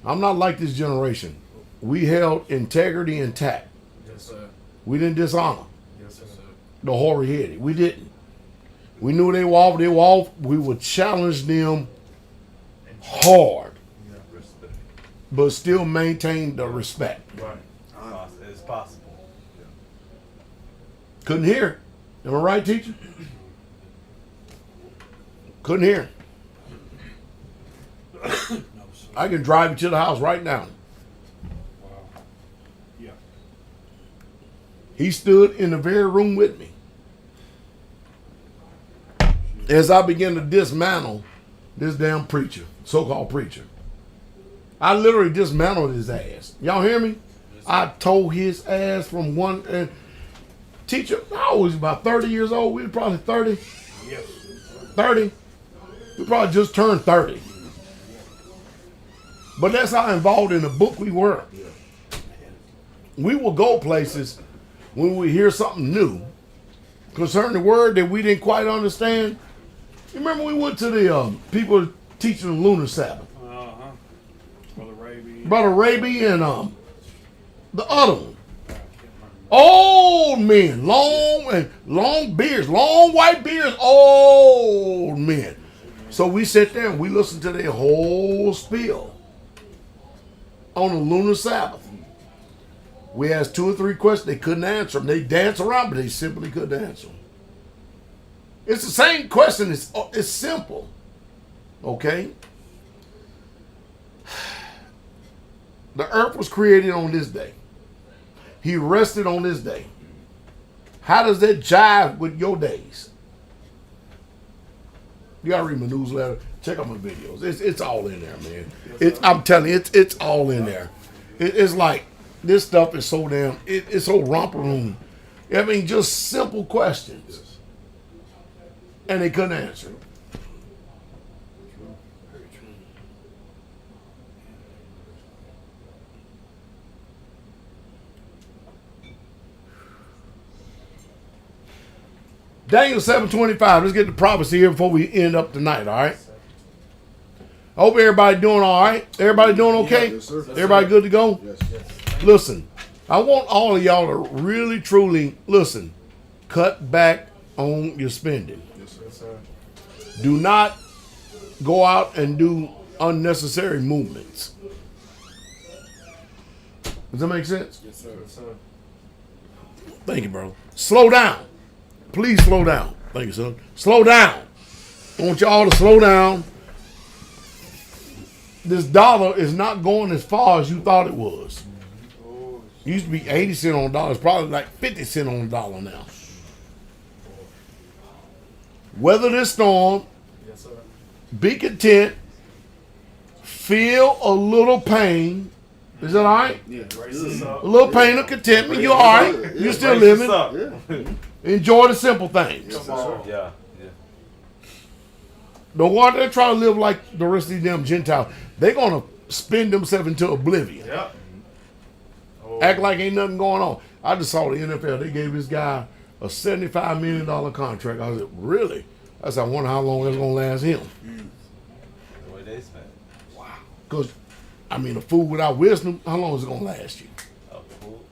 [SPEAKER 4] I'm not like this generation. We held integrity intact.
[SPEAKER 3] Yes, sir.
[SPEAKER 4] We didn't dishonor
[SPEAKER 3] Yes, sir.
[SPEAKER 4] the hoary-headed. We didn't. We knew they were off. We would challenge them hard,
[SPEAKER 5] Respect.
[SPEAKER 4] but still maintain the respect.
[SPEAKER 3] Right.
[SPEAKER 5] It's possible.
[SPEAKER 4] Couldn't hear. Am I right, teacher? Couldn't hear. I can drive you to the house right now.
[SPEAKER 3] Wow. Yeah.
[SPEAKER 4] He stood in the very room with me. As I began to dismantle this damn preacher, so-called preacher. I literally dismantled his ass. Y'all hear me? I tore his ass from one and teacher, I was about 30 years old. We were probably 30.
[SPEAKER 3] Yes.
[SPEAKER 4] 30. We probably just turned 30. But that's how involved in the book we were. We will go places when we hear something new concerning the word that we didn't quite understand. You remember we went to the people teaching the lunar Sabbath.
[SPEAKER 3] Uh-huh. Brother Raby.
[SPEAKER 4] Brother Raby and the other one. Old men, long beards, long white beards, old men. So we sit there and we listen to their whole spiel on a lunar Sabbath. We asked 2 or 3 questions. They couldn't answer them. They danced around, but they simply couldn't answer them. It's the same question. It's simple. Okay? The earth was created on this day. He rested on this day. How does that jive with your days? You gotta read my newsletter. Check out my videos. It's all in there, man. I'm telling you, it's all in there. It's like this stuff is so damn. It's so romper room. I mean, just simple questions, and they couldn't answer. Daniel 7:25. Let's get the prophecy here before we end up tonight, all right? I hope everybody doing all right. Everybody doing okay?
[SPEAKER 2] Yes, sir.
[SPEAKER 4] Everybody good to go?
[SPEAKER 2] Yes.
[SPEAKER 4] Listen, I want all of y'all to really, truly, listen, cut back on your spending.
[SPEAKER 2] Yes, sir.
[SPEAKER 4] Do not go out and do unnecessary movements. Does that make sense?
[SPEAKER 2] Yes, sir.
[SPEAKER 4] Thank you, bro. Slow down. Please slow down. Thank you, son. Slow down. I want y'all to slow down. This dollar is not going as far as you thought it was. It used to be 80 cents on a dollar. It's probably like 50 cents on a dollar now. Weather this storm.
[SPEAKER 3] Yes, sir.
[SPEAKER 4] Be content. Feel a little pain. Is that all right?
[SPEAKER 2] Yeah.
[SPEAKER 4] A little pain of contentment. You all right? You still living.
[SPEAKER 2] Yeah.
[SPEAKER 4] Enjoy the simple things.
[SPEAKER 2] Yes, sir.
[SPEAKER 5] Yeah.
[SPEAKER 4] Don't go out there trying to live like the rest of these damn Gentiles. They're going to spend themselves into oblivion.
[SPEAKER 3] Yep.
[SPEAKER 4] Act like ain't nothing going on. I just saw the NFL. They gave this guy a $75 million contract. I said, really? I said, I wonder how long it's going to last him.
[SPEAKER 5] The way they spend.
[SPEAKER 4] Because, I mean, a fool without wisdom, how long is it going to last you?
[SPEAKER 5] A fool.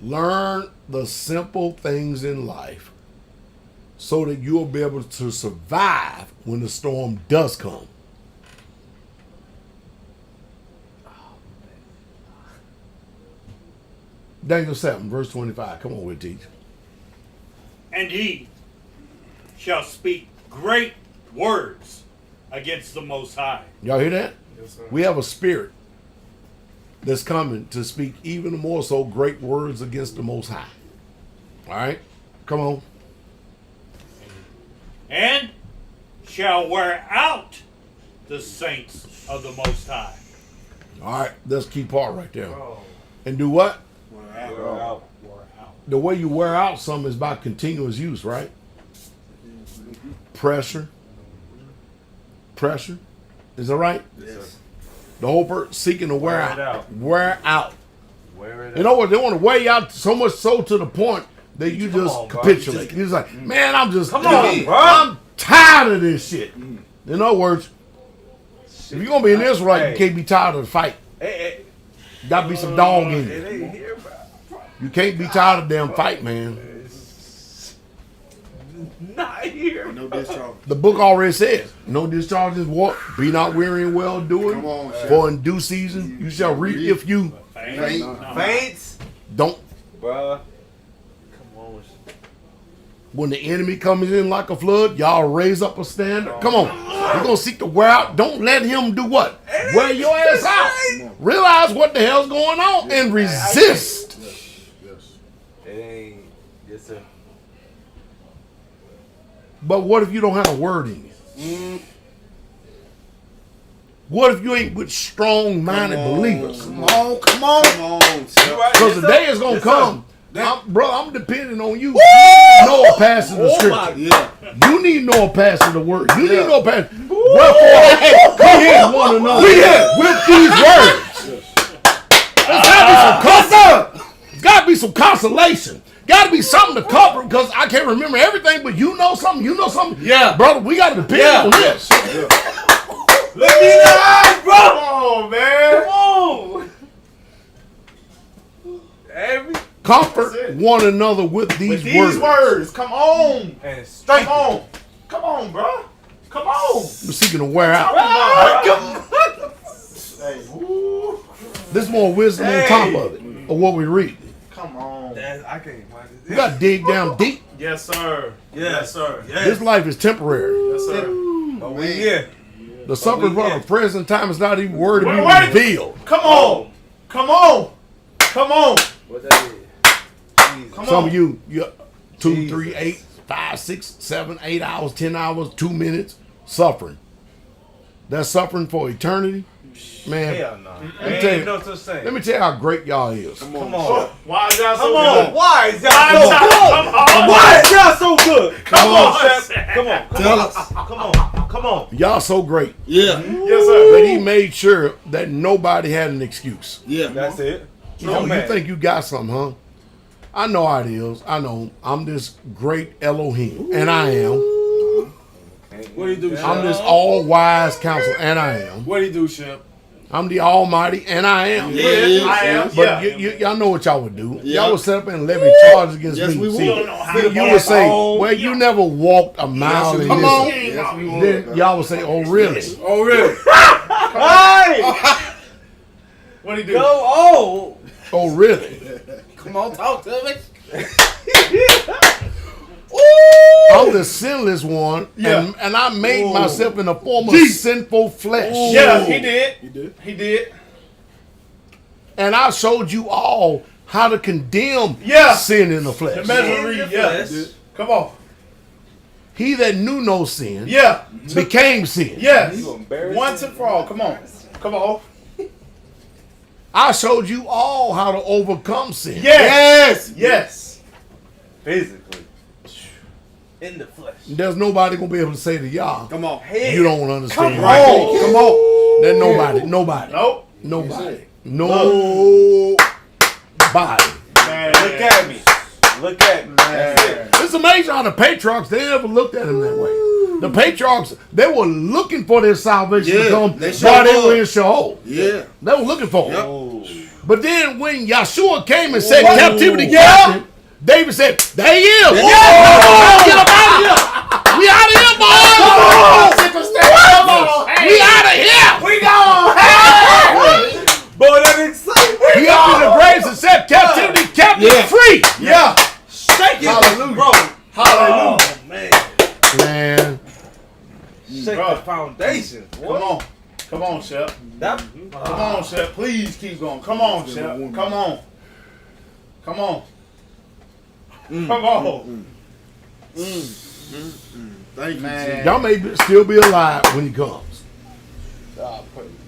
[SPEAKER 4] Learn the simple things in life so that you'll be able to survive when the storm does come. Daniel 7, verse 25. Come on, we'll teach.
[SPEAKER 7] And he shall speak great words against the Most High.
[SPEAKER 4] Y'all hear that?
[SPEAKER 3] Yes, sir.
[SPEAKER 4] We have a spirit that's coming to speak even more so great words against the Most High. All right? Come on.
[SPEAKER 7] And shall wear out the saints of the Most High.
[SPEAKER 4] All right. That's the key part right there.
[SPEAKER 3] Oh,
[SPEAKER 4] And do what?
[SPEAKER 5] We're out.
[SPEAKER 4] The way you wear out something is by continuous use, right? Pressure. Is that right?
[SPEAKER 2] Yes.
[SPEAKER 4] The whole person seeking to wear
[SPEAKER 5] Wear it
[SPEAKER 4] out.
[SPEAKER 5] out.
[SPEAKER 4] Wear out.
[SPEAKER 5] Wear it
[SPEAKER 4] You know what? They want to wear you out so much so to the point that you
[SPEAKER 5] Come
[SPEAKER 4] just
[SPEAKER 5] on, bro.
[SPEAKER 4] capitulate. You're just like, man, I'm just
[SPEAKER 5] Come on, bro.
[SPEAKER 4] I'm tired of this shit. In other words, if you're gonna be an Israelite, you can't be tired of the fight.
[SPEAKER 5] Hey,
[SPEAKER 4] Gotta be some dog in
[SPEAKER 5] it
[SPEAKER 4] you.
[SPEAKER 5] ain't here, bro.
[SPEAKER 4] You can't be tired of the damn fight, man.
[SPEAKER 5] It's not here.
[SPEAKER 2] No discharge.
[SPEAKER 4] The book already says, no discharge is what? Be not weary in well doing.
[SPEAKER 2] Come on, Shaq.
[SPEAKER 4] For in due season you shall reap if you
[SPEAKER 5] Faints,
[SPEAKER 4] don't.
[SPEAKER 5] bruh. Come on.
[SPEAKER 4] When the enemy comes in like a flood, y'all raise up a standard. Come on. You're going to seek to wear out. Don't let him do what? Wear your ass out. Realize what the hell's going on and resist.
[SPEAKER 2] Yes.
[SPEAKER 5] It ain't. Yes, sir.
[SPEAKER 4] But what if you don't have a word in you? What if you ain't with strong-minded believers?
[SPEAKER 2] Come on.
[SPEAKER 4] Because the day is going to come. I'm depending on you. Noah passing the scripture.
[SPEAKER 2] Yeah.
[SPEAKER 4] You need Noah passing the word. You need Noah passing. Wherefore, come here, one another. With these words. Let's have me some comfort. It's got to be some consolation. Got to be something to comfort because I can't remember everything, but you know something. You know something.
[SPEAKER 6] Yeah.
[SPEAKER 4] Brother, we got to depend on this.
[SPEAKER 3] Let me know, bro. Come on, man. Come on.
[SPEAKER 4] Comfort one another with these words.
[SPEAKER 3] Come on.
[SPEAKER 5] And
[SPEAKER 3] Come on. Come on, bro. Come on.
[SPEAKER 4] We're seeking to wear out.
[SPEAKER 3] Hey, woo.
[SPEAKER 4] There's more wisdom on top of it, of what we read.
[SPEAKER 3] Come on.
[SPEAKER 5] I can't find
[SPEAKER 4] You got to dig down deep.
[SPEAKER 3] Yes, sir. Yes, sir.
[SPEAKER 4] This life is temporary.
[SPEAKER 3] Yes, sir.
[SPEAKER 5] Oh, we here.
[SPEAKER 4] The suffering from the present time is not even word to be
[SPEAKER 3] Wait.
[SPEAKER 4] revealed.
[SPEAKER 3] Come on. Come on. Come on.
[SPEAKER 5] What that is?
[SPEAKER 3] Come
[SPEAKER 4] Some
[SPEAKER 3] on.
[SPEAKER 4] of you 2,
[SPEAKER 5] Jesus.
[SPEAKER 4] 3, 8, 5, 6, 7, 8 hours, 10 hours, 2 minutes suffering. That's suffering for eternity. Man,
[SPEAKER 5] Hell no.
[SPEAKER 4] Let me tell you-
[SPEAKER 5] No such thing.
[SPEAKER 4] let me tell you how great y'all is.
[SPEAKER 5] Come on.
[SPEAKER 3] Why is y'all so
[SPEAKER 5] Come on.
[SPEAKER 3] good?
[SPEAKER 5] Why is y'all
[SPEAKER 3] Why
[SPEAKER 5] so
[SPEAKER 3] is y'all-
[SPEAKER 5] good?
[SPEAKER 3] Come on.
[SPEAKER 5] Why is y'all so good?
[SPEAKER 3] Come on.
[SPEAKER 5] Shep. Come on.
[SPEAKER 6] Tell us.
[SPEAKER 5] Come on. Come on.
[SPEAKER 4] Y'all so great
[SPEAKER 6] Yeah.
[SPEAKER 3] Yes, sir.
[SPEAKER 4] that he made sure that nobody had an excuse.
[SPEAKER 6] Yeah.
[SPEAKER 5] That's it.
[SPEAKER 4] Oh, you think you got something, huh? I know how it is. I know. I'm this great Elohim, and I am.
[SPEAKER 6] What do you do,
[SPEAKER 4] I'm
[SPEAKER 6] Shep?
[SPEAKER 4] this all-wise counselor, and I am.
[SPEAKER 6] What do you do, Shep?
[SPEAKER 4] I'm the Almighty, and I am.
[SPEAKER 6] Yeah.
[SPEAKER 3] I am.
[SPEAKER 4] But
[SPEAKER 3] Yeah.
[SPEAKER 4] y'all know what y'all would do.
[SPEAKER 6] Yeah.
[SPEAKER 4] Y'all would set up and levy charges against
[SPEAKER 6] Yes,
[SPEAKER 4] me.
[SPEAKER 6] we
[SPEAKER 4] See,
[SPEAKER 6] would.
[SPEAKER 4] you would say, well, you never walked a mile in
[SPEAKER 6] Come
[SPEAKER 4] this.
[SPEAKER 6] on.
[SPEAKER 3] Yes, we
[SPEAKER 4] Then y'all would say, oh, really?
[SPEAKER 6] Oh, really?
[SPEAKER 5] Hey!
[SPEAKER 3] What do you do?
[SPEAKER 5] Go on!
[SPEAKER 4] Oh, really?
[SPEAKER 6] Come on, talk to me.
[SPEAKER 4] I'm the sinless one,
[SPEAKER 3] Yeah.
[SPEAKER 4] and I made myself in the form of sinful flesh.
[SPEAKER 3] Yeah, he did.
[SPEAKER 6] You did?
[SPEAKER 3] He did.
[SPEAKER 4] And I showed you all how to condemn
[SPEAKER 3] Yeah.
[SPEAKER 4] sin in the flesh.
[SPEAKER 3] The measure read. Yeah. Come on.
[SPEAKER 4] He that knew no sin
[SPEAKER 3] Yeah.
[SPEAKER 4] became sin.
[SPEAKER 3] Yes.
[SPEAKER 5] You embarrassing.
[SPEAKER 3] Once and for all. Come on. Come on.
[SPEAKER 4] I showed you all how to overcome sin.
[SPEAKER 3] Yes. Yes.
[SPEAKER 5] Physically. In the flesh.
[SPEAKER 4] There's nobody gonna be able to say to y'all,
[SPEAKER 6] Come on.
[SPEAKER 4] you don't understand.
[SPEAKER 3] Come
[SPEAKER 4] Right?
[SPEAKER 3] on.
[SPEAKER 4] Come on. There's nobody.
[SPEAKER 3] Nope.
[SPEAKER 4] Nobody. Nobody.
[SPEAKER 3] Man.
[SPEAKER 5] Look at me. Look at me. That's it.
[SPEAKER 4] It's amazing how the patriarchs, they never looked at him that way. The patriarchs, they were looking for their salvation to
[SPEAKER 6] Yeah,
[SPEAKER 4] come
[SPEAKER 6] they sure
[SPEAKER 4] while they
[SPEAKER 6] was.
[SPEAKER 4] were in Sheol.
[SPEAKER 6] Yeah.
[SPEAKER 4] They were looking for him.
[SPEAKER 5] Oh.
[SPEAKER 4] But then when Yeshua came and said
[SPEAKER 6] Whoa.
[SPEAKER 4] captivity
[SPEAKER 3] Yeah.
[SPEAKER 4] captive, David said, there he is.
[SPEAKER 6] Yeah.
[SPEAKER 4] Get up out of here. We out of here, boys.
[SPEAKER 3] Come on. Hey.
[SPEAKER 4] We out of here.
[SPEAKER 3] We gone. Hey.
[SPEAKER 5] Boy, that exciting.
[SPEAKER 4] He up in the graves and said captivity captive
[SPEAKER 6] Yeah.
[SPEAKER 4] free.
[SPEAKER 3] Yeah.
[SPEAKER 5] Shake it.
[SPEAKER 3] Hallelujah.
[SPEAKER 5] Bro.
[SPEAKER 3] Hallelujah.
[SPEAKER 5] Oh, man.
[SPEAKER 4] Man,
[SPEAKER 5] Shake
[SPEAKER 3] Bro.
[SPEAKER 5] the foundation.
[SPEAKER 3] Come on. Come on, Shep.
[SPEAKER 5] That,
[SPEAKER 3] Come on, Shep. Please keep going. Come on, Shep. Come on. Come on. Come on.
[SPEAKER 6] Thank you,
[SPEAKER 3] Man.
[SPEAKER 4] y'all may still be alive when he comes.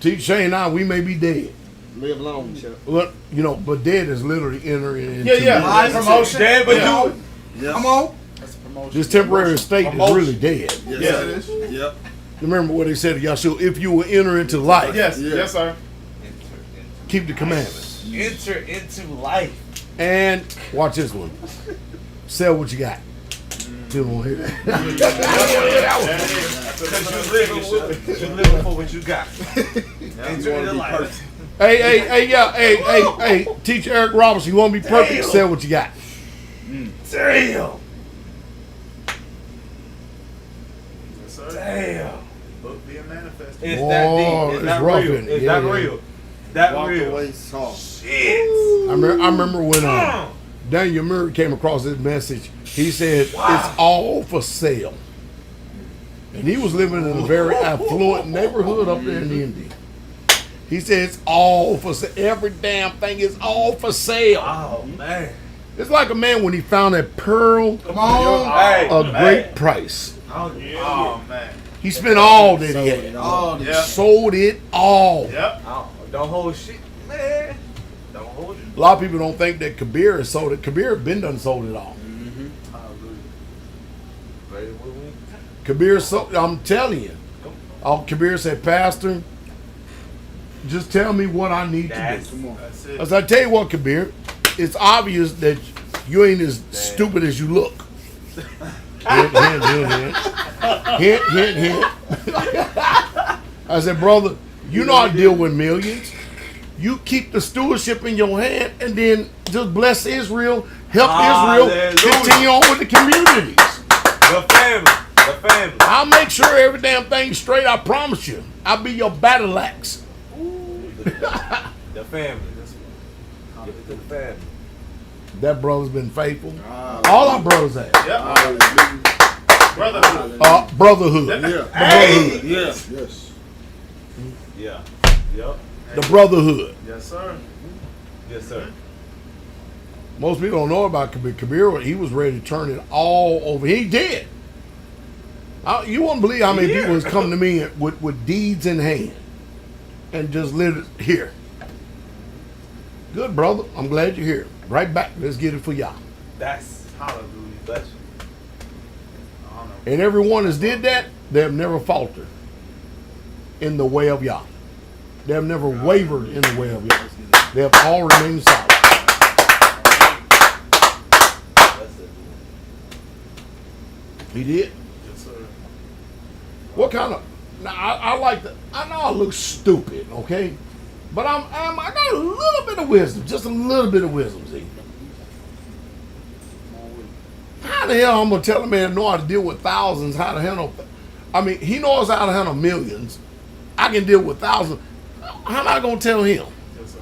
[SPEAKER 4] Teach Shane and I, we may be dead.
[SPEAKER 6] Live long, Shep.
[SPEAKER 4] Look, you know, but dead is literally entering into
[SPEAKER 3] Yeah. Promotion.
[SPEAKER 5] Dad, but
[SPEAKER 3] Yeah.
[SPEAKER 5] you.
[SPEAKER 6] Yes.
[SPEAKER 3] Come on. That's a promotion.
[SPEAKER 4] this temporary state is really dead.
[SPEAKER 6] Yes,
[SPEAKER 3] Yeah.
[SPEAKER 6] it is. Yep.
[SPEAKER 4] Remember what they said to Yahshua, if you will enter into life,
[SPEAKER 3] Yes.
[SPEAKER 6] Yeah.
[SPEAKER 3] Yes, sir.
[SPEAKER 4] keep the commandments.
[SPEAKER 5] Enter into life.
[SPEAKER 4] And watch this one. Sell what you got. You don't hear that.
[SPEAKER 5] Because you're living for what you got. Enter into life.
[SPEAKER 4] Hey, Teacher Eric Robinson, you want to be perfect?
[SPEAKER 5] Damn.
[SPEAKER 4] Sell what you got.
[SPEAKER 5] Damn.
[SPEAKER 3] Yes, sir.
[SPEAKER 5] Damn.
[SPEAKER 3] Book being manifested.
[SPEAKER 5] It's
[SPEAKER 4] Boy,
[SPEAKER 5] that deep. It's
[SPEAKER 4] it's
[SPEAKER 5] that
[SPEAKER 4] rough,
[SPEAKER 5] real.
[SPEAKER 4] isn't it?
[SPEAKER 5] It's
[SPEAKER 4] Yeah,
[SPEAKER 5] that
[SPEAKER 4] yeah.
[SPEAKER 5] real. That
[SPEAKER 6] Walk
[SPEAKER 5] real.
[SPEAKER 6] away soft.
[SPEAKER 5] Shit.
[SPEAKER 4] I remember when Daniel Murray came across this message. He said, it's all for sale. And he was living in a very affluent neighborhood up there in India. He said, it's all for sale. Every damn thing is all for sale.
[SPEAKER 5] Oh, man.
[SPEAKER 4] It's like a man when he found that pearl
[SPEAKER 6] Come on.
[SPEAKER 5] Hey,
[SPEAKER 4] a
[SPEAKER 5] man.
[SPEAKER 4] great price.
[SPEAKER 5] Oh,
[SPEAKER 3] Oh, man.
[SPEAKER 4] He spent all that he had.
[SPEAKER 6] Oh,
[SPEAKER 3] Yeah.
[SPEAKER 4] Sold it all.
[SPEAKER 3] Yep.
[SPEAKER 5] Oh, don't hold shit, man. Don't hold it.
[SPEAKER 4] A lot of people don't think that Kabir has sold it. Kabir been done sold it all. Kabir sold, I'm telling you. Kabir said, Pastor, just tell me what I need to do.
[SPEAKER 5] That's
[SPEAKER 6] Come on.
[SPEAKER 3] That's it.
[SPEAKER 4] I said, I tell you what, Kabir, it's obvious that you ain't as stupid as you look. Hint, hint, hint, hint. Hint, hint, hint. I said, brother, you know how to deal with millions. You keep the stewardship in your hand and then just bless Israel, help Israel, continue on with the communities.
[SPEAKER 5] The family. The family.
[SPEAKER 4] I'll make sure every damn thing's straight, I promise you. I'll be your battle axe.
[SPEAKER 5] The family. Give it to the family.
[SPEAKER 4] That brother's been faithful. All our brothers have.
[SPEAKER 3] Brotherhood.
[SPEAKER 4] Brotherhood.
[SPEAKER 6] Yeah.
[SPEAKER 4] Yes.
[SPEAKER 6] Yes.
[SPEAKER 5] Yeah. Yep.
[SPEAKER 4] The brotherhood.
[SPEAKER 3] Yes, sir.
[SPEAKER 5] Yes, sir.
[SPEAKER 4] Most people don't know about Kabir. Kabir, he was ready to turn it all over. He did. You won't believe how many people has come to me with deeds in hand and just live here. Good, brother. I'm glad you're here. Right back. Let's get it for y'all.
[SPEAKER 5] That's
[SPEAKER 3] Hallelujah.
[SPEAKER 5] bless you.
[SPEAKER 4] And everyone that's did that, they have never faltered in the way of Yah. They have never wavered in the way of Yah. They have all remained solid.
[SPEAKER 5] That's it.
[SPEAKER 4] He did.
[SPEAKER 3] Yes, sir.
[SPEAKER 4] What kind of? Now I like that. I know I look stupid, okay, but I got a little bit of wisdom, just a little bit of wisdom. See, how the hell I'm gonna tell a man know how to deal with thousands? How to handle? I mean, he knows how to handle millions. I can deal with thousands. How am I gonna tell him?
[SPEAKER 3] Yes, sir.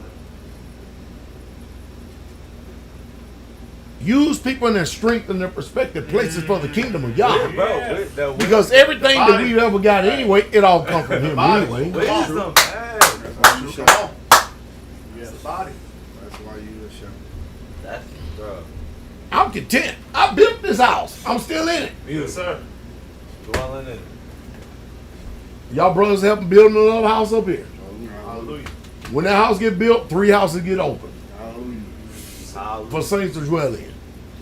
[SPEAKER 4] Use people in their strength and their perspective places for the kingdom of Yah.
[SPEAKER 5] Bro,
[SPEAKER 4] Because everything that we've ever got anyway, it all comes from him anyway.
[SPEAKER 5] wisdom. Hey.
[SPEAKER 3] Come on. Yes, the body.
[SPEAKER 6] That's why you a shepherd.
[SPEAKER 5] That's bro.
[SPEAKER 4] I'm content. I built this house. I'm still in it.
[SPEAKER 3] Yes, sir.
[SPEAKER 5] Dwelling in it.
[SPEAKER 4] Y'all brothers helping building another house up here.
[SPEAKER 3] Hallelujah.
[SPEAKER 4] When that house get built, 3 houses get open
[SPEAKER 6] Hallelujah.
[SPEAKER 4] for saints to dwell in.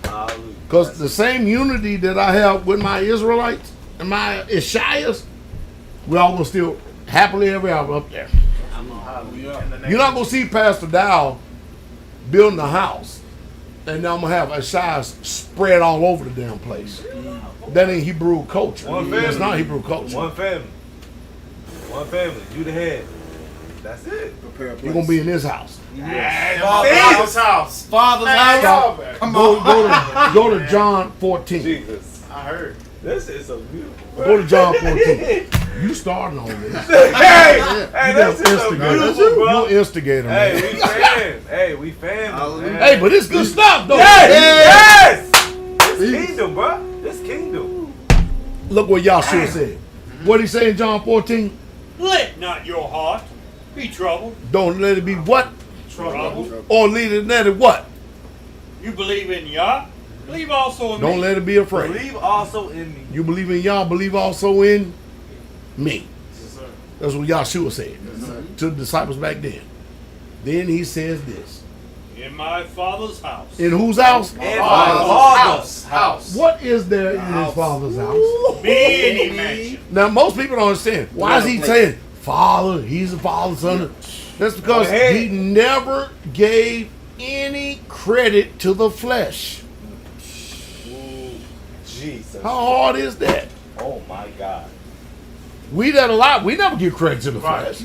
[SPEAKER 5] Hallelujah.
[SPEAKER 4] Because the same unity that I have with my Israelites and my Ishias, we all gonna still happily ever after up there.
[SPEAKER 3] Hallelujah. In the name
[SPEAKER 4] You're not
[SPEAKER 3] of
[SPEAKER 4] gonna see Pastor Dowell building a house, and now I'm gonna have Ishias spread all over the damn place. That ain't Hebrew culture.
[SPEAKER 5] One
[SPEAKER 4] That's
[SPEAKER 5] family.
[SPEAKER 4] not Hebrew culture.
[SPEAKER 5] One family. One family. You the head. That's it.
[SPEAKER 6] Prepare a place.
[SPEAKER 4] You're gonna be in this house.
[SPEAKER 3] Father's house.
[SPEAKER 6] Father's
[SPEAKER 3] Hey,
[SPEAKER 6] house.
[SPEAKER 3] y'all.
[SPEAKER 6] Come
[SPEAKER 4] Go,
[SPEAKER 6] on.
[SPEAKER 4] go to John 14.
[SPEAKER 5] Jesus.
[SPEAKER 3] I heard.
[SPEAKER 5] This is so beautiful.
[SPEAKER 4] Go to John 14. You starting on this.
[SPEAKER 5] Hey,
[SPEAKER 4] You
[SPEAKER 5] this is so
[SPEAKER 4] instigator.
[SPEAKER 5] beautiful, bro.
[SPEAKER 4] You instigator,
[SPEAKER 5] Hey,
[SPEAKER 4] man.
[SPEAKER 5] we fans. Hey, we fans.
[SPEAKER 6] Hallelujah.
[SPEAKER 5] man.
[SPEAKER 4] Hey, but it's good stuff, though.
[SPEAKER 5] Yes! This kingdom, bro. This kingdom.
[SPEAKER 4] Look what Yahshua said. What he say in John 14?
[SPEAKER 7] Let not your heart be troubled.
[SPEAKER 4] Don't let it be what?
[SPEAKER 7] Troubled.
[SPEAKER 4] Or let it what?
[SPEAKER 7] You believe in Yah, believe also in
[SPEAKER 4] Don't
[SPEAKER 7] me.
[SPEAKER 4] let it be afraid.
[SPEAKER 5] Believe also in me.
[SPEAKER 4] You believe in Yah, believe also in me.
[SPEAKER 3] Yes, sir.
[SPEAKER 4] That's what Yahshua said to the disciples back then. Then he says this.
[SPEAKER 7] In my Father's house.
[SPEAKER 4] In whose house?
[SPEAKER 5] In my father's
[SPEAKER 3] House.
[SPEAKER 4] What is there in his father's house?
[SPEAKER 7] Many mansions.
[SPEAKER 4] Now, most people don't understand. Why is he saying Father? He's the Father, Son. That's because he never gave any credit to the flesh.
[SPEAKER 5] Jesus.
[SPEAKER 4] How hard is that?
[SPEAKER 5] Oh my God.
[SPEAKER 4] We that alive, we never give credit to the
[SPEAKER 3] Right.
[SPEAKER 4] flesh.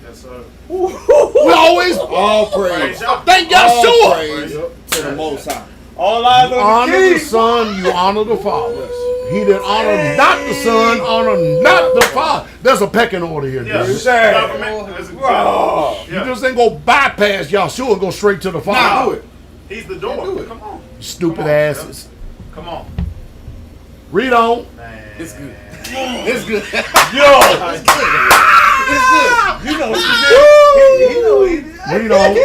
[SPEAKER 3] Yes, sir.
[SPEAKER 4] We always
[SPEAKER 6] All praise.
[SPEAKER 4] thank
[SPEAKER 6] All
[SPEAKER 4] Yahshua.
[SPEAKER 6] praise to the Most High.
[SPEAKER 5] All eyes
[SPEAKER 4] You
[SPEAKER 5] on
[SPEAKER 4] honor
[SPEAKER 5] the
[SPEAKER 4] the
[SPEAKER 5] king.
[SPEAKER 4] Son, you honor the Father. He that honors not the Son, honor not the Father. There's a pecking order here.
[SPEAKER 3] Yes.
[SPEAKER 4] dude.
[SPEAKER 5] Sir.
[SPEAKER 3] Government. That's
[SPEAKER 5] Bro.
[SPEAKER 4] You
[SPEAKER 3] Yeah.
[SPEAKER 4] just ain't go bypass Yahshua and go straight to the
[SPEAKER 6] Now
[SPEAKER 4] Father.
[SPEAKER 6] do it.
[SPEAKER 3] He's the door.
[SPEAKER 6] do it.
[SPEAKER 3] Come on.
[SPEAKER 4] Stupid
[SPEAKER 3] Come on,
[SPEAKER 4] asses.
[SPEAKER 3] Come on.
[SPEAKER 4] Read on.
[SPEAKER 3] Man.
[SPEAKER 6] It's good. It's good.
[SPEAKER 5] Yo.
[SPEAKER 6] It's good.
[SPEAKER 5] You know what you did. He know he did.
[SPEAKER 4] Read on.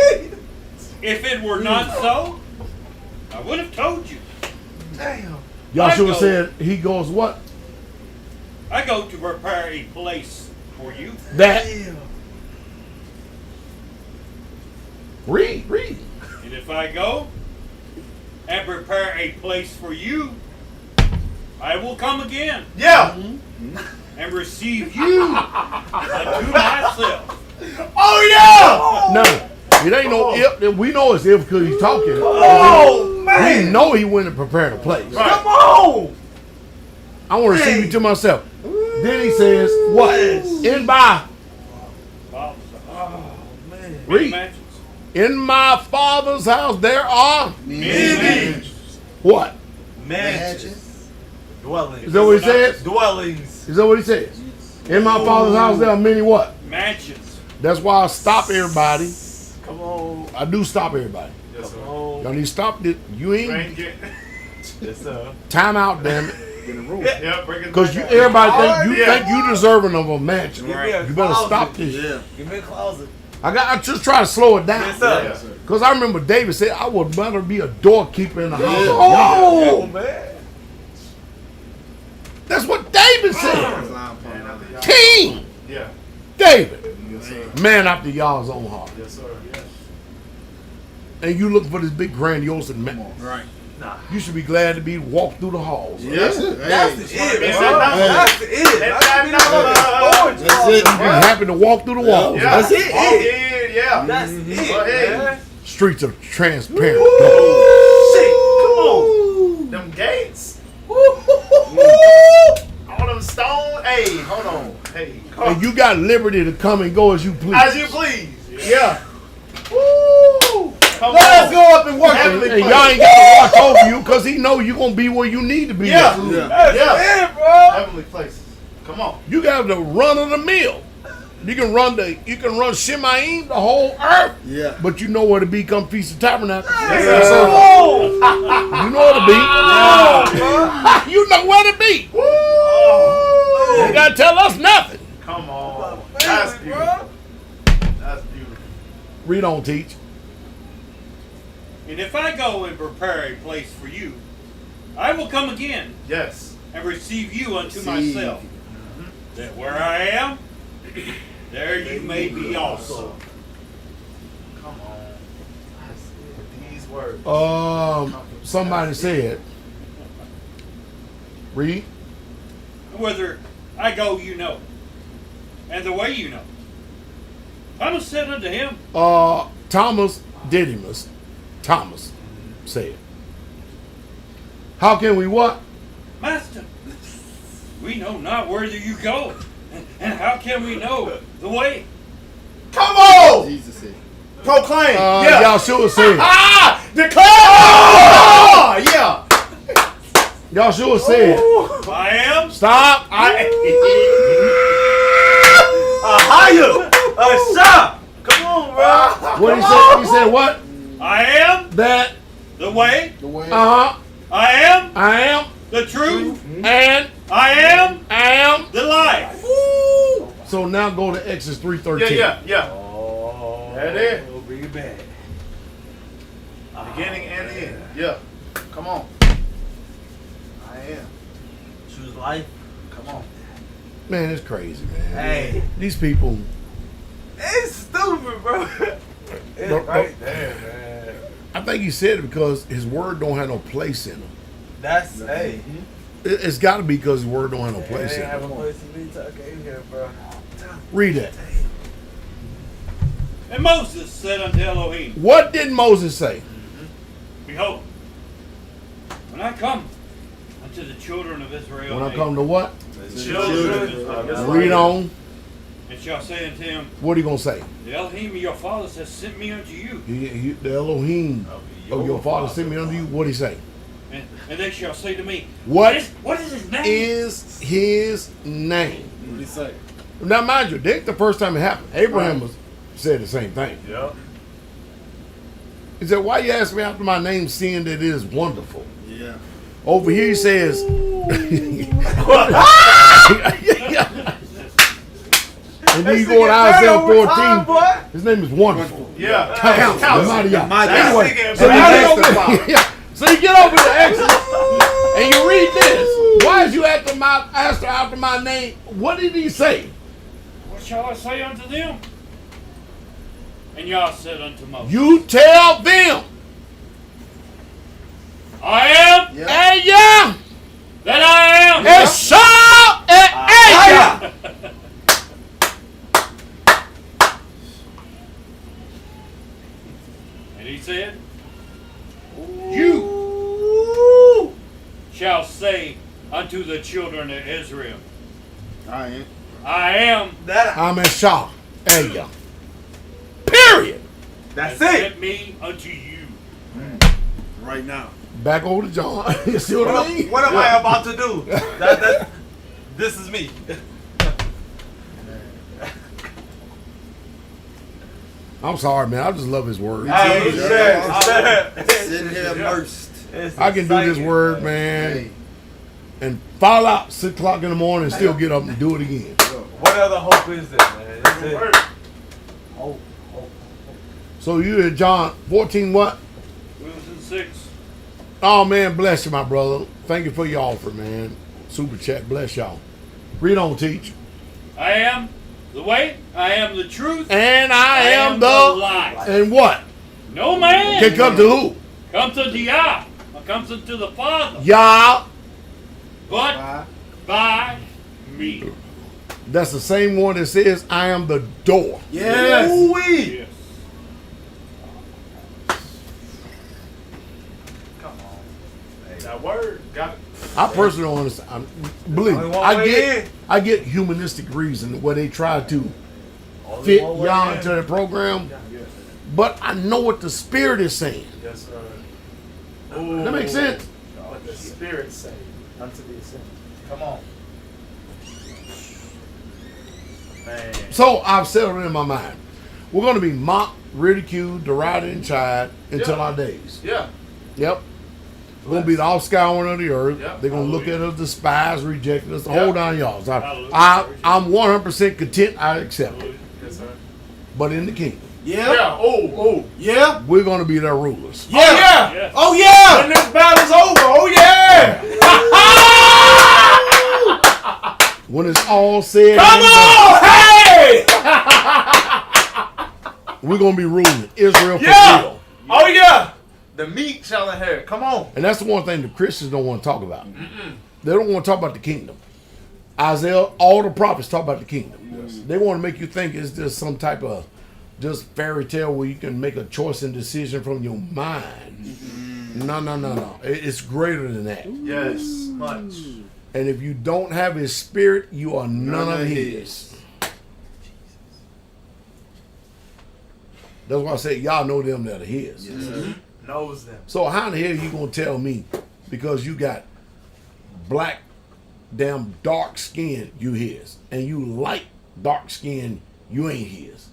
[SPEAKER 7] If it were not so, I would have told you.
[SPEAKER 5] Damn.
[SPEAKER 4] Yahshua
[SPEAKER 7] I
[SPEAKER 4] said, he goes what?
[SPEAKER 7] I go to prepare a place for you.
[SPEAKER 4] That. Read.
[SPEAKER 7] And if I go and prepare a place for you, I will come again
[SPEAKER 3] Yeah.
[SPEAKER 7] and receive you unto myself.
[SPEAKER 3] Oh, yeah.
[SPEAKER 4] Now, It ain't no if. We know it's if because he's talking.
[SPEAKER 5] Oh, man.
[SPEAKER 4] We know he went and prepared a place.
[SPEAKER 3] Right.
[SPEAKER 5] Come on.
[SPEAKER 4] I want to receive you to myself. Then he says, what? In my read.
[SPEAKER 7] Mansions.
[SPEAKER 4] In my father's house there are what?
[SPEAKER 5] Mansions. Dwellings.
[SPEAKER 4] Is that what he says?
[SPEAKER 5] Dwellings.
[SPEAKER 4] Is that what he says? In my father's house there are many what?
[SPEAKER 7] Mansions.
[SPEAKER 4] That's why I stop everybody.
[SPEAKER 5] Come on.
[SPEAKER 4] I do stop everybody.
[SPEAKER 3] Yes, sir.
[SPEAKER 4] Y'all need to stop it. You ain't
[SPEAKER 3] Ain't getting.
[SPEAKER 5] Yes, sir.
[SPEAKER 4] time out, damn it.
[SPEAKER 3] Yeah, bring it
[SPEAKER 4] Because
[SPEAKER 3] back
[SPEAKER 4] you
[SPEAKER 3] up.
[SPEAKER 4] everybody think
[SPEAKER 3] Yeah.
[SPEAKER 4] you deserving of a mansion.
[SPEAKER 5] Give me a
[SPEAKER 4] You better
[SPEAKER 5] closet.
[SPEAKER 4] stop this.
[SPEAKER 6] Yeah.
[SPEAKER 5] Give me a closet.
[SPEAKER 4] I just try to slow it down.
[SPEAKER 5] Yes, sir.
[SPEAKER 3] Yes, sir.
[SPEAKER 4] Because I remember David said, I would rather be a doorkeeper in the house of God.
[SPEAKER 5] Oh, man.
[SPEAKER 4] That's what David said.
[SPEAKER 3] Man, after y'all-
[SPEAKER 4] King
[SPEAKER 3] Yeah.
[SPEAKER 4] David.
[SPEAKER 3] Yes, sir.
[SPEAKER 4] Man after y'all's own heart.
[SPEAKER 3] Yes, sir. Yes.
[SPEAKER 4] And you looking for this big grandiose man.
[SPEAKER 6] Right.
[SPEAKER 4] You should be glad to be walked through the halls.
[SPEAKER 6] Yes.
[SPEAKER 5] That's the it,
[SPEAKER 3] Is
[SPEAKER 5] bro.
[SPEAKER 3] that
[SPEAKER 5] That's the it.
[SPEAKER 3] That's
[SPEAKER 6] That's it.
[SPEAKER 4] You be happy to walk through the walls.
[SPEAKER 3] Yeah.
[SPEAKER 5] That's it.
[SPEAKER 3] Walk in, yeah.
[SPEAKER 5] That's
[SPEAKER 3] Go
[SPEAKER 5] it,
[SPEAKER 3] ahead.
[SPEAKER 5] man.
[SPEAKER 4] Streets of transparent.
[SPEAKER 5] Shit. Come on.
[SPEAKER 3] Them gates. All them stone. Hey, hold on. Hey, come
[SPEAKER 4] And you got liberty to come and go as you please.
[SPEAKER 3] as you please. Yeah. Woo! Come
[SPEAKER 6] Let's
[SPEAKER 3] on.
[SPEAKER 6] go up and work.
[SPEAKER 3] Heavenly
[SPEAKER 4] And
[SPEAKER 3] place.
[SPEAKER 4] y'all ain't got to watch over you because he know you going to be where you need to be.
[SPEAKER 3] Yeah.
[SPEAKER 6] Yeah.
[SPEAKER 5] That's
[SPEAKER 3] Yeah.
[SPEAKER 5] it, bro.
[SPEAKER 3] Heavenly places. Come on.
[SPEAKER 4] You got the run of the mill. You can run Shemaim, the whole earth,
[SPEAKER 6] Yeah.
[SPEAKER 4] but you know where to be come Feast of Tabernacles.
[SPEAKER 3] Yes, sir.
[SPEAKER 4] You know where to be. You know where to be. You ain't got to tell us nothing.
[SPEAKER 3] Come on. That's beautiful. That's beautiful.
[SPEAKER 4] Read on, teach.
[SPEAKER 7] And if I go and prepare a place for you, I will come again
[SPEAKER 3] Yes.
[SPEAKER 7] and receive you unto
[SPEAKER 6] Receive.
[SPEAKER 7] myself, that where I am, there you may be also.
[SPEAKER 3] Come on. These words.
[SPEAKER 4] Somebody said, read.
[SPEAKER 7] Whither I go, you know, and the way you know. Thomas said unto him,
[SPEAKER 4] Thomas Didymus, Thomas said, how can we what?
[SPEAKER 7] Master, we know not whither you go, and how can we know the way?
[SPEAKER 3] Come on.
[SPEAKER 6] Jesus said.
[SPEAKER 3] Proclaim. Yeah.
[SPEAKER 4] Y'all should have said.
[SPEAKER 3] Ah! Declare. Oh, yeah.
[SPEAKER 4] Y'all should have said.
[SPEAKER 7] I am.
[SPEAKER 4] Stop.
[SPEAKER 5] Higher. Shop. Come on, bro.
[SPEAKER 4] What he said? He said what?
[SPEAKER 7] I am
[SPEAKER 4] That.
[SPEAKER 7] the way.
[SPEAKER 6] The way.
[SPEAKER 7] I am
[SPEAKER 4] I am.
[SPEAKER 7] the truth.
[SPEAKER 4] And
[SPEAKER 7] I am
[SPEAKER 4] I am.
[SPEAKER 7] the life.
[SPEAKER 4] So now go to Exodus 3:13.
[SPEAKER 3] Yeah.
[SPEAKER 5] Oh,
[SPEAKER 3] There it is.
[SPEAKER 5] Bring it back.
[SPEAKER 3] Beginning and the end. Yeah. Come on. I am.
[SPEAKER 5] Choose life.
[SPEAKER 3] Come on.
[SPEAKER 4] Man, it's crazy, man.
[SPEAKER 5] Hey.
[SPEAKER 4] These people.
[SPEAKER 5] It's stupid, bro. It's
[SPEAKER 4] Don't-
[SPEAKER 5] right there, man.
[SPEAKER 4] I think he said it because his word don't have no place in him.
[SPEAKER 5] That's, hey.
[SPEAKER 4] It's got to be because his word don't have no place
[SPEAKER 5] Hey,
[SPEAKER 4] in
[SPEAKER 5] have a
[SPEAKER 4] him.
[SPEAKER 5] place to be talking here, bro.
[SPEAKER 4] Read that.
[SPEAKER 7] And Moses said unto Elohim,
[SPEAKER 4] What did Moses say?
[SPEAKER 7] Behold, when I come unto the children of Israel,
[SPEAKER 4] When I come to what?
[SPEAKER 7] children of Israel,
[SPEAKER 4] Read on.
[SPEAKER 7] and shall say unto him,
[SPEAKER 4] What are you going to say?
[SPEAKER 7] the Elohim of your fathers has sent me unto you,
[SPEAKER 4] The Elohim of your father sent me unto you. What did he say?
[SPEAKER 7] and they shall say to me,
[SPEAKER 4] What
[SPEAKER 7] what is his name?
[SPEAKER 4] is his name?
[SPEAKER 6] What did he say?
[SPEAKER 4] Now, mind you, this the first time it happened. Abraham said the same thing.
[SPEAKER 5] Yeah.
[SPEAKER 4] He said, why you ask me after my name, seeing that it is wonderful?
[SPEAKER 6] Yeah.
[SPEAKER 4] Over here he says, and then you go to Isaiah 14, his name is Wonderful.
[SPEAKER 3] Yeah.
[SPEAKER 4] Counselor, the mighty God.
[SPEAKER 6] Mighty
[SPEAKER 4] Anyway,
[SPEAKER 5] God.
[SPEAKER 4] so you get
[SPEAKER 6] Master
[SPEAKER 4] over, yeah, so you get over to Exodus and you read this. Why is you asked after my name? What did he say?
[SPEAKER 7] What shall I say unto them? And Yah said unto Moses,
[SPEAKER 4] You tell them,
[SPEAKER 7] I am
[SPEAKER 4] and yeah,
[SPEAKER 7] that I am.
[SPEAKER 4] and Shah and Aya.
[SPEAKER 7] shall say unto the children of Israel,
[SPEAKER 3] I ain't.
[SPEAKER 7] I am
[SPEAKER 4] I'm in shock. There you go. Period.
[SPEAKER 5] That's
[SPEAKER 7] has
[SPEAKER 5] it.
[SPEAKER 7] sent me unto you.
[SPEAKER 3] Right now.
[SPEAKER 4] Back over to John. You see what I mean?
[SPEAKER 5] What am I about to do? This is me.
[SPEAKER 4] I'm sorry, man. I just love his word.
[SPEAKER 5] Hey,
[SPEAKER 6] Sitting here immersed.
[SPEAKER 4] I can do this word, man, and fall out 6 o'clock in the morning and still get up and do it again.
[SPEAKER 5] What other hope is there, man? That's it.
[SPEAKER 6] Oh,
[SPEAKER 4] So you in John 14 what?
[SPEAKER 7] We was in 6.
[SPEAKER 4] Oh, man, bless you, my brother. Thank you for your offer, man. Super chat. Bless y'all. Read on, teach.
[SPEAKER 7] I am the way, I am the truth,
[SPEAKER 4] And I am the
[SPEAKER 7] life.
[SPEAKER 4] And what?
[SPEAKER 7] No man
[SPEAKER 4] Can come to who?
[SPEAKER 7] comes unto Yah, or comes unto the Father,
[SPEAKER 4] Yah.
[SPEAKER 7] but by me.
[SPEAKER 4] That's the same one that says, I am the door.
[SPEAKER 3] Yes.
[SPEAKER 5] Ooh-wee.
[SPEAKER 7] Yes.
[SPEAKER 5] Come on.
[SPEAKER 3] That word. Got it.
[SPEAKER 4] I personally don't understand. Believe
[SPEAKER 5] Only
[SPEAKER 4] me,
[SPEAKER 5] one
[SPEAKER 4] I get humanistic reason where they try to
[SPEAKER 5] Only
[SPEAKER 4] fit
[SPEAKER 5] one way
[SPEAKER 4] Yah
[SPEAKER 5] in.
[SPEAKER 4] into the program,
[SPEAKER 3] Yes.
[SPEAKER 4] but I know what the Spirit is saying.
[SPEAKER 3] Yes, sir.
[SPEAKER 4] That makes sense?
[SPEAKER 3] What the Spirit say unto these things. Come on. Man.
[SPEAKER 4] So I've settled in my mind. We're going to be mocked, ridiculed, derided, and chid until
[SPEAKER 3] Yeah.
[SPEAKER 4] our days.
[SPEAKER 3] Yeah.
[SPEAKER 4] Yep. We're going to be the offscouring of the earth.
[SPEAKER 3] Yep.
[SPEAKER 4] They're going to look at us, despise, reject us, the
[SPEAKER 3] Yep.
[SPEAKER 4] whole 9 yards.
[SPEAKER 7] Hallelujah.
[SPEAKER 4] I'm 100% content. I accept it.
[SPEAKER 3] Yes, sir.
[SPEAKER 4] But in the kingdom,
[SPEAKER 6] yeah.
[SPEAKER 3] Yeah. Oh.
[SPEAKER 6] Yeah.
[SPEAKER 4] we're going to be their rulers.
[SPEAKER 6] Yeah.
[SPEAKER 3] Oh, yeah.
[SPEAKER 7] Yes.
[SPEAKER 6] Oh, yeah.
[SPEAKER 3] When this battle's over. Oh, yeah.
[SPEAKER 4] When it's all said
[SPEAKER 3] Come
[SPEAKER 4] and done,
[SPEAKER 3] on. Hey.
[SPEAKER 4] we're going to be ruling Israel for
[SPEAKER 3] Yeah.
[SPEAKER 4] real.
[SPEAKER 3] Oh, yeah. The meat shall inherit. Come on.
[SPEAKER 4] And that's the one thing the Christians don't want to talk about. They don't want to talk about the kingdom. Isaiah, all the prophets talk about the kingdom. They want to make you think it's just some type of just fairy tale where you can make a choice and decision from your mind. No. It's greater than that.
[SPEAKER 3] Yes. Much.
[SPEAKER 4] And if you don't have his spirit, you are none of his. That's why I say y'all know them that are his.
[SPEAKER 3] Knows them.
[SPEAKER 4] So how in the hell you gonna tell me because you got black, damn dark skin, you his, and you light dark skin, you ain't his?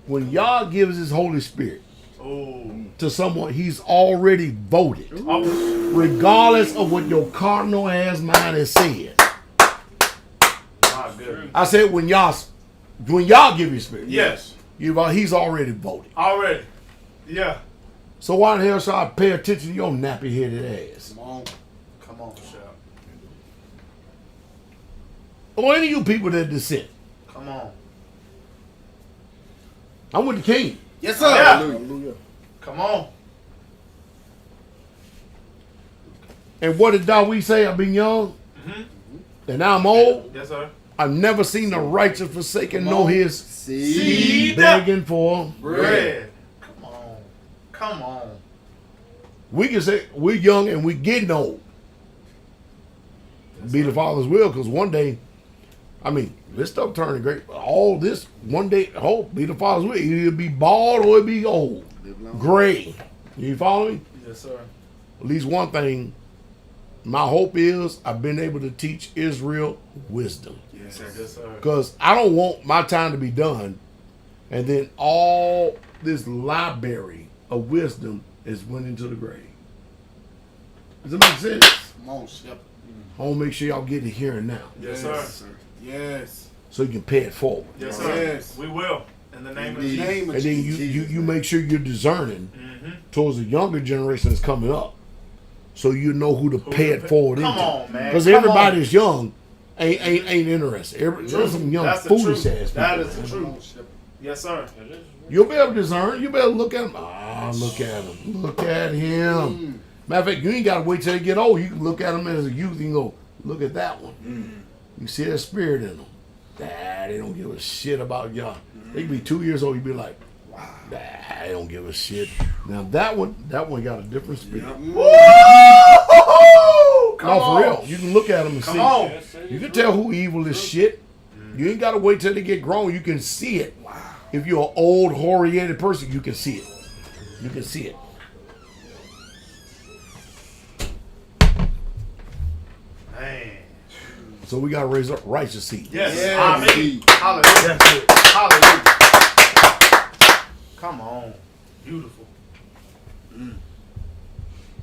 [SPEAKER 4] When Yah gives his Holy Spirit
[SPEAKER 3] Oh.
[SPEAKER 4] to someone, he's already voted,
[SPEAKER 3] Oh.
[SPEAKER 4] regardless of what your carnal ass mind has said.
[SPEAKER 3] My goodness.
[SPEAKER 4] I said when Yah give his spirit,
[SPEAKER 3] Yes.
[SPEAKER 4] he's already voted.
[SPEAKER 3] Already. Yeah.
[SPEAKER 4] So why the hell should I pay attention to your nappy headed ass?
[SPEAKER 3] Come on, Shep.
[SPEAKER 4] Or any of you people that dissent.
[SPEAKER 3] Come on.
[SPEAKER 4] I'm with the king.
[SPEAKER 6] Yes, sir.
[SPEAKER 3] Yeah.
[SPEAKER 6] Hallelujah.
[SPEAKER 3] Come on.
[SPEAKER 4] And what did Dawid say? I've been young, and now I'm old.
[SPEAKER 3] Yes, sir.
[SPEAKER 4] I've never seen the righteous forsaken,
[SPEAKER 6] Come
[SPEAKER 4] nor
[SPEAKER 6] on.
[SPEAKER 4] his
[SPEAKER 6] Seed.
[SPEAKER 4] begging for.
[SPEAKER 3] Bread. Come on. Come on.
[SPEAKER 4] We can say we're young and we're getting old. Be the Father's will, because one day, I mean, this stuff turning great. All this one day, hope be the Father's will. Either be bald or it be old, gray. You follow me?
[SPEAKER 3] Yes, sir.
[SPEAKER 4] At least one thing. My hope is I've been able to teach Israel wisdom.
[SPEAKER 3] Yes, sir. Yes, sir.
[SPEAKER 4] Because I don't want my time to be done and then all this library of wisdom is went into the grave. Does that make sense?
[SPEAKER 6] Come on, Shep.
[SPEAKER 4] I want to make sure y'all get it here and now
[SPEAKER 3] Yes, sir.
[SPEAKER 6] Yes.
[SPEAKER 4] so you can pay it forward.
[SPEAKER 3] Yes, sir.
[SPEAKER 6] Yes.
[SPEAKER 3] We will. In the name of
[SPEAKER 6] Indeed.
[SPEAKER 3] Jesus.
[SPEAKER 6] Name of
[SPEAKER 4] And then
[SPEAKER 6] Jesus.
[SPEAKER 4] you make sure you're discerning towards the younger generation that's coming up so you know who to pay it forward
[SPEAKER 3] Come
[SPEAKER 4] into.
[SPEAKER 3] on, man.
[SPEAKER 4] Because
[SPEAKER 3] Come
[SPEAKER 4] everybody
[SPEAKER 3] on.
[SPEAKER 4] that's young ain't interested. There's some young
[SPEAKER 3] That's the
[SPEAKER 4] foolish
[SPEAKER 3] truth.
[SPEAKER 4] ass people.
[SPEAKER 3] That is the
[SPEAKER 6] Come
[SPEAKER 3] truth.
[SPEAKER 6] on, Shep.
[SPEAKER 3] Yes, sir.
[SPEAKER 4] You'll be able to discern. You better look at him. Look at him. Look at him. Matter of fact, you ain't got to wait till they get old. You can look at them as a youth and go, look at that one. You see that spirit in them. They don't give a shit about y'all. They can be 2 years old. You be like, they don't give a shit. Now that one got a different spirit.
[SPEAKER 3] Woo! Come
[SPEAKER 4] No, for
[SPEAKER 3] on.
[SPEAKER 4] real. You can look at them and
[SPEAKER 3] Come
[SPEAKER 4] see.
[SPEAKER 3] on.
[SPEAKER 7] Yes, that
[SPEAKER 4] You
[SPEAKER 7] is
[SPEAKER 4] can
[SPEAKER 7] true.
[SPEAKER 4] tell who evil is shit. You ain't got to wait till they get grown. You can see it. If you're an old, oriented person, you can see it. You can see it.
[SPEAKER 3] Man.
[SPEAKER 4] So we got to raise up righteous seed.
[SPEAKER 3] Yes.
[SPEAKER 6] Yes.
[SPEAKER 3] Amen. Hallelujah. Hallelujah. Come on. Beautiful.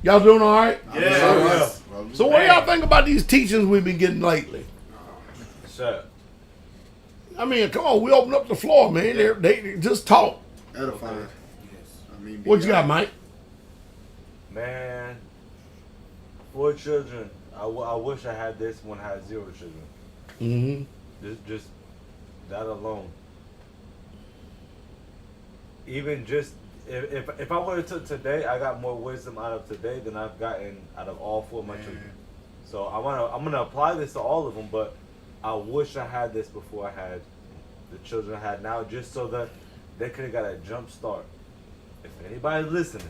[SPEAKER 4] Y'all doing all right?
[SPEAKER 3] Yeah.
[SPEAKER 4] So what do y'all think about these teachings we've been getting lately?
[SPEAKER 5] Sure.
[SPEAKER 4] I mean, come on, we open up the floor, man. They just talk.
[SPEAKER 6] Edifying. I mean,
[SPEAKER 4] What you got, Mike?
[SPEAKER 5] Man, 4 children. I wish I had this when I had 0 children.
[SPEAKER 4] Mm-hmm.
[SPEAKER 5] Just that alone. Even just if I would have took today, I got more wisdom out of today than I've gotten out of all 4 of my children. So I'm gonna apply this to all of them, but I wish I had this before I had the children I had now, just so that they could have got a jump start. If anybody's listening,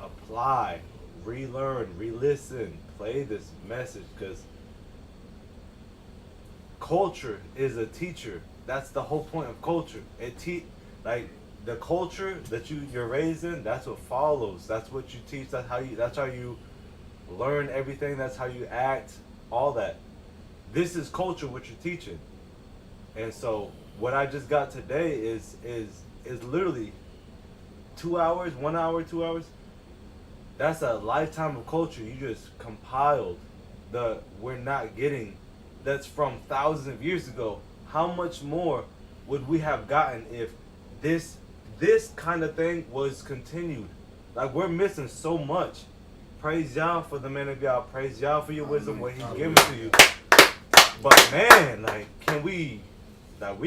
[SPEAKER 5] apply, relearn, re-listen, play this message, because culture is a teacher. That's the whole point of culture. Like the culture that you're raised in, that's what follows. That's what you teach. That's how you learn everything. That's how you act. All that. This is culture, what you're teaching. And so what I just got today is literally 2 hours, 1 hour, 2 hours. That's a lifetime of culture you just compiled. We're not getting. That's from thousands of years ago. How much more would we have gotten if this kind of thing was continued? Like, we're missing so much. Praise y'all for the man of y'all. Praise y'all for your wisdom, what he's giving to you. But man, like, we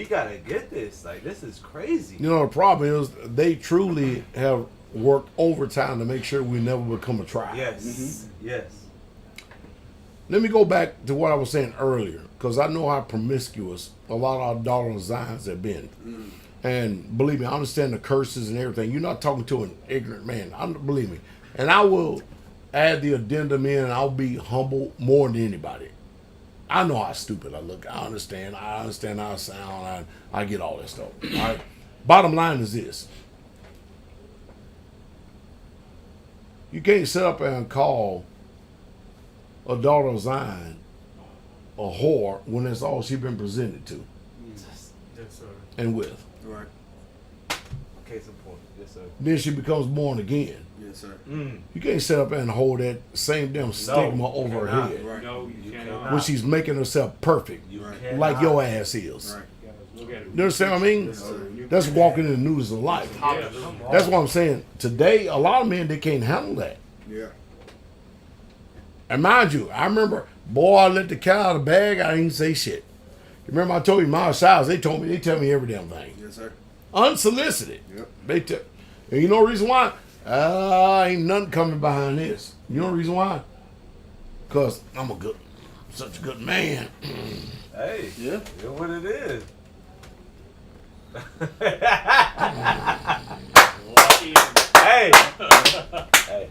[SPEAKER 5] gotta get this. Like, this is crazy.
[SPEAKER 4] You know, the problem is they truly have worked overtime to make sure we never become a tribe.
[SPEAKER 5] Yes. Yes.
[SPEAKER 4] Let me go back to what I was saying earlier, because I know how promiscuous a lot of our daughter Zions have been. And believe me, I understand the curses and everything. You're not talking to an ignorant man. Believe me. And I will add the addendum in, and I'll be humble more than anybody. I know how stupid I look. I understand how I sound. I get all that stuff. All right. Bottom line is this. You can't sit up and call a daughter of Zion a whore when that's all she's been presented to
[SPEAKER 3] Yes, sir.
[SPEAKER 4] and with.
[SPEAKER 6] Right.
[SPEAKER 5] Case in point. Yes, sir.
[SPEAKER 4] Then she becomes born again.
[SPEAKER 6] Yes, sir.
[SPEAKER 4] You can't sit up and hold that same damn stigma over her
[SPEAKER 5] cannot.
[SPEAKER 4] head
[SPEAKER 6] Right.
[SPEAKER 7] No, you cannot.
[SPEAKER 4] when she's making herself perfect,
[SPEAKER 5] You
[SPEAKER 6] Right.
[SPEAKER 5] cannot.
[SPEAKER 4] like your ass is.
[SPEAKER 6] Right.
[SPEAKER 7] Guys, look at it.
[SPEAKER 4] You understand what I mean?
[SPEAKER 6] Yes, sir.
[SPEAKER 4] That's walking in the news of life.
[SPEAKER 7] Yes.
[SPEAKER 4] That's what I'm saying. Today, a lot of men, they can't handle that.
[SPEAKER 6] Yeah.
[SPEAKER 4] And mind you, I remember, boy, I let the cat out of the bag. I didn't say shit. You remember I told you my styles, they tell me every damn thing.
[SPEAKER 6] Yes, sir.
[SPEAKER 4] Unsolicited.
[SPEAKER 6] Yep.
[SPEAKER 4] And you know the reason why? Ain't nothing coming behind this. You know the reason why? Because I'm such a good man.
[SPEAKER 5] Hey.
[SPEAKER 6] Yeah.
[SPEAKER 5] You know what it is.
[SPEAKER 7] Lucky.
[SPEAKER 5] Hey. Hey.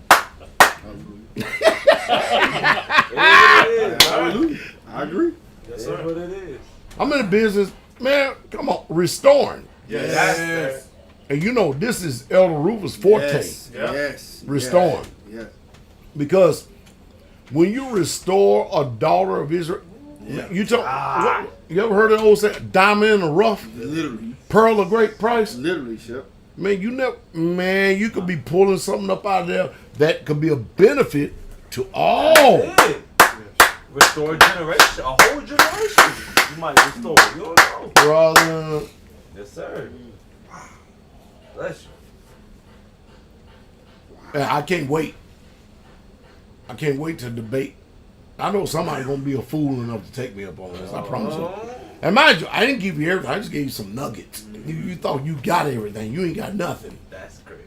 [SPEAKER 6] Hallelujah. I agree.
[SPEAKER 5] That's what it is.
[SPEAKER 4] I'm in the business, man, come on, restoring.
[SPEAKER 3] Yes.
[SPEAKER 4] And you know, this is Elder Rufus' forte.
[SPEAKER 6] Yes.
[SPEAKER 3] Yep.
[SPEAKER 6] Yes.
[SPEAKER 4] Restoring.
[SPEAKER 6] Yes.
[SPEAKER 4] Because when you restore a daughter of Israel,
[SPEAKER 6] Yeah.
[SPEAKER 4] you ever heard of the old saying, diamond in the rough,
[SPEAKER 6] Literally.
[SPEAKER 4] pearl of great price?
[SPEAKER 6] Literally, Shep.
[SPEAKER 4] Man, you could be pulling something up out of there that could be a benefit to all.
[SPEAKER 5] That's it. Restore a generation, a whole generation. You might restore. You don't know.
[SPEAKER 4] Brother.
[SPEAKER 5] Yes, sir. Bless you.
[SPEAKER 4] I can't wait. I can't wait to debate. I know somebody's gonna be a fool enough to take me up on this. I promise you. And mind you, I didn't give you everything. I just gave you some nuggets. You thought you got everything. You ain't got nothing.
[SPEAKER 5] That's crazy.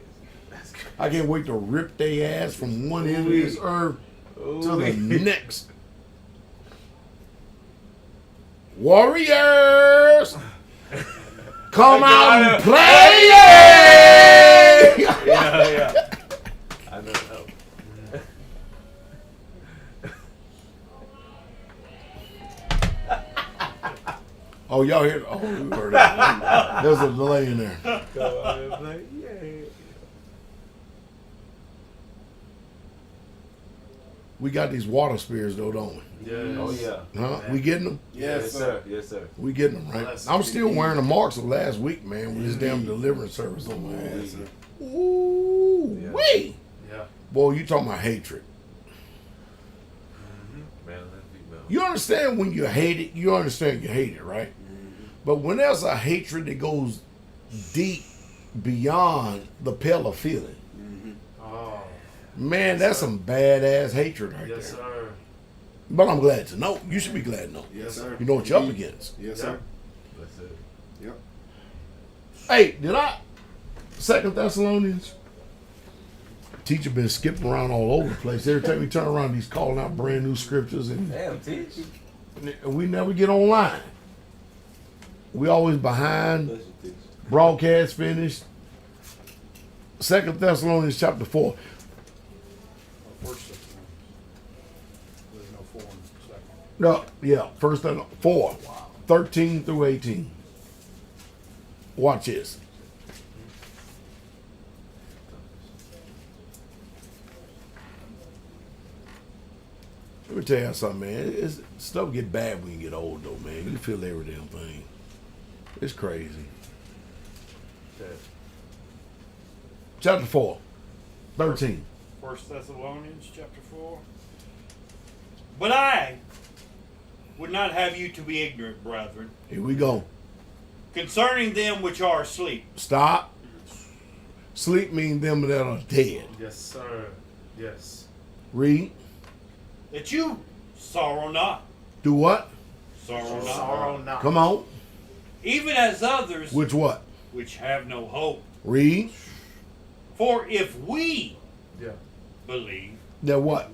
[SPEAKER 5] That's crazy.
[SPEAKER 4] I can't wait to rip their ass from one end of this earth to the next. Warriors, come out and play!
[SPEAKER 5] Yeah. I know.
[SPEAKER 4] Oh, y'all hear? Oh, we heard that. There's a delay in there.
[SPEAKER 5] Go out and play. Yeah.
[SPEAKER 4] We got these water spears though, don't we?
[SPEAKER 5] Yeah. Oh yeah.
[SPEAKER 4] Huh? We getting them?
[SPEAKER 5] Yes, sir. Yes, sir.
[SPEAKER 4] We getting them, right?
[SPEAKER 3] That's
[SPEAKER 4] I'm still wearing the marks of last week, man, with this damn deliverance service on my ass. Ooh,
[SPEAKER 5] Yeah.
[SPEAKER 4] wait.
[SPEAKER 3] Yeah.
[SPEAKER 4] Boy, you talking about hatred.
[SPEAKER 5] Male and female.
[SPEAKER 4] You understand when you hate it, you understand you hate it, right? But when there's a hatred that goes deep beyond the pale of feeling,
[SPEAKER 3] Oh.
[SPEAKER 4] man, that's some badass hatred right
[SPEAKER 3] Yes,
[SPEAKER 4] there.
[SPEAKER 3] sir.
[SPEAKER 4] But I'm glad to know. You should be glad to know.
[SPEAKER 6] Yes, sir.
[SPEAKER 4] You know what you're up against.
[SPEAKER 6] Yes, sir.
[SPEAKER 5] That's it.
[SPEAKER 6] Yep.
[SPEAKER 4] Hey, did I? 2 Thessalonians? Teacher been skipping around all over the place. Every time we turn around, he's calling out brand new scriptures, and
[SPEAKER 5] Damn, teach.
[SPEAKER 4] we never get online. We always behind.
[SPEAKER 5] Bless you, teach.
[SPEAKER 4] Broadcast finished. 2 Thessalonians chapter 4.
[SPEAKER 2] First 6 months. There's no 4 in the second.
[SPEAKER 4] No, yeah, 4, 13 through 18. Watch this. Let me tell you something, man. Stuff get bad when you get old, though, man. You feel every damn thing. It's crazy.
[SPEAKER 5] Okay.
[SPEAKER 4] Chapter 4, 13.
[SPEAKER 7] 1 Thessalonians chapter 4. But I would not have you to be ignorant, brethren,
[SPEAKER 4] Here we go.
[SPEAKER 7] concerning them which are asleep.
[SPEAKER 4] Stop. Sleep means them that are dead.
[SPEAKER 3] Yes, sir. Yes.
[SPEAKER 4] Read.
[SPEAKER 7] That you sorrow not.
[SPEAKER 4] Do what?
[SPEAKER 7] Sorrow not.
[SPEAKER 3] Sorrow not.
[SPEAKER 4] Come on.
[SPEAKER 7] Even as others
[SPEAKER 4] Which what?
[SPEAKER 7] which have no hope.
[SPEAKER 4] Read.
[SPEAKER 7] For if we
[SPEAKER 3] Yeah.
[SPEAKER 7] believe
[SPEAKER 4] That what?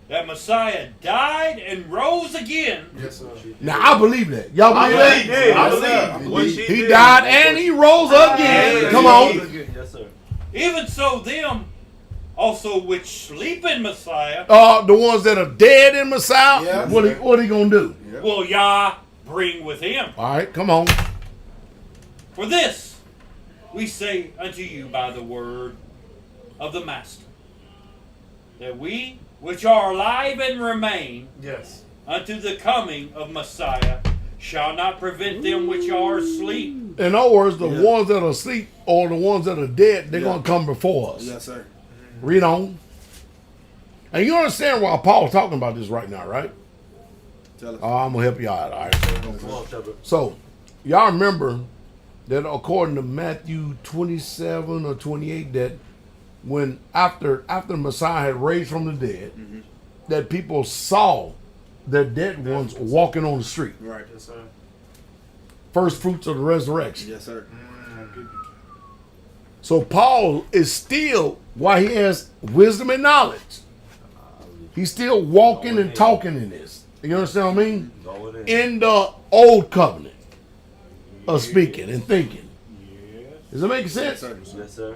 [SPEAKER 7] that Messiah died and rose again,
[SPEAKER 3] Yes, sir.
[SPEAKER 4] Now I believe that. Y'all believe that?
[SPEAKER 5] I believe. What
[SPEAKER 4] He
[SPEAKER 5] did.
[SPEAKER 4] died and he rose again.
[SPEAKER 5] Yeah,
[SPEAKER 4] Come
[SPEAKER 5] he
[SPEAKER 4] on.
[SPEAKER 5] rose again. Yes, sir.
[SPEAKER 7] even so them also which sleep in Messiah
[SPEAKER 4] The ones that are dead in Messiah,
[SPEAKER 6] Yeah.
[SPEAKER 4] what he gonna do?
[SPEAKER 6] Yep.
[SPEAKER 7] will Yah bring with him.
[SPEAKER 4] All right, come on.
[SPEAKER 7] For this we say unto you by the word of the Master, that we which are alive and remain
[SPEAKER 3] Yes.
[SPEAKER 7] unto the coming of Messiah shall not prevent them which are asleep.
[SPEAKER 4] In other words, the ones that are asleep or the ones that are dead, they're gonna come before us.
[SPEAKER 6] Yes, sir.
[SPEAKER 4] Read on. And you understand why Paul's talking about this right now, right?
[SPEAKER 6] Tell us.
[SPEAKER 4] I'm gonna help you out, all right?
[SPEAKER 5] Come on, Shabbat.
[SPEAKER 4] So, y'all remember that according to Matthew 27 or 28, that when after Messiah had raised from the dead, that people saw their dead ones walking on the street.
[SPEAKER 6] Right.
[SPEAKER 3] Yes, sir.
[SPEAKER 4] First fruits of the resurrection.
[SPEAKER 6] Yes, sir.
[SPEAKER 4] So Paul is still, while he has wisdom and knowledge, he's still walking and talking in this. You understand what I mean?
[SPEAKER 5] Go in.
[SPEAKER 4] In the old covenant of speaking and thinking. Does that make
[SPEAKER 6] Yes,
[SPEAKER 4] sense?
[SPEAKER 6] sir.
[SPEAKER 5] Yes, sir.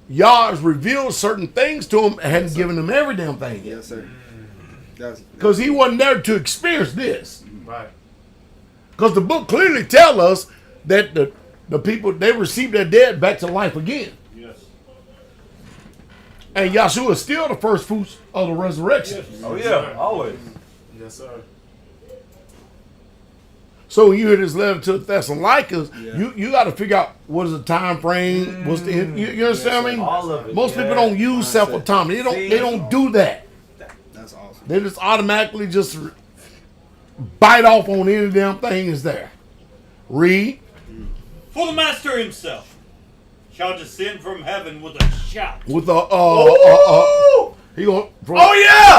[SPEAKER 4] Yah has revealed certain things to him and hadn't given him every damn thing yet.
[SPEAKER 6] Yes, sir. That's
[SPEAKER 4] Because he wasn't there to experience this.
[SPEAKER 3] Right.
[SPEAKER 4] Because the book clearly tells us that the people, they received their dead back to life again.
[SPEAKER 7] Yes.
[SPEAKER 4] And Yahshua is still the first fruits of the resurrection.
[SPEAKER 5] Oh yeah, always.
[SPEAKER 3] Yes, sir.
[SPEAKER 4] So when you hear this letter to the Thessalonians,
[SPEAKER 6] Yeah.
[SPEAKER 4] you got to figure out what is the time frame, what's the you understand what I mean?
[SPEAKER 5] All of it.
[SPEAKER 4] Most people
[SPEAKER 5] yeah.
[SPEAKER 4] don't use self-autonomy. They don't do that.
[SPEAKER 6] that's awesome.
[SPEAKER 4] They just automatically just bite off on any damn thing is there. Read.
[SPEAKER 7] For the Master himself shall descend from heaven with a shout.
[SPEAKER 4] With the he going
[SPEAKER 5] Oh yeah!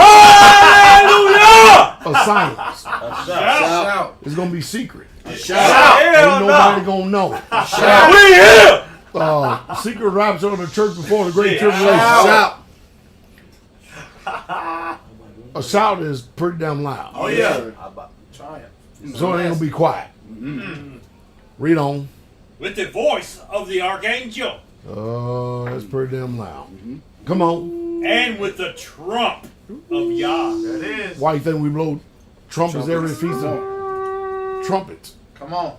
[SPEAKER 5] Hallelujah!
[SPEAKER 4] a silence.
[SPEAKER 6] Shout.
[SPEAKER 4] It's gonna be secret.
[SPEAKER 6] Shout.
[SPEAKER 5] Hell
[SPEAKER 4] Ain't
[SPEAKER 5] no!
[SPEAKER 4] nobody gonna know.
[SPEAKER 5] We here!
[SPEAKER 4] Secret rapture of the church before the great
[SPEAKER 7] Yeah.
[SPEAKER 4] tribulation.
[SPEAKER 6] Shout.
[SPEAKER 4] A shout is pretty damn loud.
[SPEAKER 5] Oh
[SPEAKER 6] Yes,
[SPEAKER 5] yeah.
[SPEAKER 6] sir.
[SPEAKER 3] Triumph.
[SPEAKER 4] So it ain't gonna be quiet. Read on.
[SPEAKER 7] With the voice of the archangel
[SPEAKER 4] That's pretty damn loud. Come on.
[SPEAKER 7] and with the trump of Yah.
[SPEAKER 3] That is.
[SPEAKER 4] Why you think we blow trumpets every feast of trumpets.
[SPEAKER 3] Come on.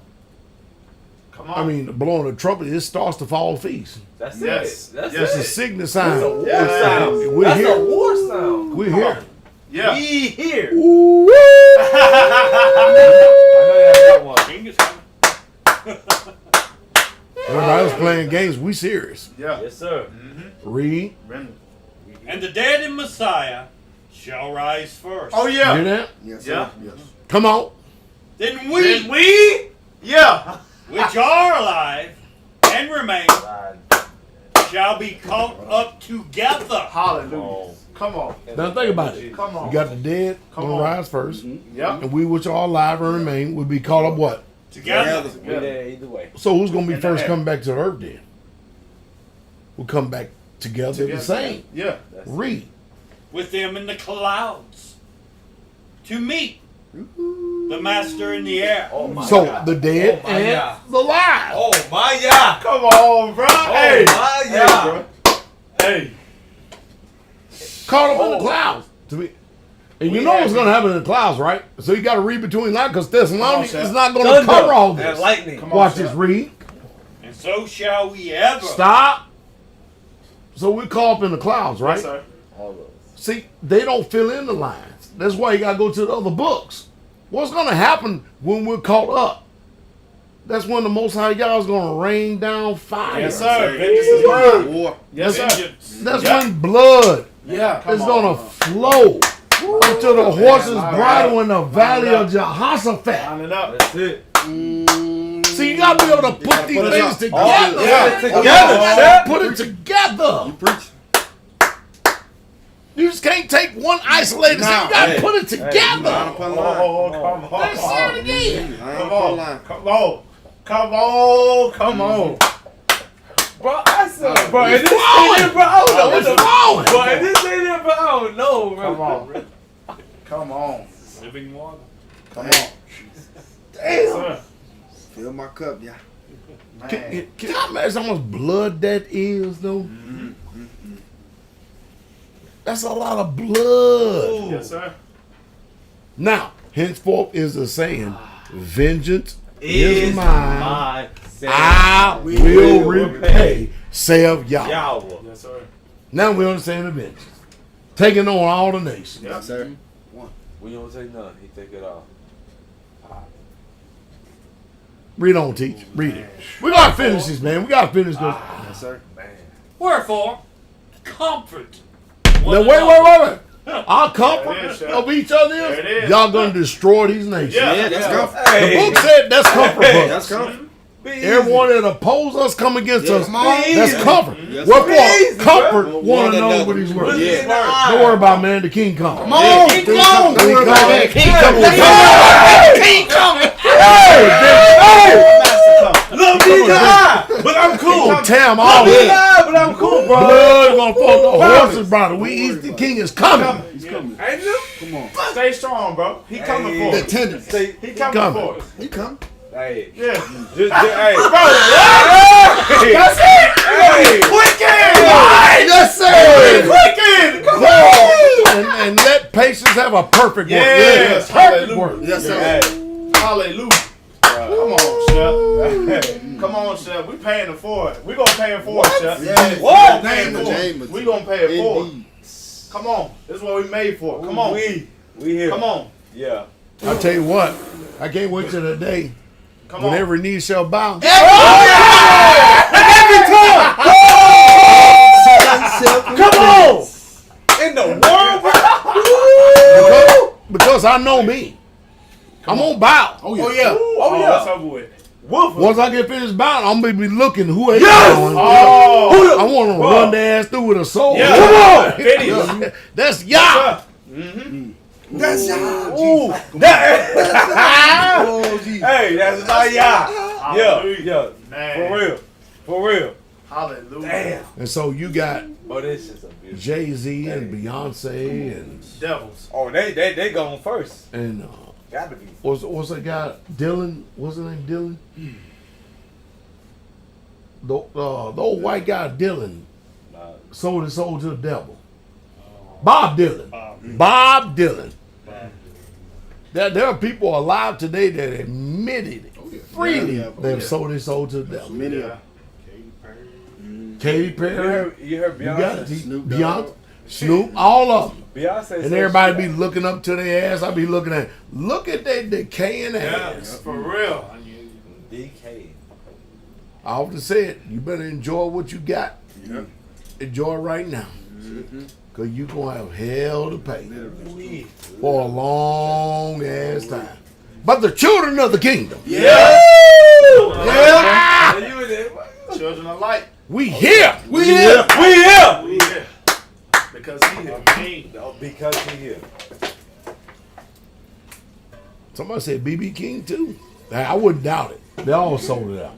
[SPEAKER 3] Come on.
[SPEAKER 4] I mean, blowing a trumpet, it starts to fall feast.
[SPEAKER 5] That's
[SPEAKER 3] Yes.
[SPEAKER 5] it. That's
[SPEAKER 3] Yes.
[SPEAKER 4] It's a
[SPEAKER 5] it.
[SPEAKER 4] signal
[SPEAKER 5] That's
[SPEAKER 4] sign.
[SPEAKER 5] a war
[SPEAKER 3] Yes.
[SPEAKER 5] sound.
[SPEAKER 4] We're
[SPEAKER 5] That's
[SPEAKER 4] here.
[SPEAKER 5] a war sound.
[SPEAKER 4] We're
[SPEAKER 5] Come
[SPEAKER 4] here.
[SPEAKER 5] on.
[SPEAKER 3] Yeah.
[SPEAKER 5] We here.
[SPEAKER 4] Ooh,
[SPEAKER 5] I know you got
[SPEAKER 7] King is coming.
[SPEAKER 4] Everybody else playing games. We serious.
[SPEAKER 3] Yeah.
[SPEAKER 5] one. Yes, sir.
[SPEAKER 4] Read.
[SPEAKER 3] Render.
[SPEAKER 7] And the dead in Messiah shall rise first.
[SPEAKER 3] Oh
[SPEAKER 4] Hear
[SPEAKER 3] yeah.
[SPEAKER 4] that?
[SPEAKER 6] Yes,
[SPEAKER 3] Yeah.
[SPEAKER 6] sir. Yes.
[SPEAKER 4] Come on.
[SPEAKER 7] Then we,
[SPEAKER 3] Yeah.
[SPEAKER 7] which are alive and remain,
[SPEAKER 5] Right.
[SPEAKER 7] shall be caught up together.
[SPEAKER 3] Hallelujah. Come on.
[SPEAKER 4] Now think about it.
[SPEAKER 3] Come on.
[SPEAKER 4] You got the dead
[SPEAKER 3] Come
[SPEAKER 4] gonna
[SPEAKER 3] on.
[SPEAKER 4] rise first,
[SPEAKER 3] Yep.
[SPEAKER 4] and we which are alive and remain will be caught up what?
[SPEAKER 7] Together.
[SPEAKER 5] We there either way.
[SPEAKER 4] So who's gonna be
[SPEAKER 3] In the
[SPEAKER 4] first
[SPEAKER 3] air.
[SPEAKER 4] coming back to the earth then? We'll come back together the same.
[SPEAKER 3] Yeah.
[SPEAKER 4] Read.
[SPEAKER 7] With them in the clouds to meet the master in the air.
[SPEAKER 5] Oh my
[SPEAKER 4] So
[SPEAKER 5] God.
[SPEAKER 4] the dead
[SPEAKER 5] Oh my
[SPEAKER 4] and
[SPEAKER 5] God.
[SPEAKER 4] the alive.
[SPEAKER 5] Oh my God.
[SPEAKER 3] Come on, bro. Hey.
[SPEAKER 5] my
[SPEAKER 3] Hey,
[SPEAKER 5] God.
[SPEAKER 3] bro. Hey.
[SPEAKER 4] Caught up in the clouds. To be, and you know what's gonna happen in the clouds, right? So you got to read between lines because Thessalonians
[SPEAKER 3] Come on,
[SPEAKER 4] is
[SPEAKER 3] Chef.
[SPEAKER 4] not gonna
[SPEAKER 5] Thunder
[SPEAKER 4] cover all
[SPEAKER 5] and
[SPEAKER 4] this.
[SPEAKER 5] lightning.
[SPEAKER 3] Come on,
[SPEAKER 4] Watch
[SPEAKER 3] Chef.
[SPEAKER 4] this. Read.
[SPEAKER 7] And so shall we ever.
[SPEAKER 4] Stop. So we caught up in the clouds, right?
[SPEAKER 3] Yes, sir.
[SPEAKER 5] All those.
[SPEAKER 4] See, they don't fill in the lines. That's why you got to go to the other books. What's going to happen when we're caught up? That's when the Most High God is going to rain down fire.
[SPEAKER 3] Yes, sir. Vengeance is mine.
[SPEAKER 6] War.
[SPEAKER 3] Yes, sir.
[SPEAKER 7] Vengeance.
[SPEAKER 4] That's
[SPEAKER 3] Yeah.
[SPEAKER 4] when blood
[SPEAKER 3] Yeah.
[SPEAKER 4] is going to flow unto the horse's bridle in the valley of Jehoshaphat.
[SPEAKER 3] Line it up.
[SPEAKER 5] That's it.
[SPEAKER 4] See, you got to be able to put these
[SPEAKER 6] put it
[SPEAKER 4] things
[SPEAKER 6] up.
[SPEAKER 4] together.
[SPEAKER 3] Yeah.
[SPEAKER 5] Together,
[SPEAKER 3] Come on.
[SPEAKER 5] Chef.
[SPEAKER 4] Put it together.
[SPEAKER 6] You preach.
[SPEAKER 4] You just can't take one isolated thing. You got to
[SPEAKER 6] Hey.
[SPEAKER 4] put it together.
[SPEAKER 6] Line upon line.
[SPEAKER 3] Oh, come on.
[SPEAKER 4] Let's say it again.
[SPEAKER 6] Line
[SPEAKER 3] Come
[SPEAKER 6] upon
[SPEAKER 3] on.
[SPEAKER 6] line.
[SPEAKER 3] Come on. Come on. Come on.
[SPEAKER 5] Bro, I said, bro,
[SPEAKER 4] It's
[SPEAKER 5] if this
[SPEAKER 4] flowing.
[SPEAKER 5] ain't it, bro, I don't know what
[SPEAKER 4] It's
[SPEAKER 5] the
[SPEAKER 4] flowing.
[SPEAKER 5] Bro, if this ain't it, bro, I don't know, bro.
[SPEAKER 3] Come on. Come on.
[SPEAKER 7] Living water.
[SPEAKER 3] Come on. Damn. Sir.
[SPEAKER 6] Fill my cup, yeah.
[SPEAKER 3] Man.
[SPEAKER 4] Can I imagine how much blood that is, though? That's a lot of blood.
[SPEAKER 3] Yes, sir.
[SPEAKER 4] Now, henceforth is the saying, vengeance is mine. I will repay, saith Yahweh.
[SPEAKER 5] Yahweh.
[SPEAKER 3] Yes, sir.
[SPEAKER 4] Now we understand the vengeance. Taking on all the nations.
[SPEAKER 3] Yeah.
[SPEAKER 6] Yes, sir.
[SPEAKER 5] We don't say none. He take it off.
[SPEAKER 4] Read on, teach. Read it. We got to finish this, man. We got to finish this.
[SPEAKER 6] Yes, sir.
[SPEAKER 5] Man.
[SPEAKER 7] Wherefore, comfort.
[SPEAKER 4] Now,
[SPEAKER 7] one
[SPEAKER 4] wait.
[SPEAKER 7] another.
[SPEAKER 4] Our comfort
[SPEAKER 3] There it is, Chef.
[SPEAKER 4] of each other
[SPEAKER 3] There it
[SPEAKER 4] is,
[SPEAKER 3] is.
[SPEAKER 4] y'all going to destroy these nations.
[SPEAKER 3] Yeah.
[SPEAKER 6] Yeah, that's comfort.
[SPEAKER 4] The
[SPEAKER 5] Hey.
[SPEAKER 4] book said that's comfort for
[SPEAKER 6] That's
[SPEAKER 4] us.
[SPEAKER 6] comfort.
[SPEAKER 5] Be easy.
[SPEAKER 4] Everyone that oppose us, come against us.
[SPEAKER 6] Come on.
[SPEAKER 4] That's comfort.
[SPEAKER 6] Yes,
[SPEAKER 4] Wherefore,
[SPEAKER 5] Easy, bro.
[SPEAKER 4] comfort
[SPEAKER 6] One
[SPEAKER 4] one another
[SPEAKER 6] another.
[SPEAKER 4] with these words.
[SPEAKER 5] Look
[SPEAKER 6] Yeah.
[SPEAKER 5] in the eye.
[SPEAKER 4] Don't worry about man. The king comes.
[SPEAKER 6] Come on.
[SPEAKER 7] Keep
[SPEAKER 6] Don't
[SPEAKER 7] going.
[SPEAKER 6] worry about that.
[SPEAKER 4] King coming. King coming.
[SPEAKER 5] Look me in the eye, but I'm cool.
[SPEAKER 4] Gonna tear 'em all
[SPEAKER 5] Look me in the
[SPEAKER 4] in.
[SPEAKER 5] eye, but I'm cool, bro.
[SPEAKER 4] Blood gonna fall. The horses, brother. We eat. The king is coming.
[SPEAKER 6] He's coming.
[SPEAKER 5] Ain't you?
[SPEAKER 6] Come on.
[SPEAKER 3] Stay strong, bro. He coming
[SPEAKER 5] Hey.
[SPEAKER 3] for
[SPEAKER 6] The
[SPEAKER 3] us.
[SPEAKER 6] attendance.
[SPEAKER 5] Say,
[SPEAKER 3] He coming
[SPEAKER 4] coming.
[SPEAKER 3] for us.
[SPEAKER 6] He come.
[SPEAKER 5] hey,
[SPEAKER 3] Yeah.
[SPEAKER 5] hey,
[SPEAKER 3] That's it.
[SPEAKER 5] hey,
[SPEAKER 3] Quicken.
[SPEAKER 6] Yes, sir.
[SPEAKER 3] Quicken. Come on.
[SPEAKER 4] And let patience have a perfect work.
[SPEAKER 3] Yes.
[SPEAKER 4] Perfect
[SPEAKER 3] Hallelujah.
[SPEAKER 4] work.
[SPEAKER 6] Yes, sir.
[SPEAKER 5] hey.
[SPEAKER 3] Hallelujah. Come on, Chef. Come on, Chef. We paying it for it. We gonna pay it for it, Chef.
[SPEAKER 6] Yes.
[SPEAKER 5] What?
[SPEAKER 3] We gonna pay it for
[SPEAKER 6] Name
[SPEAKER 3] it.
[SPEAKER 6] it.
[SPEAKER 3] We gonna pay it for it.
[SPEAKER 6] Indeed.
[SPEAKER 3] Come on. This is what we made for. Come on.
[SPEAKER 5] We here.
[SPEAKER 3] Come on.
[SPEAKER 5] Yeah.
[SPEAKER 4] I tell you what, I can't wait till the day
[SPEAKER 3] Come
[SPEAKER 4] when
[SPEAKER 3] on.
[SPEAKER 4] every knee shall bow.
[SPEAKER 5] Come on. In the world,
[SPEAKER 4] Because I know me. I'm gonna bow.
[SPEAKER 6] Oh, yeah.
[SPEAKER 3] Oh yeah.
[SPEAKER 5] Oh, yeah.
[SPEAKER 3] That's over with.
[SPEAKER 5] Woof.
[SPEAKER 4] Once I get finished bowing, I'm gonna be looking who ain't
[SPEAKER 5] Yes!
[SPEAKER 4] bowing.
[SPEAKER 3] Oh.
[SPEAKER 4] I want to run their ass through with a sword.
[SPEAKER 3] Yeah.
[SPEAKER 4] Come on.
[SPEAKER 3] Finish.
[SPEAKER 4] That's Yah.
[SPEAKER 6] That's y'all.
[SPEAKER 5] Ooh. That,
[SPEAKER 6] Oh, geez.
[SPEAKER 5] hey, that's my yeah.
[SPEAKER 3] Hallelujah.
[SPEAKER 5] Yeah.
[SPEAKER 3] Man.
[SPEAKER 5] For real. For real.
[SPEAKER 3] Hallelujah.
[SPEAKER 5] Damn.
[SPEAKER 4] And so you got
[SPEAKER 5] But this is a beautiful.
[SPEAKER 4] Jay-Z and Beyonce and
[SPEAKER 3] Devils.
[SPEAKER 5] Oh, they going first. Gotta be.
[SPEAKER 4] what's that guy Dylan? What's his name? Dylan. The old white guy Dylan sold his soul to the devil. Bob Dylan. Bob Dylan. There are people alive today that admitted it freely
[SPEAKER 6] Yeah,
[SPEAKER 4] they have sold their soul to the devil.
[SPEAKER 6] Many of
[SPEAKER 3] Yeah.
[SPEAKER 6] them.
[SPEAKER 4] Katy Perry,
[SPEAKER 5] You heard
[SPEAKER 4] you got
[SPEAKER 5] Beyonce?
[SPEAKER 4] it.
[SPEAKER 6] Snoop
[SPEAKER 4] Beyonce,
[SPEAKER 6] Dogg.
[SPEAKER 4] Snoop, all of them.
[SPEAKER 5] Beyonce said
[SPEAKER 4] And everybody
[SPEAKER 5] she
[SPEAKER 4] be looking up to their ass. I be looking at, look at that decaying
[SPEAKER 3] Yeah,
[SPEAKER 4] ass.
[SPEAKER 3] for real.
[SPEAKER 5] DK.
[SPEAKER 4] I often said, you better enjoy what you got.
[SPEAKER 6] Yeah.
[SPEAKER 4] Enjoy it right now.
[SPEAKER 6] Mm-hmm.
[SPEAKER 4] Because you're going to have hell to pay for a long ass time. But the children of the kingdom,
[SPEAKER 6] Yeah.
[SPEAKER 4] yeah,
[SPEAKER 3] Children of light.
[SPEAKER 4] we here.
[SPEAKER 6] We here.
[SPEAKER 5] We here.
[SPEAKER 3] We here. Because he is king.
[SPEAKER 5] Because he here.
[SPEAKER 4] Somebody said BB King too. I wouldn't doubt it. They all sold it out.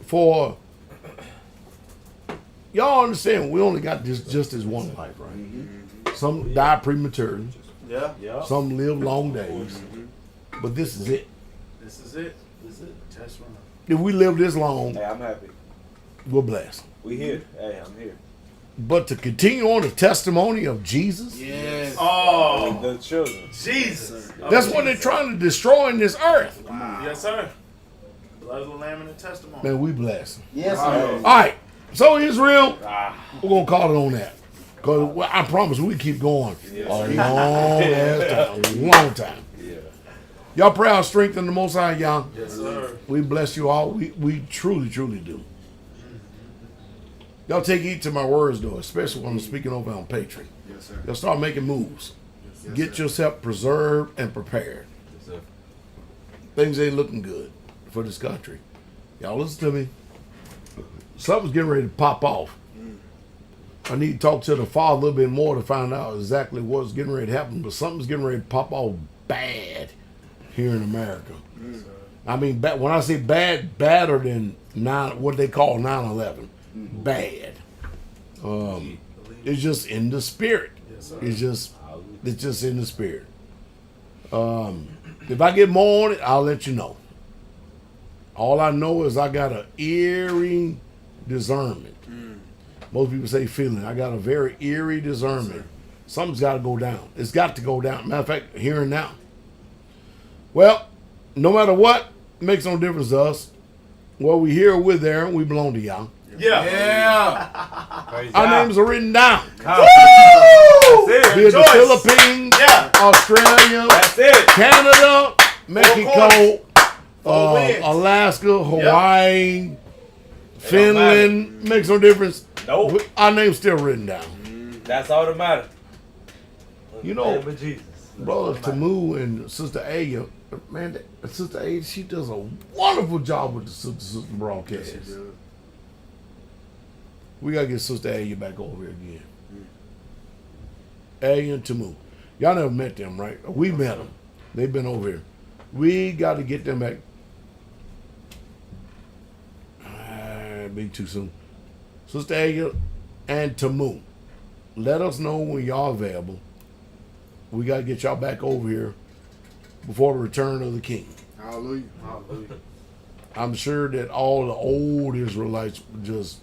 [SPEAKER 4] For y'all understand, we only got just this one life, right? Some die prematurely,
[SPEAKER 3] Yeah.
[SPEAKER 5] Yeah.
[SPEAKER 4] some live long days, but this is it.
[SPEAKER 3] This is it. This is it. Test run.
[SPEAKER 4] If we live this long,
[SPEAKER 5] Hey, I'm happy.
[SPEAKER 4] we're blessed.
[SPEAKER 5] We here. Hey, I'm here.
[SPEAKER 4] But to continue on the testimony of Jesus,
[SPEAKER 6] Yes.
[SPEAKER 3] Oh,
[SPEAKER 5] The children.
[SPEAKER 3] Jesus.
[SPEAKER 4] that's what they're trying to destroy in this earth.
[SPEAKER 3] Yes, sir. Blood of the Lamb and the testimony.
[SPEAKER 4] Man, we blessed.
[SPEAKER 6] Yes,
[SPEAKER 4] All
[SPEAKER 6] sir.
[SPEAKER 4] right, so Israel, we're gonna call it on that. Cause I promise we keep going a long ass time, a long time.
[SPEAKER 5] Yeah.
[SPEAKER 4] Y'all pray our strength in the Most High, y'all.
[SPEAKER 3] Yes, sir.
[SPEAKER 4] We bless you all. We truly, truly do. Y'all take heed to my words, though, especially when I'm speaking over on Patreon.
[SPEAKER 6] Yes, sir.
[SPEAKER 4] Y'all start making moves.
[SPEAKER 6] Yes,
[SPEAKER 4] Get
[SPEAKER 6] sir.
[SPEAKER 4] yourself preserved and prepared.
[SPEAKER 5] Yes, sir.
[SPEAKER 4] Things ain't looking good for this country. Y'all listen to me. Something's getting ready to pop off. I need to talk to the father a little bit more to find out exactly what's getting ready to happen, but something's getting ready to pop off bad here in America. I mean, when I say bad, badder than what they call 9/11. Bad. It's just in the spirit. It's just in the spirit. If I get more on it, I'll let you know. All I know is I got an eerie discernment. Most people say feeling. I got a very eerie discernment. Something's got to go down. It's got to go down. Matter of fact, here and now. Well, no matter what, it makes no difference to us. Well, we here, we're there, and we belong to y'all.
[SPEAKER 3] Yeah.
[SPEAKER 6] Yeah.
[SPEAKER 5] Praise
[SPEAKER 4] Our
[SPEAKER 5] God.
[SPEAKER 4] names are written down.
[SPEAKER 5] That's it.
[SPEAKER 4] Be it the
[SPEAKER 3] Rejoice.
[SPEAKER 4] Philippines,
[SPEAKER 3] Yeah.
[SPEAKER 4] Australia,
[SPEAKER 5] That's it.
[SPEAKER 4] Canada, Mexico,
[SPEAKER 3] Four winds.
[SPEAKER 4] Alaska, Hawaii, Finland. Makes no difference.
[SPEAKER 5] Nope.
[SPEAKER 4] Our name's still written down.
[SPEAKER 5] That's all that matters.
[SPEAKER 4] You know,
[SPEAKER 5] But Jesus.
[SPEAKER 4] Brother Tamu and Sister Aya, man, Sister Aya, she does a wonderful job with the sister broadcast. We gotta get Sister Aya back over here again. Aya and Tamu. Y'all never met them, right? We met them. They've been over here. We got to get them back. Be too soon. Sister Aya and Tamu, let us know when y'all available. We got to get y'all back over here before the return of the King.
[SPEAKER 6] Hallelujah.
[SPEAKER 4] I'm sure that all the old Israelites just,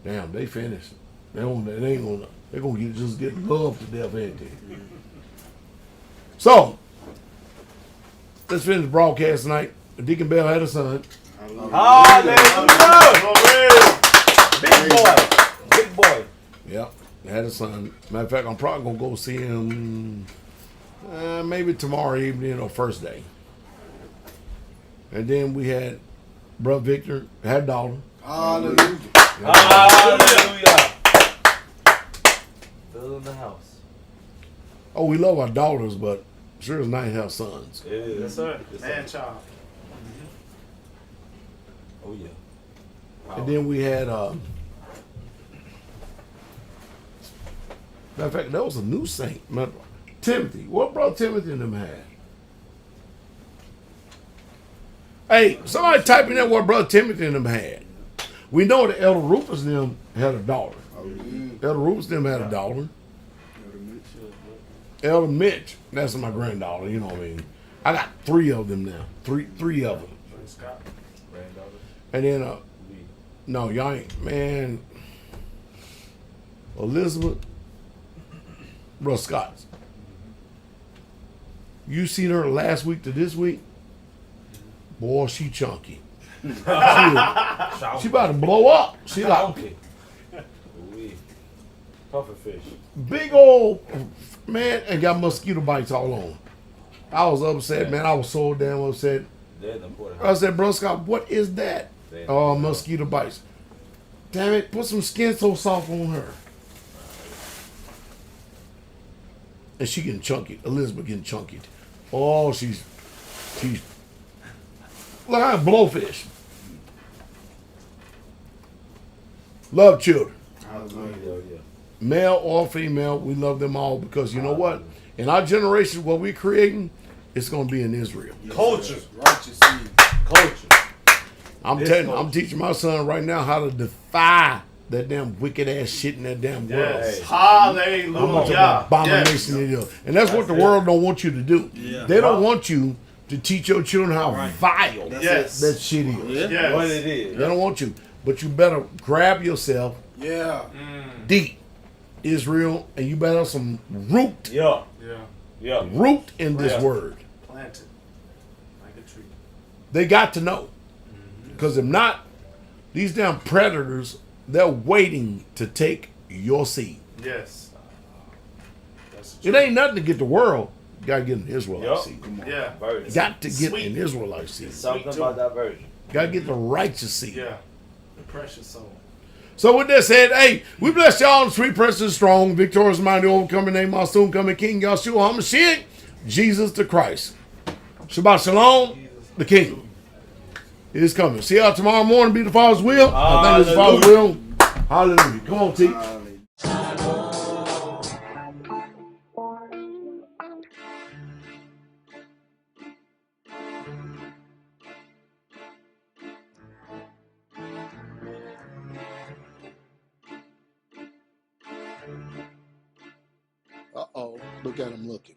[SPEAKER 4] damn, they finished. They're gonna just get loved to death, ain't they? So, let's finish the broadcast tonight. Deacon Bell had a son.
[SPEAKER 5] Hallelujah. Big boy. Big boy.
[SPEAKER 4] Yep, had a son. Matter of fact, I'm probably gonna go see him maybe tomorrow evening or first day. And then we had Brother Victor, had a daughter.
[SPEAKER 6] Hallelujah.
[SPEAKER 5] Hallelujah. Still in the house.
[SPEAKER 4] Oh, we love our daughters, but sure it's nice to have sons.
[SPEAKER 5] It is.
[SPEAKER 3] Yes, sir.
[SPEAKER 5] Yes,
[SPEAKER 3] Man child.
[SPEAKER 5] Oh, yeah.
[SPEAKER 4] And then we had, matter of fact, that was a new saint. Timothy. What Brother Timothy and them had? Hey, somebody type in there what Brother Timothy and them had. We know that Elder Rufus and them had a daughter. Elder Rufus and them had a daughter. Elder Mitch, that's my granddaughter, you know what I mean. I got 3 of them now. Three of them.
[SPEAKER 3] Scott.
[SPEAKER 5] Granddaughter.
[SPEAKER 4] And then, no, y'all ain't, man. Elizabeth, Brother Scott. You seen her last week to this week? Boy, she chunky. She about to blow up. She like
[SPEAKER 5] Puffer fish.
[SPEAKER 4] big old man and got mosquito bites all on. I was upset, man. I was so damn upset. I said, bro, Scott, what is that? Oh, mosquito bites. Damn it, put some skin so soft on her. And she getting chunky. Elizabeth getting chunky. Oh, she's look at blowfish. Love children. Male or female, we love them all because you know what? In our generation, what we're creating, it's going to be in Israel.
[SPEAKER 5] Culture.
[SPEAKER 6] Righteous seed.
[SPEAKER 5] Culture.
[SPEAKER 4] I'm teaching my son right now how to defy that damn wicked ass shit in that damn world.
[SPEAKER 3] Yes.
[SPEAKER 4] How much of
[SPEAKER 3] Hallelujah.
[SPEAKER 4] an abomination it is. And that's what the world don't want you to do.
[SPEAKER 2] Yeah.
[SPEAKER 4] They don't want you to teach your children how vile
[SPEAKER 3] Yes.
[SPEAKER 4] that shit is.
[SPEAKER 3] Yes.
[SPEAKER 5] What it is.
[SPEAKER 4] They don't want you. But you better grab yourself
[SPEAKER 6] Yeah.
[SPEAKER 4] deep, Israel, and you better have some root
[SPEAKER 5] Yeah.
[SPEAKER 3] Yeah.
[SPEAKER 5] Yeah.
[SPEAKER 4] root in this
[SPEAKER 5] Yeah.
[SPEAKER 4] word.
[SPEAKER 3] Planted like a tree.
[SPEAKER 4] They got to know. Because if not, these damn predators, they're waiting to take your seed.
[SPEAKER 3] Yes. That's
[SPEAKER 4] It ain't nothing to get the world. You got to get an Israelite
[SPEAKER 5] Yup.
[SPEAKER 4] seed.
[SPEAKER 3] Yeah.
[SPEAKER 5] Virgin.
[SPEAKER 4] Got to get
[SPEAKER 3] Sweet.
[SPEAKER 4] an Israelite seed.
[SPEAKER 5] Something
[SPEAKER 3] too.
[SPEAKER 5] about that virgin.
[SPEAKER 4] Got to get the righteous seed.
[SPEAKER 3] Yeah. The precious soul.
[SPEAKER 4] So with that said, hey, we bless y'all in the sweet, precious, strong, victorious, mighty, overcoming name, our soon coming King, Yahshua HaMashiach, Jesus the Christ. Shabbat Shalom, the King is coming. See y'all tomorrow morning. Be the Father's will. I think it's the Father's will. Hallelujah. Come on, T.
[SPEAKER 6] Uh-oh. Look at him looking.